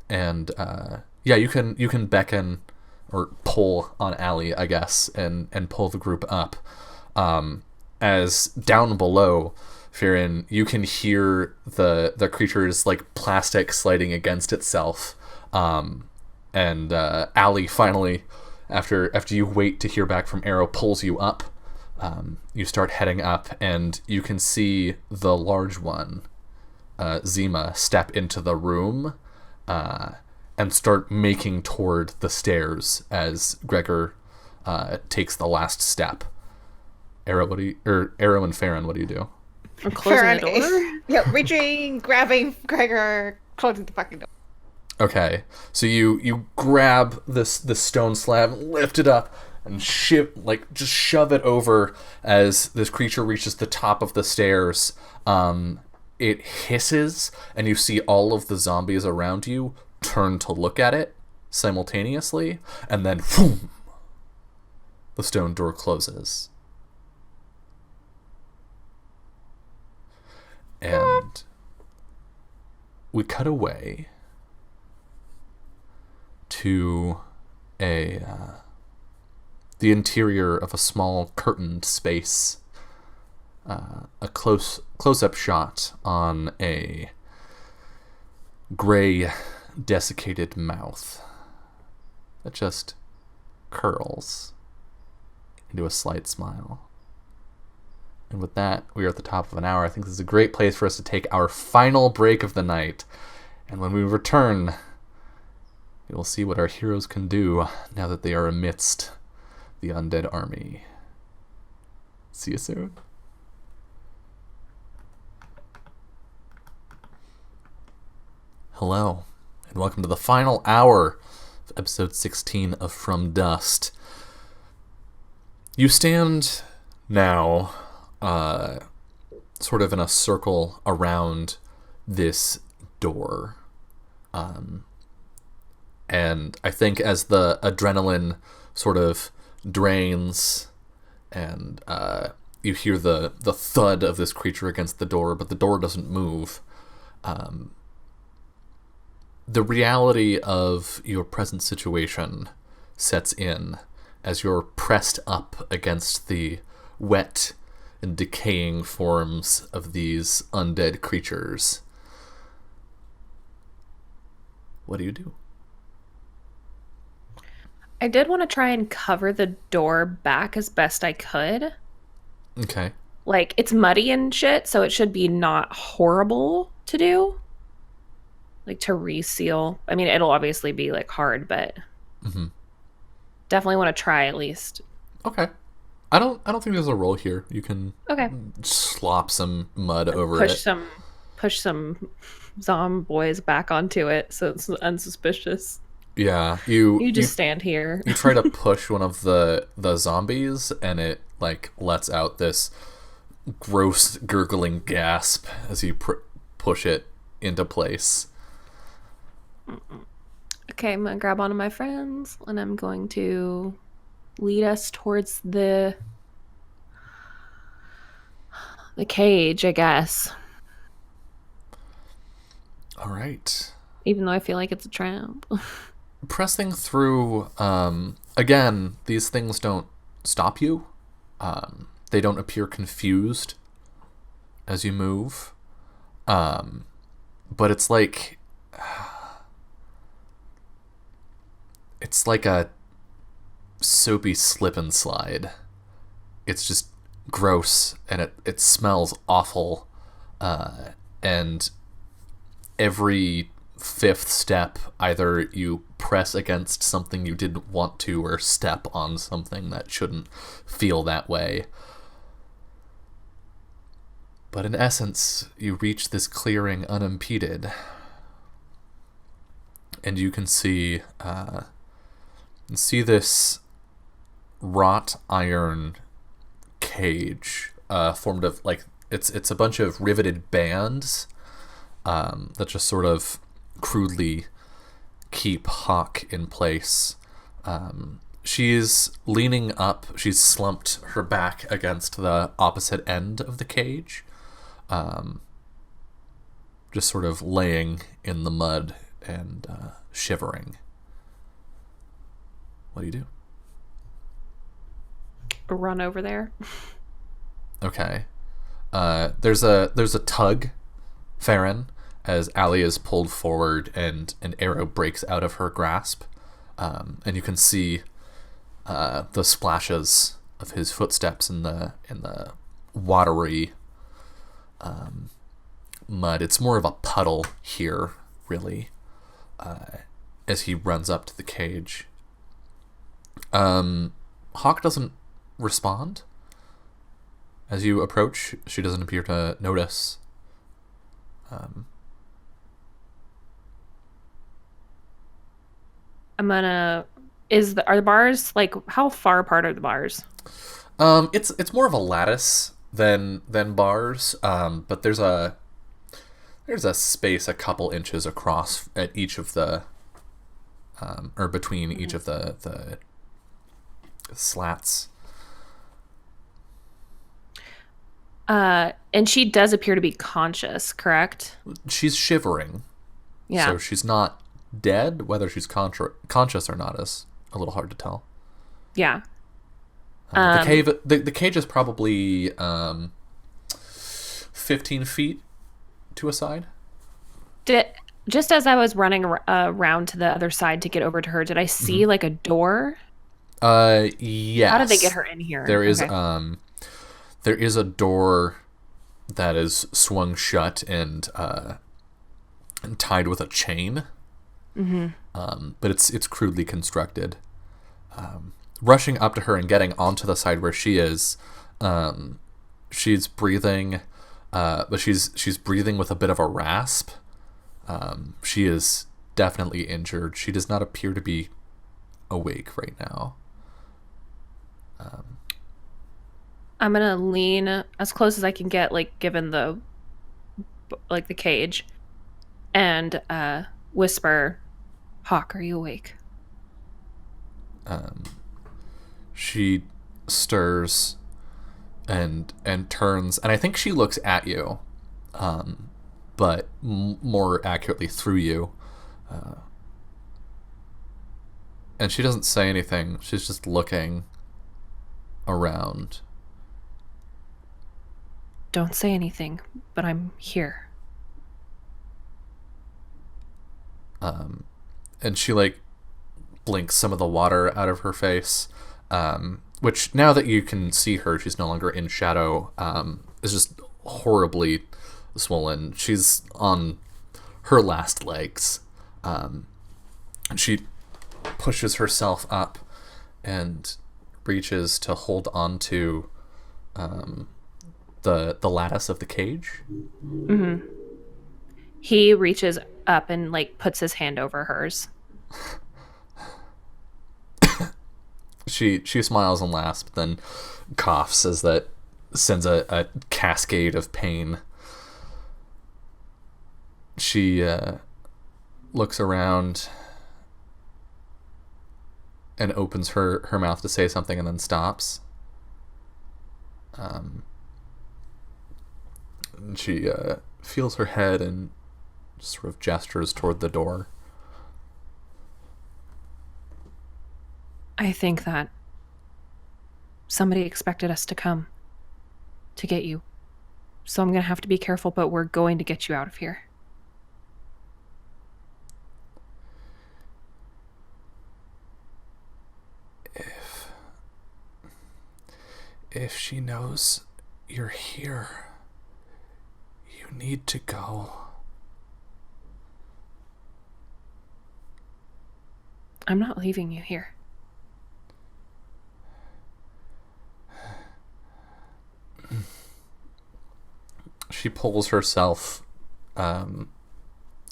Yeah, you can beckon or pull on Allie, I guess, and pull the group up. As down below, Firin, you can hear the creature's like plastic sliding against itself. And Allie finally, after you wait to hear back from Arrow, pulls you up. You start heading up, and you can see the large one, Zima, step into the room and start making toward the stairs as Gregor takes the last step. Arrow and Farron, what do you do? I'm closing the door. Yeah, reaching, grabbing Gregor, closing the fucking door. Okay, so you grab this stone slab, lift it up, and just shove it over as this creature reaches the top of the stairs. It hisses, and you see all of the zombies around you turn to look at it simultaneously, and then boom, the stone door closes. And we cut away to the interior of a small curtained space. A close-up shot on a gray, desiccated mouth that just curls into a slight smile. And with that, we are at the top of an hour. I think this is a great place for us to take our final break of the night. And when we return, we will see what our heroes can do now that they are amidst the undead army. See you soon. Hello, and welcome to the final hour of episode 16 of From Dust. You stand now sort of in a circle around this door. And I think as the adrenaline sort of drains, and you hear the thud of this creature against the door, but the door doesn't move. The reality of your present situation sets in as you're pressed up against the wet and decaying forms of these undead creatures. What do? I did want to try and cover the door back as best I could. Okay. Like, it's muddy and shit, so it should be not horrible to do. Like, to reseal. I mean, it'll obviously be, like, hard, but definitely want to try at least. Okay. I don't think there's a roll here. You can slop some mud over it. Push some zomboys back onto it so it's unsuspicious. Yeah, you just stand here. You try to push one of the zombies, and it like lets out this gross gurgling gasp as you push it into place. Okay, I'm gonna grab one of my friends, and I'm going to lead us towards the cage, I guess. All right. Even though I feel like it's a trap. Pressing through, again, these things don't stop you. They don't appear confused as you move. But it's like a soapy slip and slide. It's just gross, and it smells awful. And every fifth step, either you press against something you didn't want to, or step on something that shouldn't feel that way. But in essence, you reach this clearing unimpeded, and you can see this wrought iron cage formed of like it's a bunch of riveted bands that just sort of crudely keep Hawk in place. She's leaning up. She's slumped her back against the opposite end of the cage, just sort of laying in the mud and shivering. What do? Run over there. Okay. There's a tug, Farron, as Allie is pulled forward and an arrow breaks out of her grasp. And you can see the splashes of his footsteps in the watery mud. It's more of a puddle here, really, as he runs up to the cage. Hawk doesn't respond. As you approach, she doesn't appear to notice. I'm gonna. Are the bars like how far apart are the bars? It's more of a lattice than bars. But there's a space a couple inches across at each of the or between each of the slats. And she does appear to be conscious, correct? She's shivering. Yeah. So she's not dead. Whether she's conscious or not is a little hard to tell. Yeah. The cage is probably 15 feet to a side. Just as I was running around to the other side to get over to her, did I see like a door? Yes. How did they get her in here? There is there is a door that is swung shut and tied with a chain. But it's crudely constructed. Rushing up to her and getting onto the side where she is, she's breathing, but she's breathing with a bit of a rasp. She is definitely injured. She does not appear to be awake right now. I'm gonna lean as close as I can get, like given the cage, and whisper, "Hawk, are you awake?" She stirs and turns, and I think she looks at you, but more accurately through you. And she doesn't say anything. She's just looking around. Don't say anything, but I'm here. And she like blinks some of the water out of her face, which now that you can see her, she's no longer in shadow, is just horribly swollen. She's on her last legs, and she pushes herself up and reaches to hold on to the lattice of the cage. Mm-hmm. He reaches up and like puts his hand over hers. She smiles and laughs, but then coughs as that sends a cascade of pain. She looks around and opens her mouth to say something and then stops. And she feels her head and sort of gestures toward the door. I think that somebody expected us to come to get you. So I'm going to have to be careful, but we're going to get you out of here. If she knows you're here, you need to go. I'm not leaving you here. She pulls herself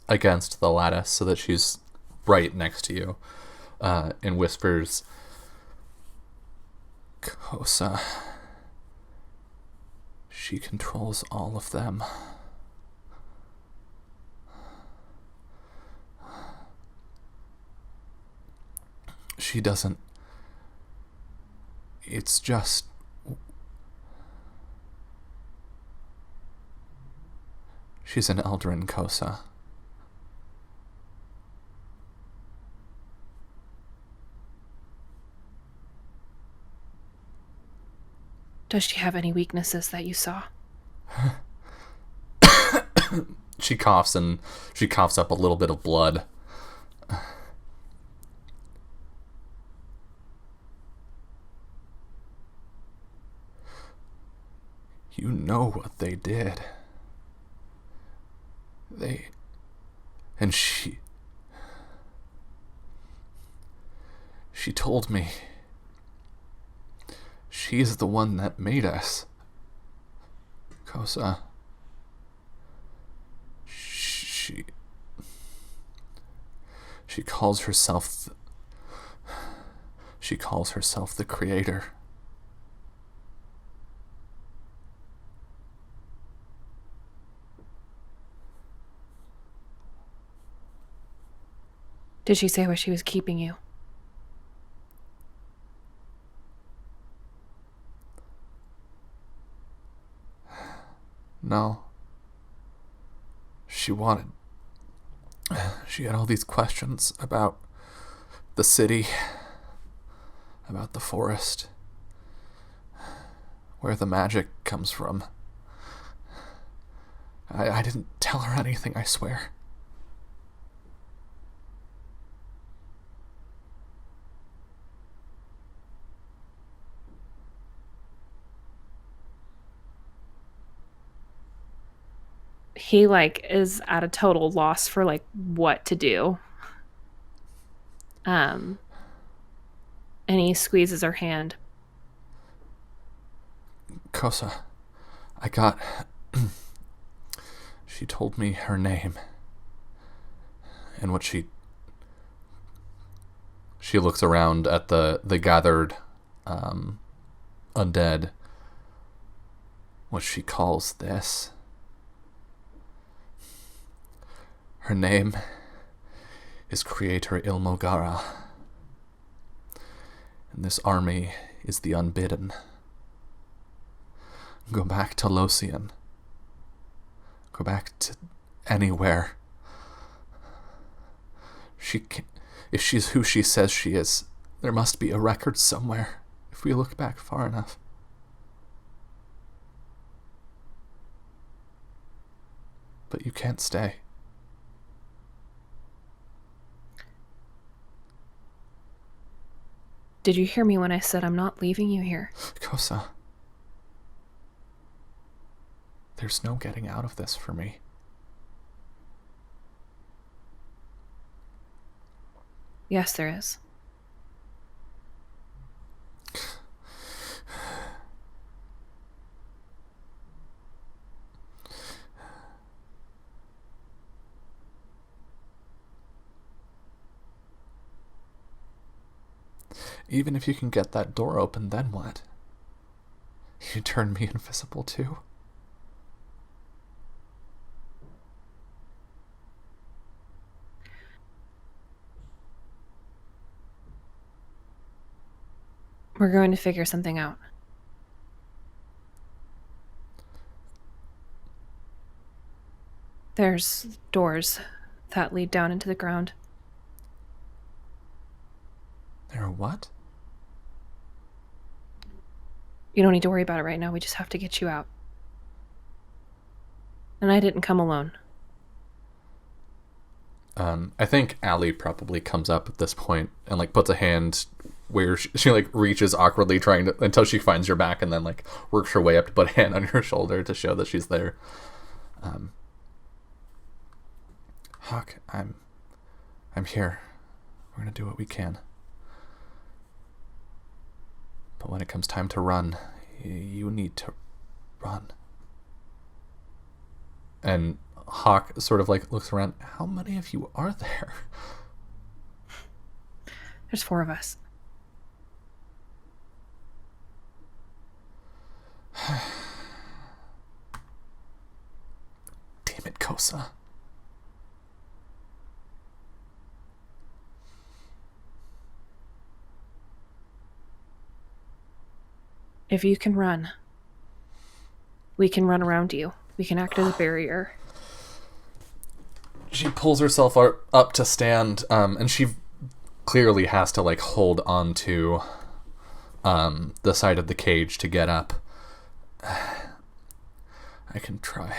against the lattice so that she's right next to you, and whispers, Kosa. She controls all of them. She doesn't... It's just... She's an Eldrin, Kosa. Does she have any weaknesses that you saw? She coughs, and she coughs up a little bit of blood. You know what they did. And she told me she's the one that made us. Kosa. She calls herself the creator. Did she say where she was keeping you? No. She had all these questions about the city, about the forest, where the magic comes from. I didn't tell her anything, I swear. He like is at a total loss for like what to do. And he squeezes her hand. Kosa, she told me her name. And what she looks around at the gathered undead. What she calls this. Her name is Creator Ilmogara. And this army is the unbidden. Go back to Lothian. Go back to anywhere. If she's who she says she is, there must be a record somewhere, if we look back far enough. But you can't stay. Did you hear me when I said I'm not leaving you here? Kosa, there's no getting out of this for me. Yes, there is. Even if you can get that door open, then what? You turn me invisible too? We're going to figure something out. There's doors that lead down into the ground. There are what? You don't need to worry about it right now. We just have to get you out. And I didn't come alone. I think Allie probably comes up at this point and like puts a hand where she like reaches awkwardly trying to until she finds your back and then like works her way up to put a hand on your shoulder to show that she's there. Hawk, I'm here. We're gonna do what we can. But when it comes time to run, you need to run. And Hawk sort of like looks around. How many of you are there? There's 4 of us. Damn it, Kosa. If you can run, we can run around you. We can act as a barrier. She pulls herself up to stand, and she clearly has to like hold on to the side of the cage to get up. I can try.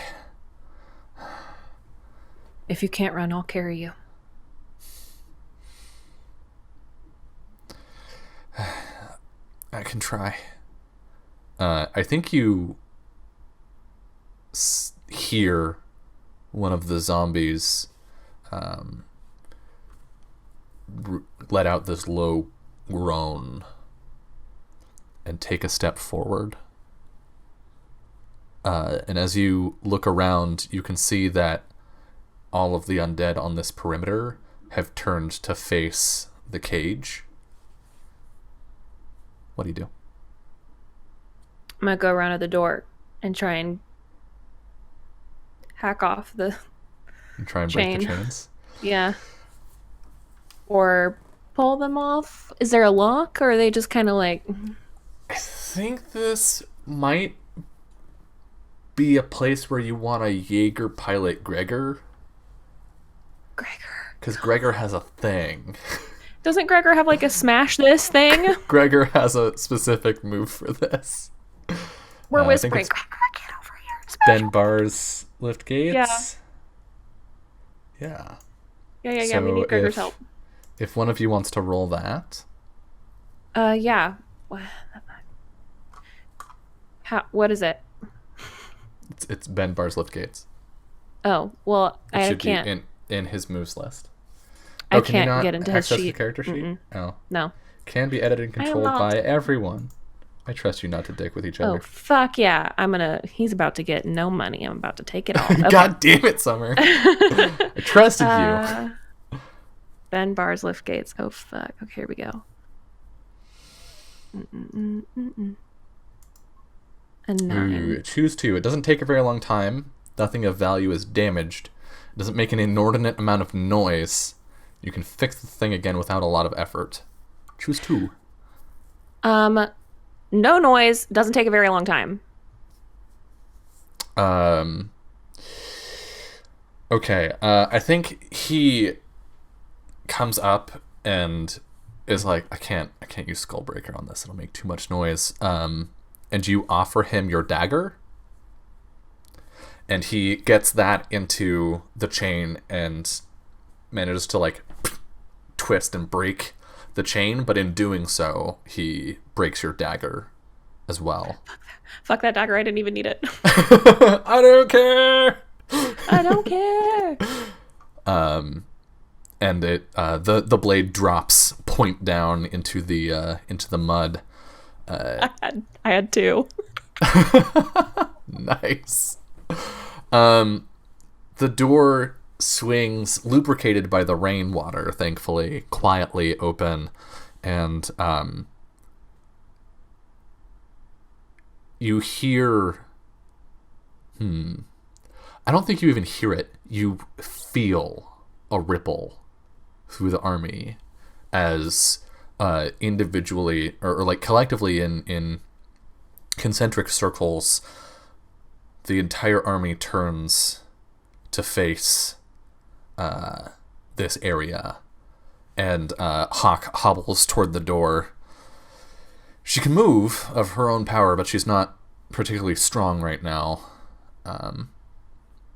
If you can't run, I'll carry you. I can try. I think you hear one of the zombies let out this low groan and take a step forward. And as you look around, you can see that all of the undead on this perimeter have turned to face the cage. What do you do? I'm gonna go around to the door and try and hack off the And try and break the chain. chains? Yeah. Or pull them off. Is there a lock, or are they just kind of like... I think this might be a place where you want to Jaeger pilot Gregor. Gregor. Because Gregor has a thing. Doesn't Gregor have like a smash this thing? Gregor has a specific move for this. We're I think whispering. it's Gregor, get over here and smash. Ben Barr's lift gates. Yeah. Yeah. We need Gregor's help. If one of you wants to roll that. Yeah. What is it? It's Ben Bar's lift gates. Oh, well, It I should can't. be in his moves list. I can you can't not get into his access sheet. the character sheet? Mm-mm. Oh. No. Can be edited and controlled not. by everyone. I trust you not to dick with each Oh, other. fuck yeah. He's about to get no money. I'm about to take it all. Okay. God damn it, Summer. I trusted you. Ben Bar's lift gates. Oh, fuck. Okay, here we go. A 9. Ooh, choose 2. It doesn't take a very long time. Nothing of value is damaged. It doesn't make an inordinate amount of noise. You can fix the thing again without a lot of effort. Choose 2. No noise. Doesn't take a very long time. Okay. I think he comes up and is like, I can't use Skullbreaker on this. It'll make too much noise. And you offer him your dagger, and he gets that into the chain and manages to like twist and break the chain, but in doing so, he breaks your dagger as well. Fuck that dagger. I didn't even need it. I don't care. I don't care. And it the blade drops point down into the mud. I had two. Nice. The door swings, lubricated by the rainwater, thankfully, quietly open, and you hear... I don't think you even hear it. You feel a ripple through the army as individually, or like collectively in concentric circles, the entire army turns to face this area, and Hawk hobbles toward the door. She can move of her own power, but she's not particularly strong right now.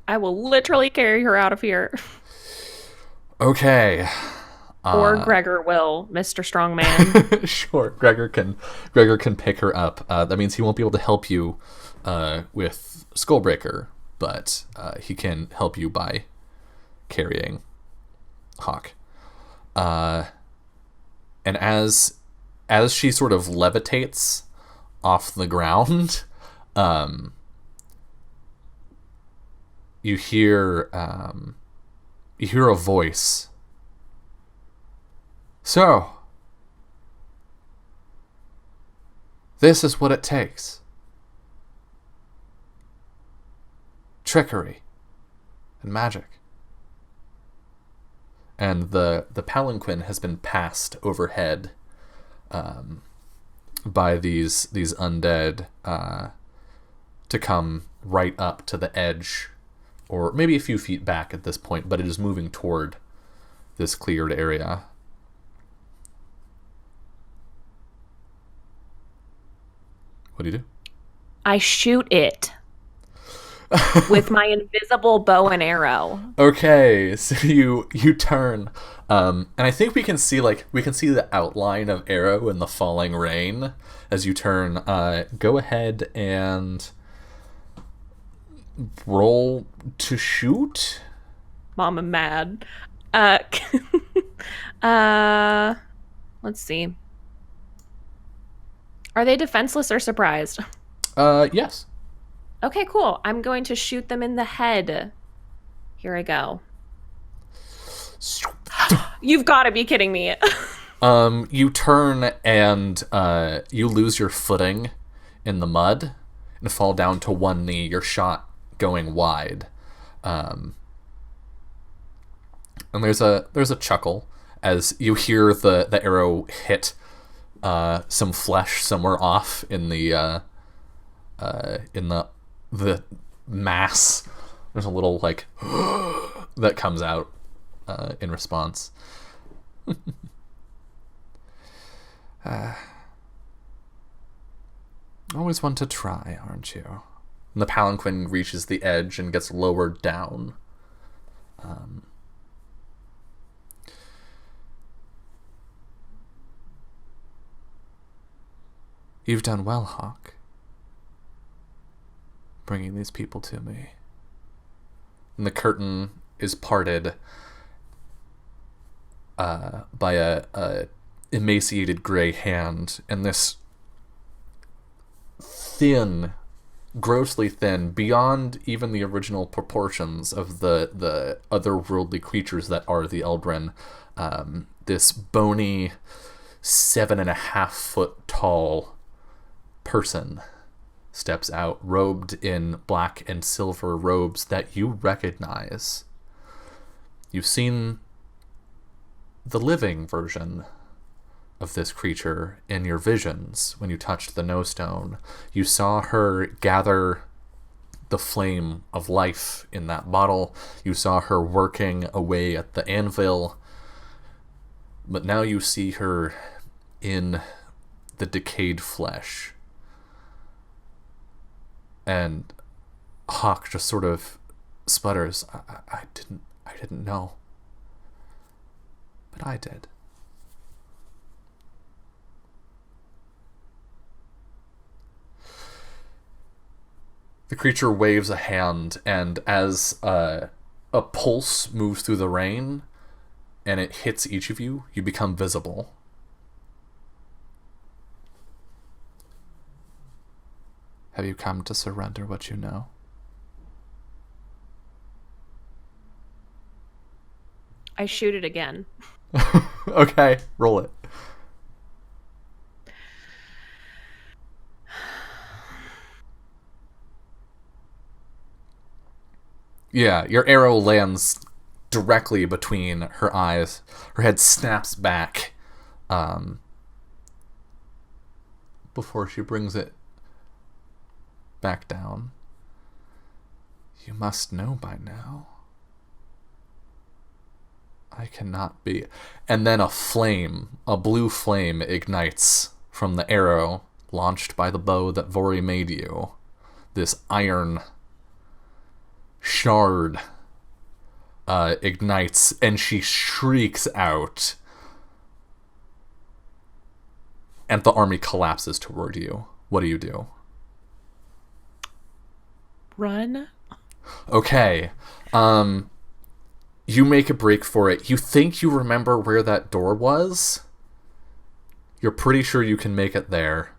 I will literally carry her out of here. Okay. Or Gregor will, Mr. Strongman. Sure, Gregor can pick her up. That means he won't be able to help you with Skullbreaker, but he can help you by carrying Hawk. And as she sort of levitates off the ground, you hear a voice. So, this is what it takes. Trickery and magic. And the palanquin has been passed overhead by these undead to come right up to the edge, or maybe a few feet back at this point, but it is moving toward this cleared area. What do you do? I shoot it with my invisible bow and arrow. Okay, so you turn, and I think we can see the outline of Arrow in the falling rain as you turn. Go ahead and roll to shoot. Mama mad. Let's see. Are they defenseless or surprised? Yes. Okay, cool. I'm going to shoot them in the head. Here I go. You've got to be kidding me. You turn and you lose your footing in the mud and fall down to one knee, your shot going wide. And there's a chuckle as you hear the arrow hit some flesh somewhere off in the mass. There's a little like that comes out in response. Always want to try, aren't you? And the palanquin reaches the edge and gets lowered down. You've done well, Hawk, bringing these people to me. And the curtain is parted by a emaciated gray hand, and this thin, grossly thin, beyond even the original proportions of the otherworldly creatures that are the Eldrin, this bony, 7.5 foot tall person steps out, robed in black and silver robes that you recognize. You've seen the living version of this creature in your visions when you touched the no stone. You saw her gather the flame of life in that bottle. You saw her working away at the anvil. But now you see her in the decayed flesh. And Hawk just sort of sputters, I didn't know. But I did. The creature waves a hand, and as a pulse moves through the rain and it hits each of you, you become visible. Have you come to surrender what you know? I shoot it again. Okay, roll it. Yeah, your arrow lands directly between her eyes. Her head snaps back before she brings it back down. You must know by now. I cannot be. And then a blue flame ignites from the arrow launched by the bow that Vori made you. This iron shard ignites, and she shrieks out. And the army collapses toward you. What do you do? Run. Okay. You make a break for it. You think you remember where that door was? You're pretty sure you can make it there.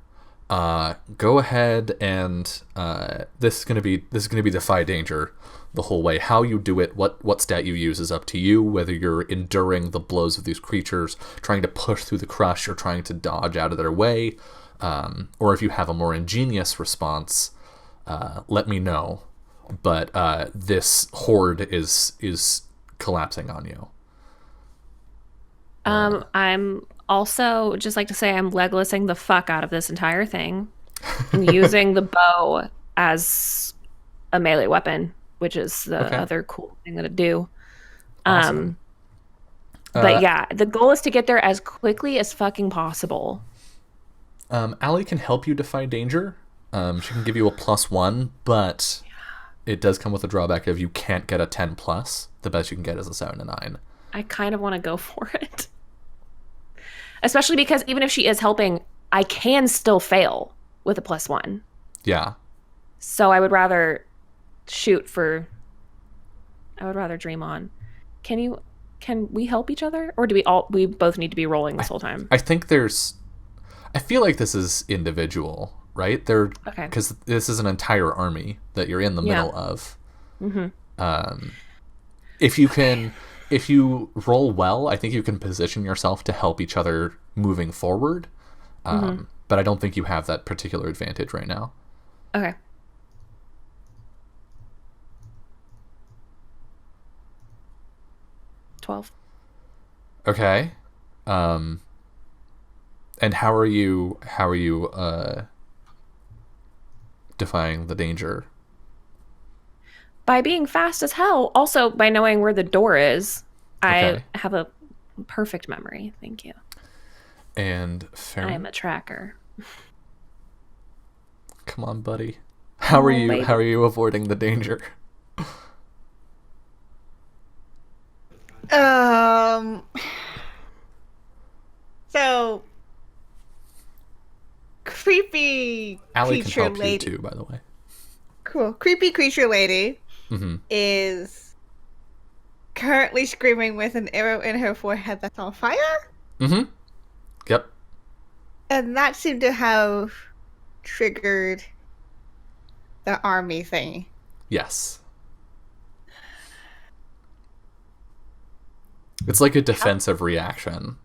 Go ahead and this is gonna be defy danger the whole way. How you do it, what stat you use is up to you. Whether you're enduring the blows of these creatures, trying to push through the crush, or trying to dodge out of their way, or if you have a more ingenious response, let me know. But this horde is collapsing on you. I'm also just like to say I'm Legolasing the fuck out of this entire thing and using the bow as a melee weapon, which is the other cool thing that I do. Awesome. But yeah, the goal is to get there as quickly as fucking possible. Allie can help you defy danger. She can give you a +1, but it does come with a drawback of you can't get a 10+. The best you can get is a 7 to 9. I kind of want to go for it. Especially because even if she is helping, I can still fail with a +1. Yeah. So I would rather dream on. Can we help each other? Or do we both need to be rolling this whole time? I feel like this is individual, right? Okay. Because this is an entire army that you're in the middle of. Mm-hmm. If you roll well, I think you can position yourself to help each other moving forward. But I don't think you have that particular advantage right now. Okay. $12. Okay. And how are you defying the danger? By being fast as hell. Also, by knowing where the door is. Okay. I have a perfect memory. Thank you. And I am a tracker. Come on, buddy. How are you avoiding the danger? So creepy Allie can creature help lady. you too, by the way. Cool. Creepy creature lady is currently screaming with an arrow in her forehead that's on fire. Yep. And that seemed to have triggered the army thing. Yes. It's like a defensive reaction.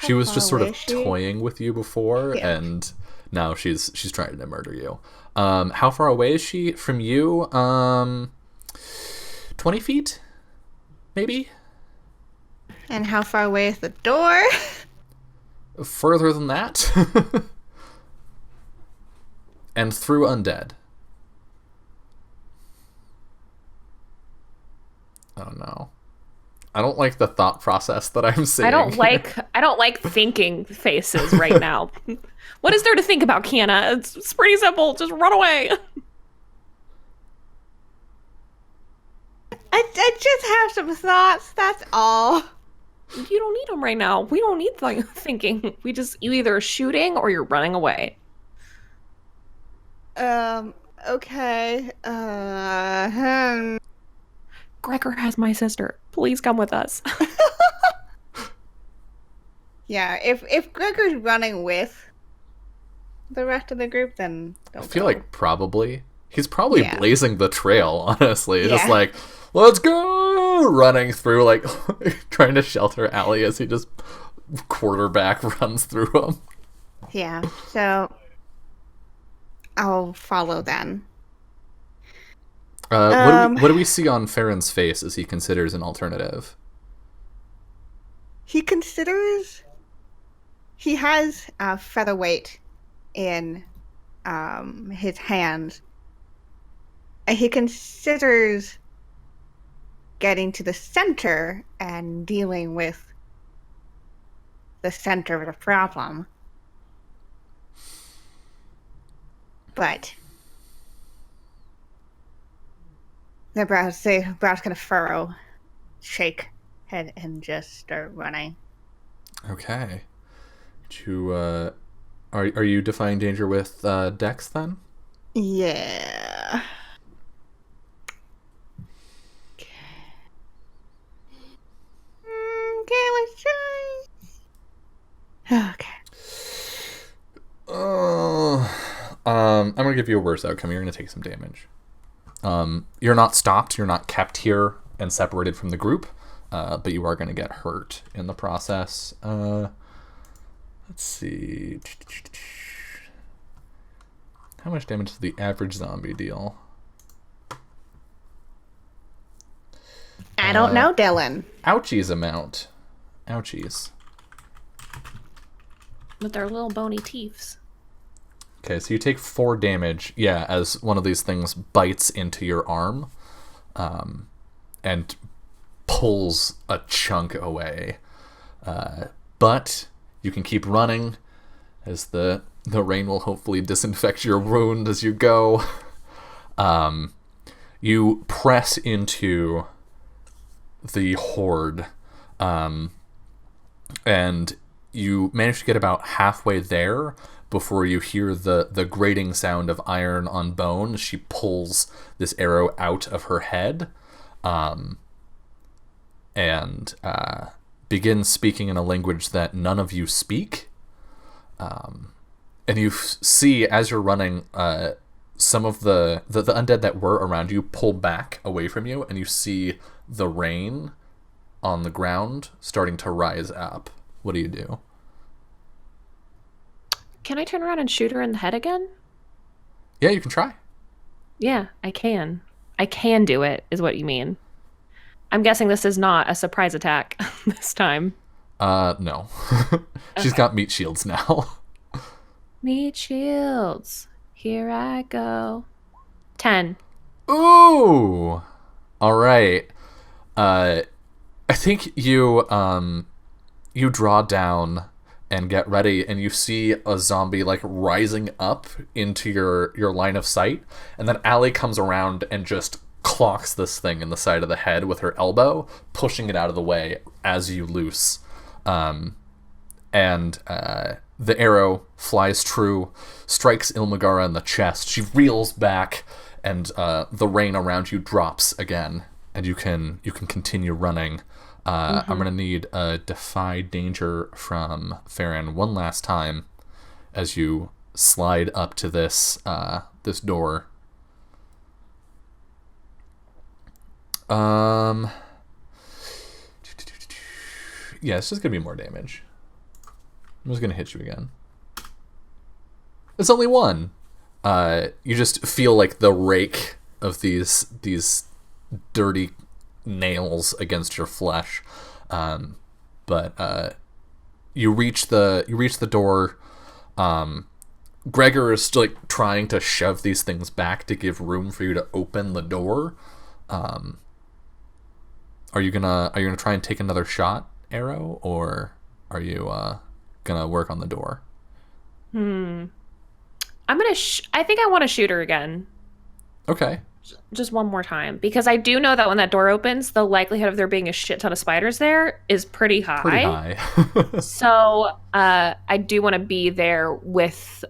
She was just sort of toying with you before, and now she's trying to murder you. How far away is she from you? 20 feet? Maybe? And how far away is the door? further than that. And through undead. Oh no. I don't like the thought process that I'm seeing. I don't like thinking faces right now. What is there to think about, Kiana? It's pretty simple. Just run away. I just have some thoughts. That's all. You don't need them right now. We don't need thinking. You either are shooting or you're running away. Okay. Gregor has my sister. Please come with us. Yeah, if Gregor's running with the rest of the group, then don't I feel go. like probably. He's probably Yeah. blazing the trail, honestly. Just Yeah. like, let's go! Running through, like, trying to shelter Allie as he just quarterback runs through him. Yeah, so I'll follow then. What do we see on Farron's face as he considers an alternative? He has a featherweight in his hands. And he considers getting to the center and dealing with the center of the problem. But the brows kind of furrow, shake head, and just start running. Okay. Are you defying danger with Dex then? Yeah. Okay, let's try. Okay. I'm gonna give you a worse outcome. You're gonna take some damage. You're not stopped. You're not kept here and separated from the group, but you are gonna get hurt in the process. Let's see. How much damage does the average zombie deal? I don't know, Dylan. Ouchies amount. Ouchies. With their little bony teeths. Okay, so you take 4 damage, as one of these things bites into your arm, and pulls a chunk away. But you can keep running, as the rain will hopefully disinfect your wound as you go. You press into the horde, and you manage to get about halfway there before you hear the grating sound of iron on bone. She pulls this arrow out of her head, and begins speaking in a language that none of you speak. And you see, as you're running, some of the undead that were around you pull back away from you, and you see the rain on the ground starting to rise up. What do you do? Can I turn around and shoot her in the head again? Yeah, you can try. Yeah, I can. I can do it, is what you mean. I'm guessing this is not a surprise attack this time. No. She's got meat shields now. Meat shields. Here I go. 10. Ooh! Alright. I think you draw down and get ready, and you see a zombie like rising up into your line of sight, and then Allie comes around and just clocks this thing in the side of the head with her elbow, pushing it out of the way as you loose. The arrow flies true, strikes Ilmagara in the chest. She reels back, and the rain around you drops again, and you can continue running. I'm gonna need a defy danger from Farron one last time as you slide up to this door. Yeah, it's just gonna be more damage. I'm just gonna hit you again. It's only 1. You just feel like the rake of these dirty nails against your flesh, but you reach the door. Gregor is like trying to shove these things back to give room for you to open the door. Are you gonna try and take another shot, Arrow, or are you gonna work on the door? I'm gonna. I think I want to shoot her again, Okay. just one more time, because I do know that when that door opens, the likelihood of there being a shit ton of spiders there is pretty high. Pretty high. So I do want to be there with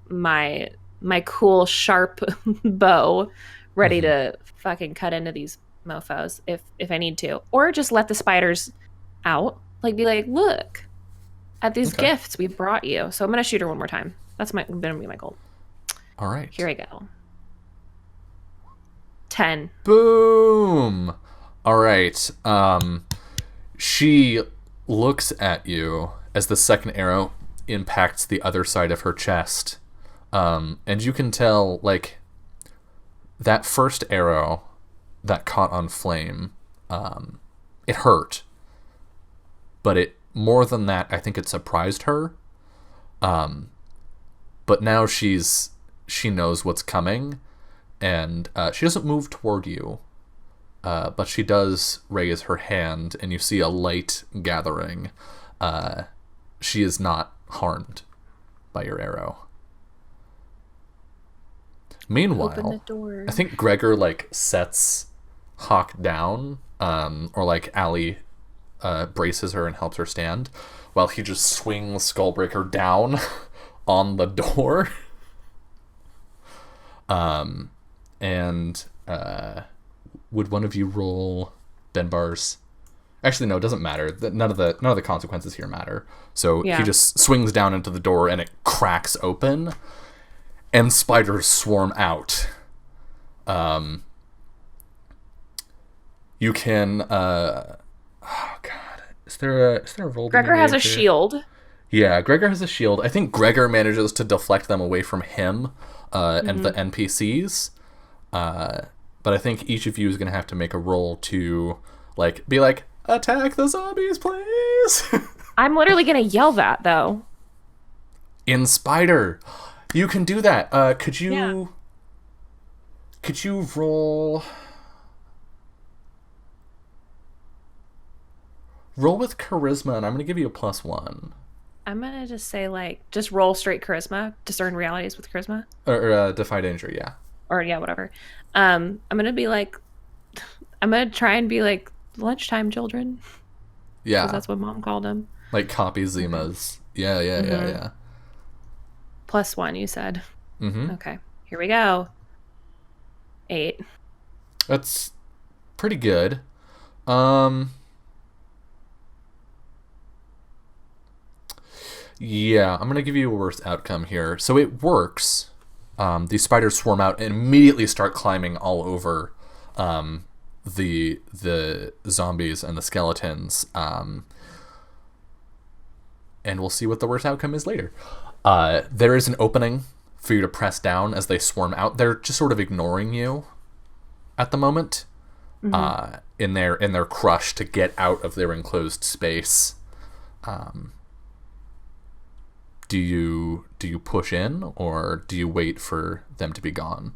my cool sharp bow, ready to fucking cut into these mofos if I need to, or just let the spiders out. Like be like, look at these gifts we brought you. So I'm gonna shoot her one more time. That's gonna be my goal. All right. Here I go. 10. Boom. All right. She looks at you as the second arrow impacts the other side of her chest. And you can tell, like, that first arrow that caught on flame, it hurt. But it, more than that, I think it surprised her. But now she knows what's coming, and she doesn't move toward you, but she does raise her hand, and you see a light gathering. She is not harmed by your arrow. Meanwhile, Open the door. I think Gregor like sets Hawk down, or like Allie braces her and helps her stand, while he just swings Skullbreaker down on the door. And would one of you roll Benbar's? Actually, no, it doesn't matter. None of the consequences here matter. So he just swings down into the door, and it cracks open, and spiders swarm out. You can. Oh God, is there a roll? Gregor has a shield. Yeah, Gregor has a shield. I think Gregor manages to deflect them away from him and the NPCs. But I think each of you is going to have to make a roll to be like, attack the zombies, please. I'm literally going to yell that, though. In Spider. You can do that. Could you roll with charisma, and I'm going to give you a +1. I'm going to just say, just roll straight charisma. Discern realities with charisma. Or defy danger, yeah. Or, yeah, whatever. I'm going to be I'm going to try and be lunchtime children. Yeah. Because that's what Mom called them. Like copy Zimas. Yeah. +1, you said. Mm-hmm. Okay. Here we go. 8. That's pretty good. Yeah, I'm gonna give you a worse outcome here. So it works. These spiders swarm out and immediately start climbing all over the zombies and the skeletons. And we'll see what the worst outcome is later. There is an opening for you to press down as they swarm out. They're just sort of ignoring you at the moment. In their crush to get out of their enclosed space. Do you push in, or do you wait for them to be gone?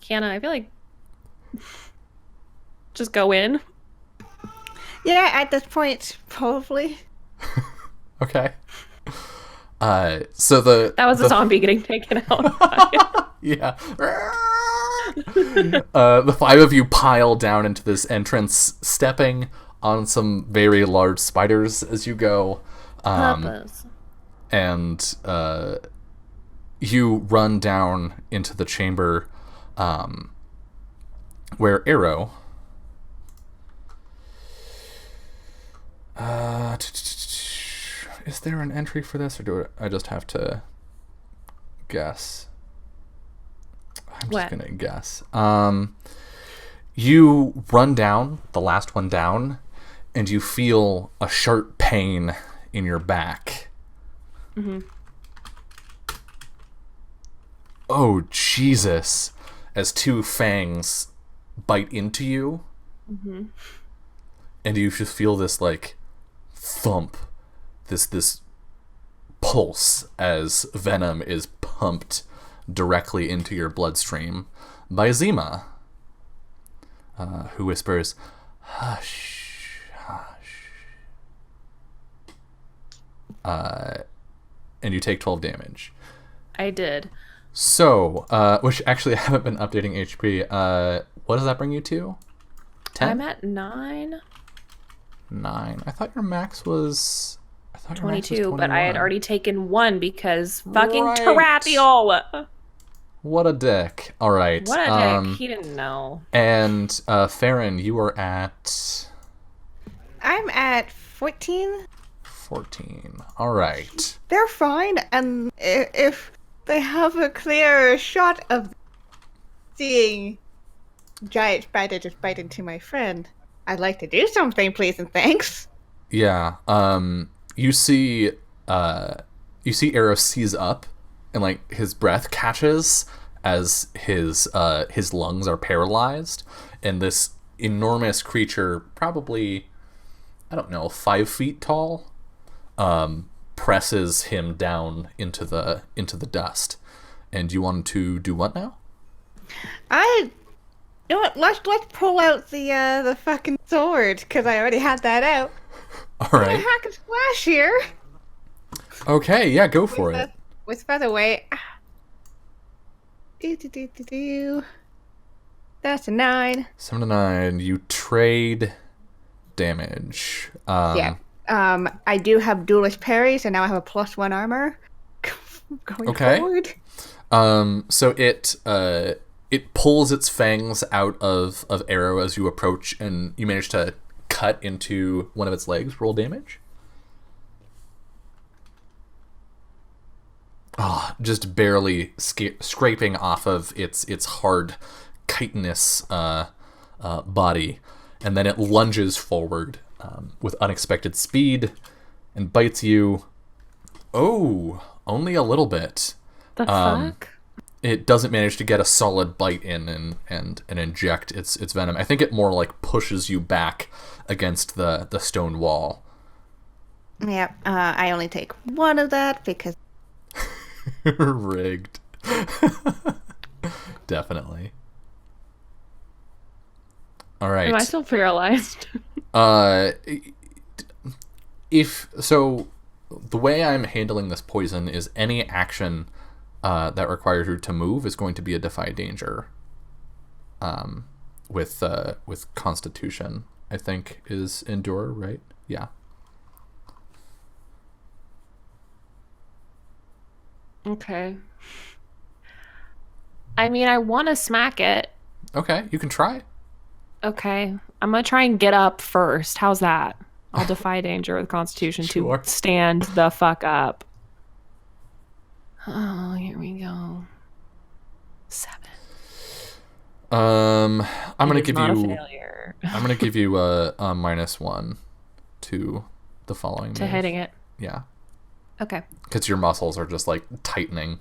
Kiana, I feel like just go in. Yeah, at this point, probably. Okay. So that was a zombie getting taken out. Yeah. The 5 of you pile down into this entrance, stepping on some very large spiders as you go. And you run down into the chamber where Arrow is there an entry for this, or do I just have to guess? I'm just gonna guess. You run down, the last one down, and you feel a sharp pain in your back. Mm-hmm. Oh, Jesus. As 2 fangs bite into you. Mm-hmm. and you just feel this like thump, this pulse as venom is pumped directly into your bloodstream by Zima, who whispers, "Hush, hush." And you take 12 damage. I did. So, which actually I haven't been updating HP. What does that bring you to? 10? I'm at 9. 9. I thought your max was... 22, but I had already taken 1 because fucking Right. Tarathiel. What a dick. All right. What a dick. He didn't know. And Farron, you are at I'm at 14. 14. All right. They're fine, and if they have a clear shot of seeing giant spider just bite into my friend, I'd like to do something, please and thanks. Yeah. You see Arrow seize up, and like his breath catches as his lungs are paralyzed, and this enormous creature, probably, I don't know, 5 feet tall, presses him down into the dust. And you want to do what now? You know what? Let's pull out the fucking sword, because I already had that out. All I'm right. gonna hack and slash here. Okay, yeah, go for it. With featherweight. Do. That's a 9. 7 to 9. You trade damage. Yeah. I do have duelist parry, so now I have a +1 armor. Going forward. So it pulls its fangs out of Arrow as you approach, and you manage to cut into one of its legs. Roll damage. Just barely scraping off of its hard chitinous body, and then it lunges forward with unexpected speed and bites you. Oh, only a little bit. The fuck? It doesn't manage to get a solid bite in and inject its venom. I think it more like pushes you back against the stone wall. Yeah, I only take 1 of that because... Rigged. Definitely. All right. Am I still paralyzed? If so, the way I'm handling this poison is any action that requires you to move is going to be a defy danger. With Constitution, I think is endure, right? Yeah. Okay. I mean, I want to smack it. Okay, you can try. Okay. I'm going to try and get up first. How's that? I'll defy danger with Constitution Sure. to stand the fuck up. Oh, here we go. 7. I'm gonna It is give not you. a failure. I'm gonna give you a -1 to the following. To move. hitting it. Yeah, Okay. because your muscles are just like tightening.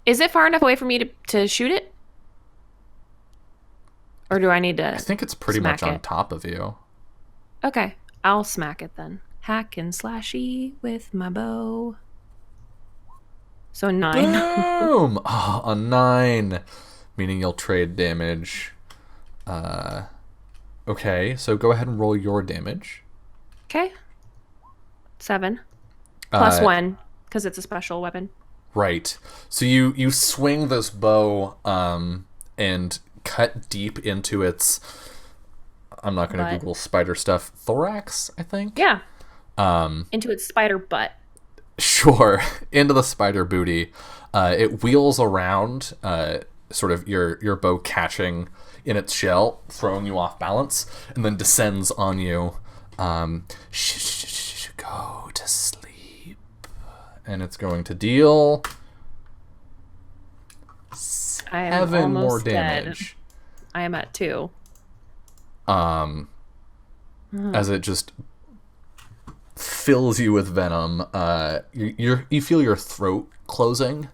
Is it far enough away for me to shoot it? Or do I need to? I think it's pretty smack much on it? top of you. Okay. I'll smack it then. Hack and slashy with my bow. So 9. Boom! Oh, a 9, meaning you'll trade damage. Okay, so go ahead and roll your damage. Okay. 7. Plus Uh, 1, because it's a special weapon. Right. So you swing this bow and cut deep into its. I'm not going to Butt. Google spider stuff. Thorax, I think. Yeah. Into its spider butt. Sure. Into the spider booty. It wheels around, sort of your bow catching in its shell, throwing you off balance, and then descends on you. Go to sleep. And it's going to deal I am 7 more almost dead. damage. I am at 2. As it just fills you with venom. You feel your throat closing.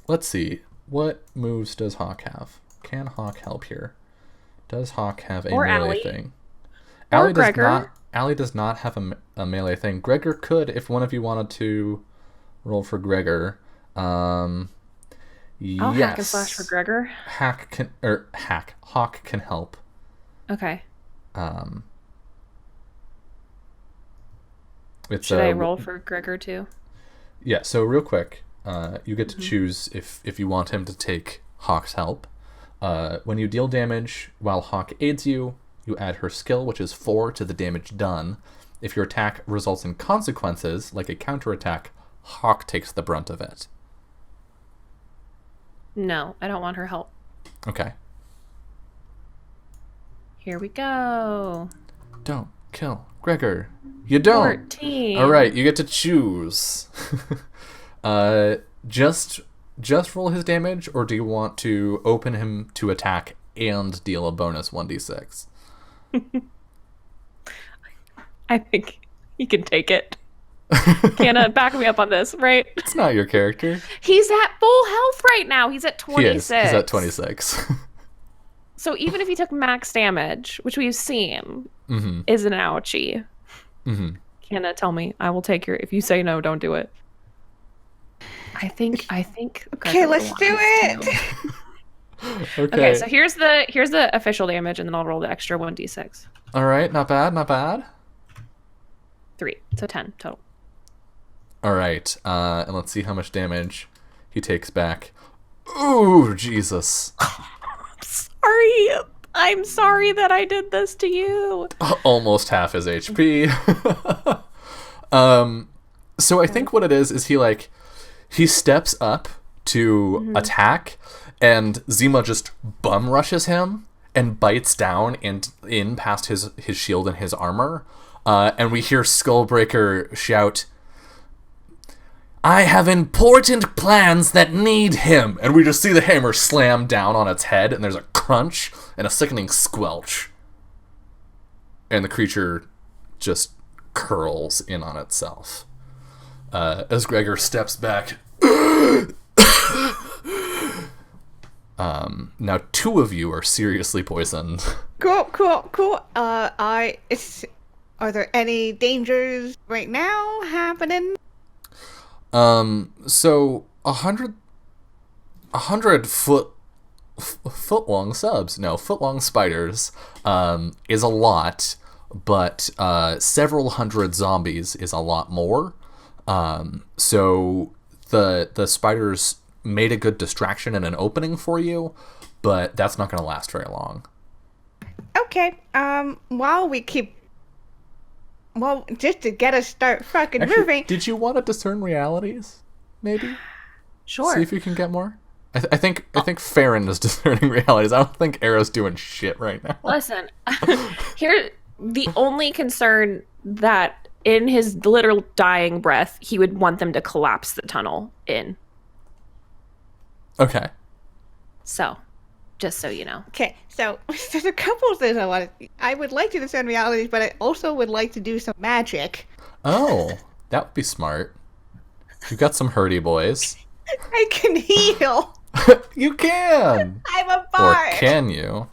Let's see. What moves does Hawk have? Can Hawk help here? Does Hawk have a Or melee Allie. thing? Or Allie does Gregor. not. Allie does not have a melee thing. Gregor could if one of you wanted to roll for Gregor. I'll Yes. hack and slash for Gregor. Hawk can help. Okay. It's Should I roll for Gregor too? Yeah. So real quick, you get to choose if you want him to take Hawk's help. When you deal damage while Hawk aids you, you add her skill, which is 4 to the damage done. If your attack results in consequences, like a counterattack, Hawk takes the brunt of it. No, I don't want her help. Okay. Here we go. Don't kill Gregor. You don't. 14. All right, you get to choose. Just roll his damage, or do you want to open him to attack and deal a bonus 1d6? I think he can take it. Canna back me up on this, right? It's not your character. He's at full health right now. He's at 26. He is. He's at 26. So even if he took max damage, which we've seen, is an ouchie. Canna, tell me. I will take your... If you say no, don't do it. I think. Okay, let's do it. Okay, so here's the official damage, and then I'll roll the extra 1d6. All right, not bad, not bad. 3, so 10 total. All right, and let's see how much damage he takes back. Ooh, Jesus. Sorry. I'm sorry that I did this to you. Almost half his HP. So I think what it is he steps up to attack, and Zima just bum rushes him and bites down and in past his shield and his armor. And we hear Skullbreaker shout, "I have important plans that need him!" And we just see the hammer slam down on its head, and there's a crunch and a sickening squelch. And the creature just curls in on itself. As Gregor steps back. Now 2 of you are seriously poisoned. Cool. Are there any dangers right now happening? So 100 foot long spiders is a lot, but several hundred zombies is a lot more. So the spiders made a good distraction and an opening for you, but that's not going to last very long. Okay. Just to get us start fucking moving. Did you want to discern realities? Maybe. Sure. See if you can get more. I think Farron is discerning realities. I don't think Arrow's doing shit right now. Listen, here the only concern that in his literal dying breath, he would want them to collapse the tunnel in. Okay. So, just so you know. Okay, so there's a couple of things I would like to discern realities, but I also would like to do some magic. Oh, that would be smart. You've got some hurdy boys. I can heal. You can. I'm a Or bard. can you?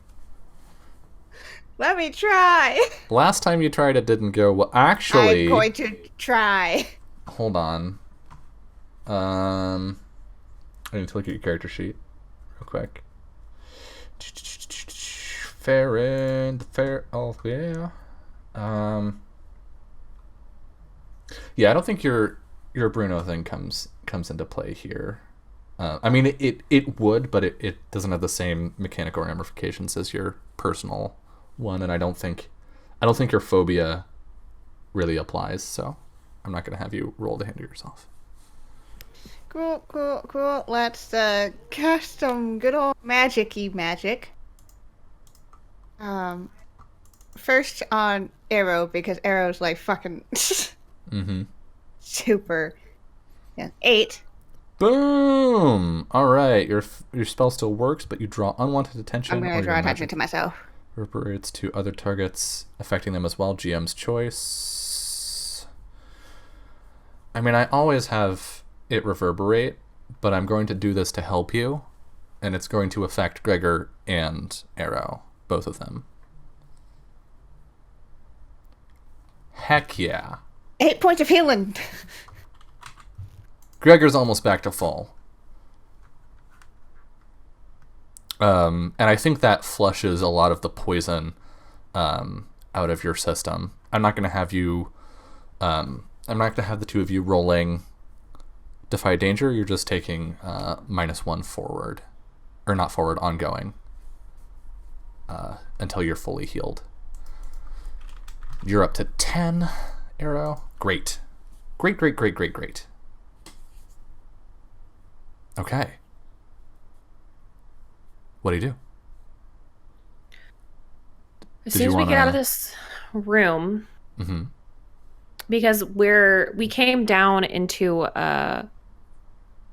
Let me try. Last time you tried it didn't go well. Actually, I'm going to try. hold on. I need to look at your character sheet real quick. Farron, oh yeah. Yeah, I don't think your Bruno thing comes into play here. I mean, it would, but it doesn't have the same mechanical ramifications as your personal one, and I don't think your phobia really applies. So I'm not gonna have you roll to hinder yourself. Cool. Let's cast some good old magic-y magic. First on Arrow, because Arrow's like fucking super. Yeah, 8. Boom! Alright, your spell still works, but you draw unwanted attention. I'm gonna draw attention to myself. Reverberates to other targets, affecting them as well. GM's choice. I mean, I always have it reverberate, but I'm going to do this to help you, and it's going to affect Gregor and Arrow. both of them. Heck yeah. 8 points of healing. Gregor's almost back to full. And I think that flushes a lot of the poison out of your system. I'm not going to have you... I'm not going to have the two of you rolling Defy Danger. You're just taking -1 forward. Or not forward, ongoing. Until you're fully healed. You're up to 10, Arrow. Great. Great. Okay. What do you do? As soon as we get out of this room, because we came down into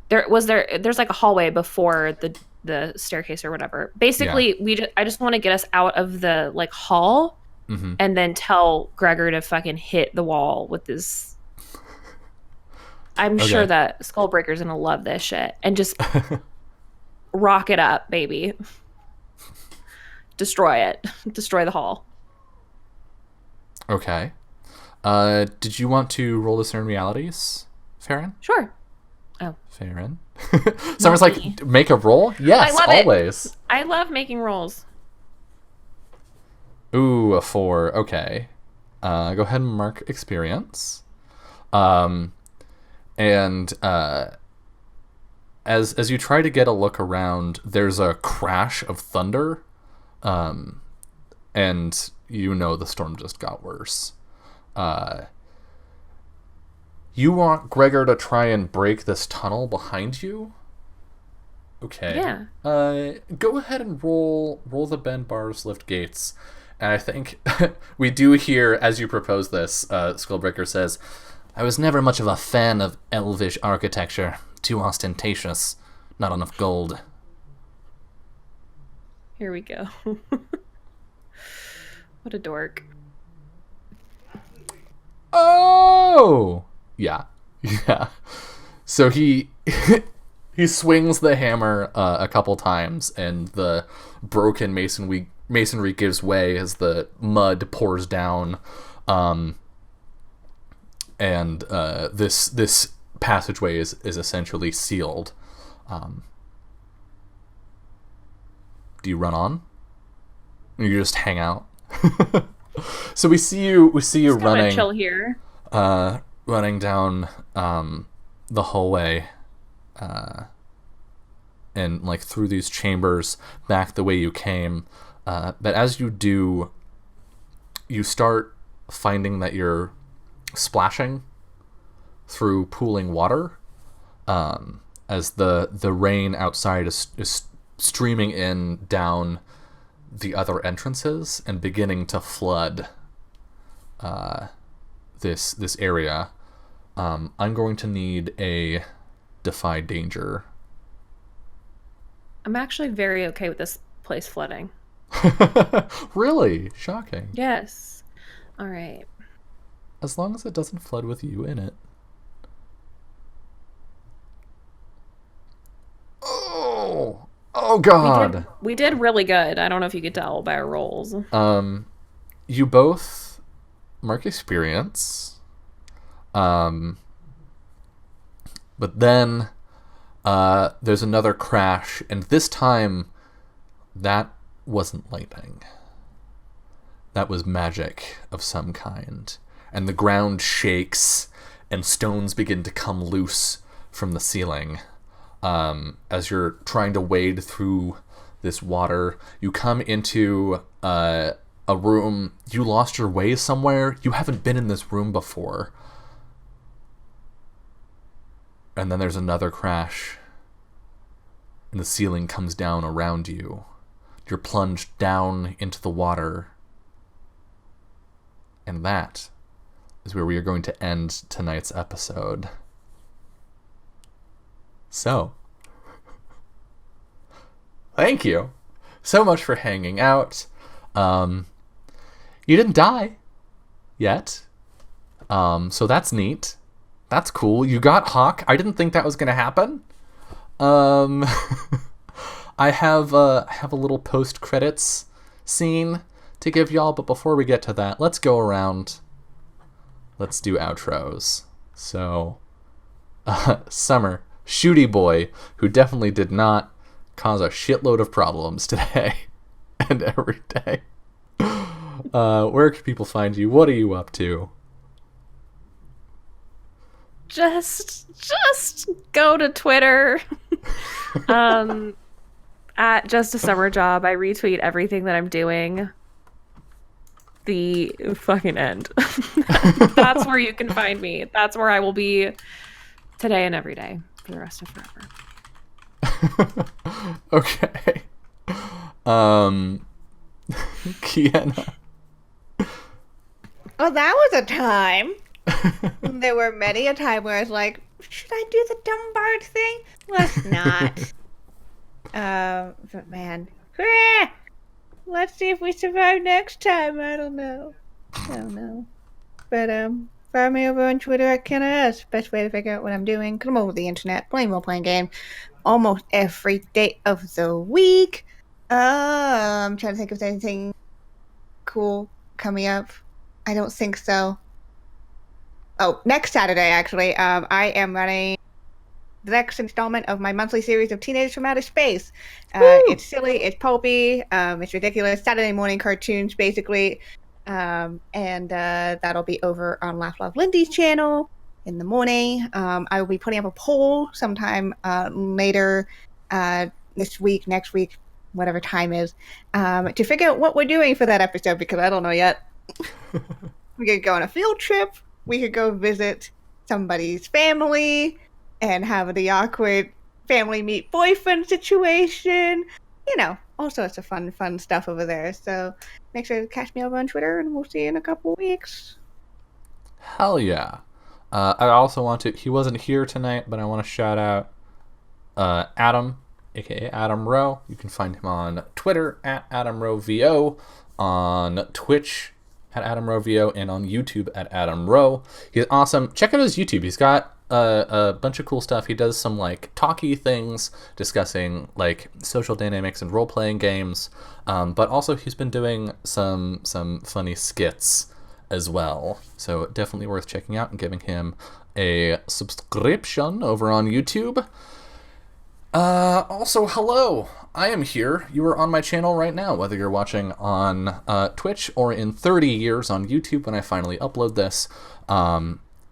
there's like a hallway before the staircase or whatever. Basically, I just want to get us out of the like hall, and then tell Gregor to fucking hit the wall with his. I'm sure that Skullbreaker's gonna love this shit and just rock it up, baby. Destroy it. Destroy the hall. Okay. Did you want to roll discern realities, Farron? Sure. Oh. Farron. Summer's like, make a roll? Yes, always. I love making rolls. Ooh, a 4. Okay. Go ahead and mark experience. And as you try to get a look around, there's a crash of thunder. And you know the storm just got worse. You want Gregor to try and break this tunnel behind you? Okay. Yeah. Go ahead and roll the bend bars, lift gates. And I think we do hear, as you propose this, Skullbreaker says, I was never much of a fan of elvish architecture. Too ostentatious. Not enough gold. Here we go. What a dork. Oh! Yeah. So he swings the hammer a couple times, and the broken masonry gives way as the mud pours down. And this passageway is essentially sealed. Do you run on? Or you just hang out? So we see you running. Chill here. Running down the hallway, and like through these chambers back the way you came. But as you do, you start finding that you're splashing through pooling water, as the rain outside is streaming in down the other entrances and beginning to flood this area. I'm going to need a Defy Danger. I'm actually very okay with this place flooding. Really? Shocking. Yes. All right. As long as it doesn't flood with you in it. Oh God. We did really good. I don't know if you could tell by our rolls. You both mark experience. But then there's another crash, and this time that wasn't lightning. That was magic of some kind. And the ground shakes, and stones begin to come loose from the ceiling. As you're trying to wade through this water, you come into a room. You lost your way somewhere. You haven't been in this room before. And then there's another crash, and the ceiling comes down around you. You're plunged down into the water. And that is where we are going to end tonight's episode. So, thank you so much for hanging out. You didn't die yet, so that's neat. That's cool. You got Hawk. I didn't think that was going to happen. I have a little post-credits scene to give y'all, but before we get to that, let's go around. Let's do outros. So, Summer, Shooty Boy, who definitely did not cause a shitload of problems today and every day. Where can people find you? What are you up to? Just go to Twitter. At Just a Summer Job. I retweet everything that I'm doing. The fucking end. That's where you can find me. That's where I will be today and every day for the rest of forever. Okay. Kiana. Well, that was a time. There were many a time where I was like, should I do the dumb bard thing? Let's not. But man, let's see if we survive next time. I don't know. But find me over on Twitter at KennaS. Best way to figure out what I'm doing. Come over the internet, playing role-playing game almost every day of the week. I'm trying to think if there's anything cool coming up. I don't think so. Oh, next Saturday, actually, I am running the next installment of my monthly series of Teenagers from Outer Space. It's silly, it's pulpy, it's ridiculous. Saturday morning cartoons, basically. And that'll be over on Laugh Love Lindy's channel in the morning. I will be putting up a poll sometime later this week, next week, whatever time is, to figure out what we're doing for that episode, because I don't know yet. We could go on a field trip. We could go visit somebody's family and have the awkward family meet boyfriend situation. You know, all sorts of fun stuff over there. So make sure to catch me over on Twitter, and we'll see you in a couple weeks. Hell yeah. I also want to, he wasn't here tonight, but I want to shout out Adam, aka Adam Rowe. You can find him on Twitter at Adam Rowe VO, on Twitch at Adam Rowe VO, and on YouTube at Adam Rowe. He's awesome. Check out his YouTube. He's got a bunch of cool stuff. He does some like talky things discussing like social dynamics and role-playing games, but also he's been doing some funny skits as well. So definitely worth checking out and giving him a subscription over on YouTube. Also, hello, I am here. You are on my channel right now, whether you're watching on Twitch or in 30 years on YouTube when I finally upload this.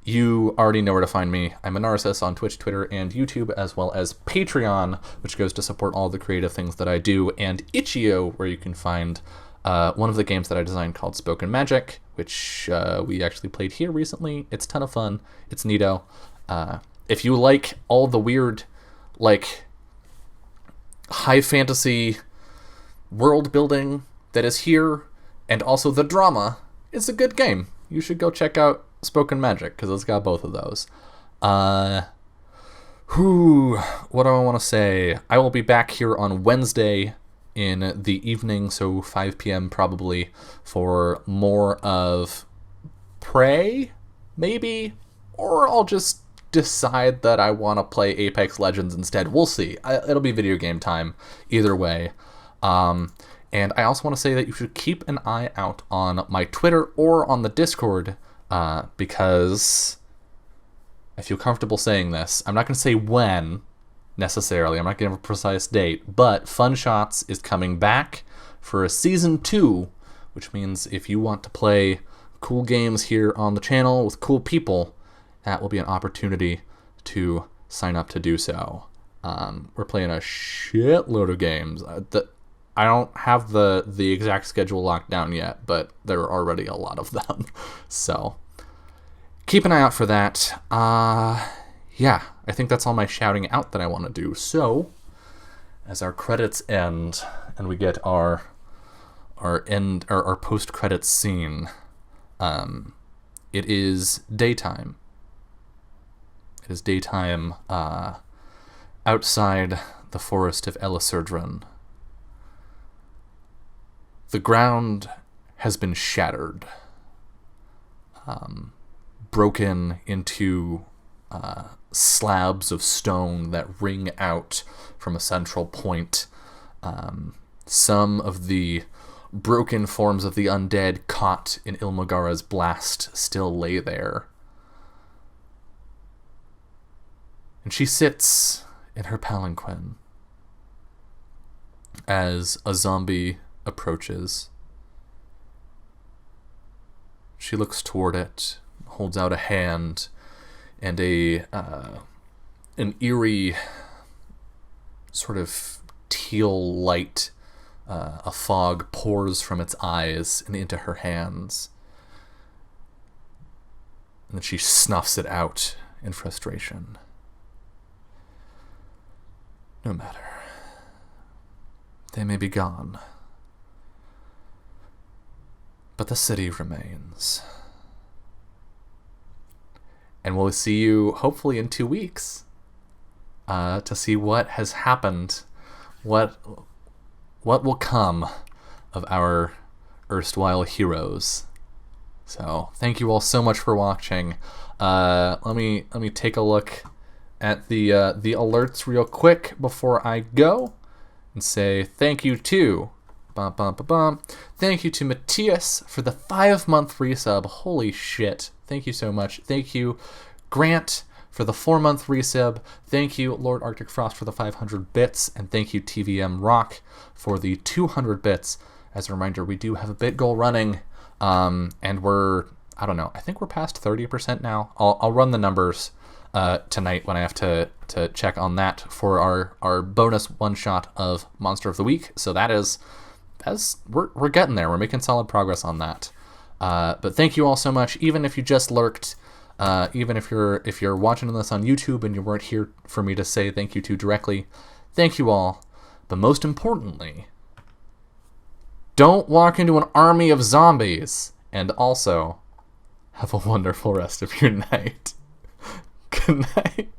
You already know where to find me. I'm a narcissist on Twitch, Twitter, and YouTube, as well as Patreon, which goes to support all the creative things that I do, and Itch.io, where you can find one of the games that I designed called Spoken Magic, which we actually played here recently. It's a ton of fun. It's neato. If you like all the weird, like, high fantasy world building that is here, and also the drama, it's a good game. You should go check out Spoken Magic, because it's got both of those. What do I want to say? I will be back here on Wednesday in the evening, so 5 p.m. probably, for more of Prey, maybe? Or I'll just decide that I want to play Apex Legends instead. We'll see. It'll be video game time either way. And I also want to say that you should keep an eye out on my Twitter or on the Discord, because I feel comfortable saying this. I'm not going to say when necessarily. I'm not going to have a precise date, but Fun Shots is coming back for a season 2, which means if you want to play cool games here on the channel with cool people, that will be an opportunity to sign up to do so. We're playing a shitload of games. I don't have the exact schedule locked down yet, but there are already a lot of them. So keep an eye out for that. Yeah, I think that's all my shouting out that I want to do. So as our credits end and we get our post-credits scene, it is daytime. It is daytime outside the forest of Elisurdran. The ground has been shattered, broken into slabs of stone that ring out from a central point. Some of the broken forms of the undead caught in Ilmagara's blast still lay there. And she sits in her palanquin as a zombie approaches. She looks toward it, holds out a hand, and an eerie sort of teal light, a fog pours from its eyes and into her hands. And then she snuffs it out in frustration. No matter. They may be gone, but the city remains. And we'll see you hopefully in 2 weeks to see what has happened, what will come of our erstwhile heroes. So thank you all so much for watching. Let me take a look at the alerts real quick before I go and say thank you to thank you to Matthias for the 5-month resub. Holy shit. Thank you so much. Thank you, Grant, for the 4-month resub. Thank you, Lord Arctic Frost, for the 500 bits. And thank you, TVM Rock, for the 200 bits. As a reminder, we do have a bit goal running. And we're, I don't know, I think we're past 30% now. I'll run the numbers tonight when I have to check on that for our bonus one-shot of Monster of the Week. So we're getting there. We're making solid progress on that. But thank you all so much. Even if you just lurked, even if you're watching this on YouTube and you weren't here for me to say thank you to directly, thank you all. But most importantly, don't walk into an army of zombies. And also, have a wonderful rest of your night. Good night.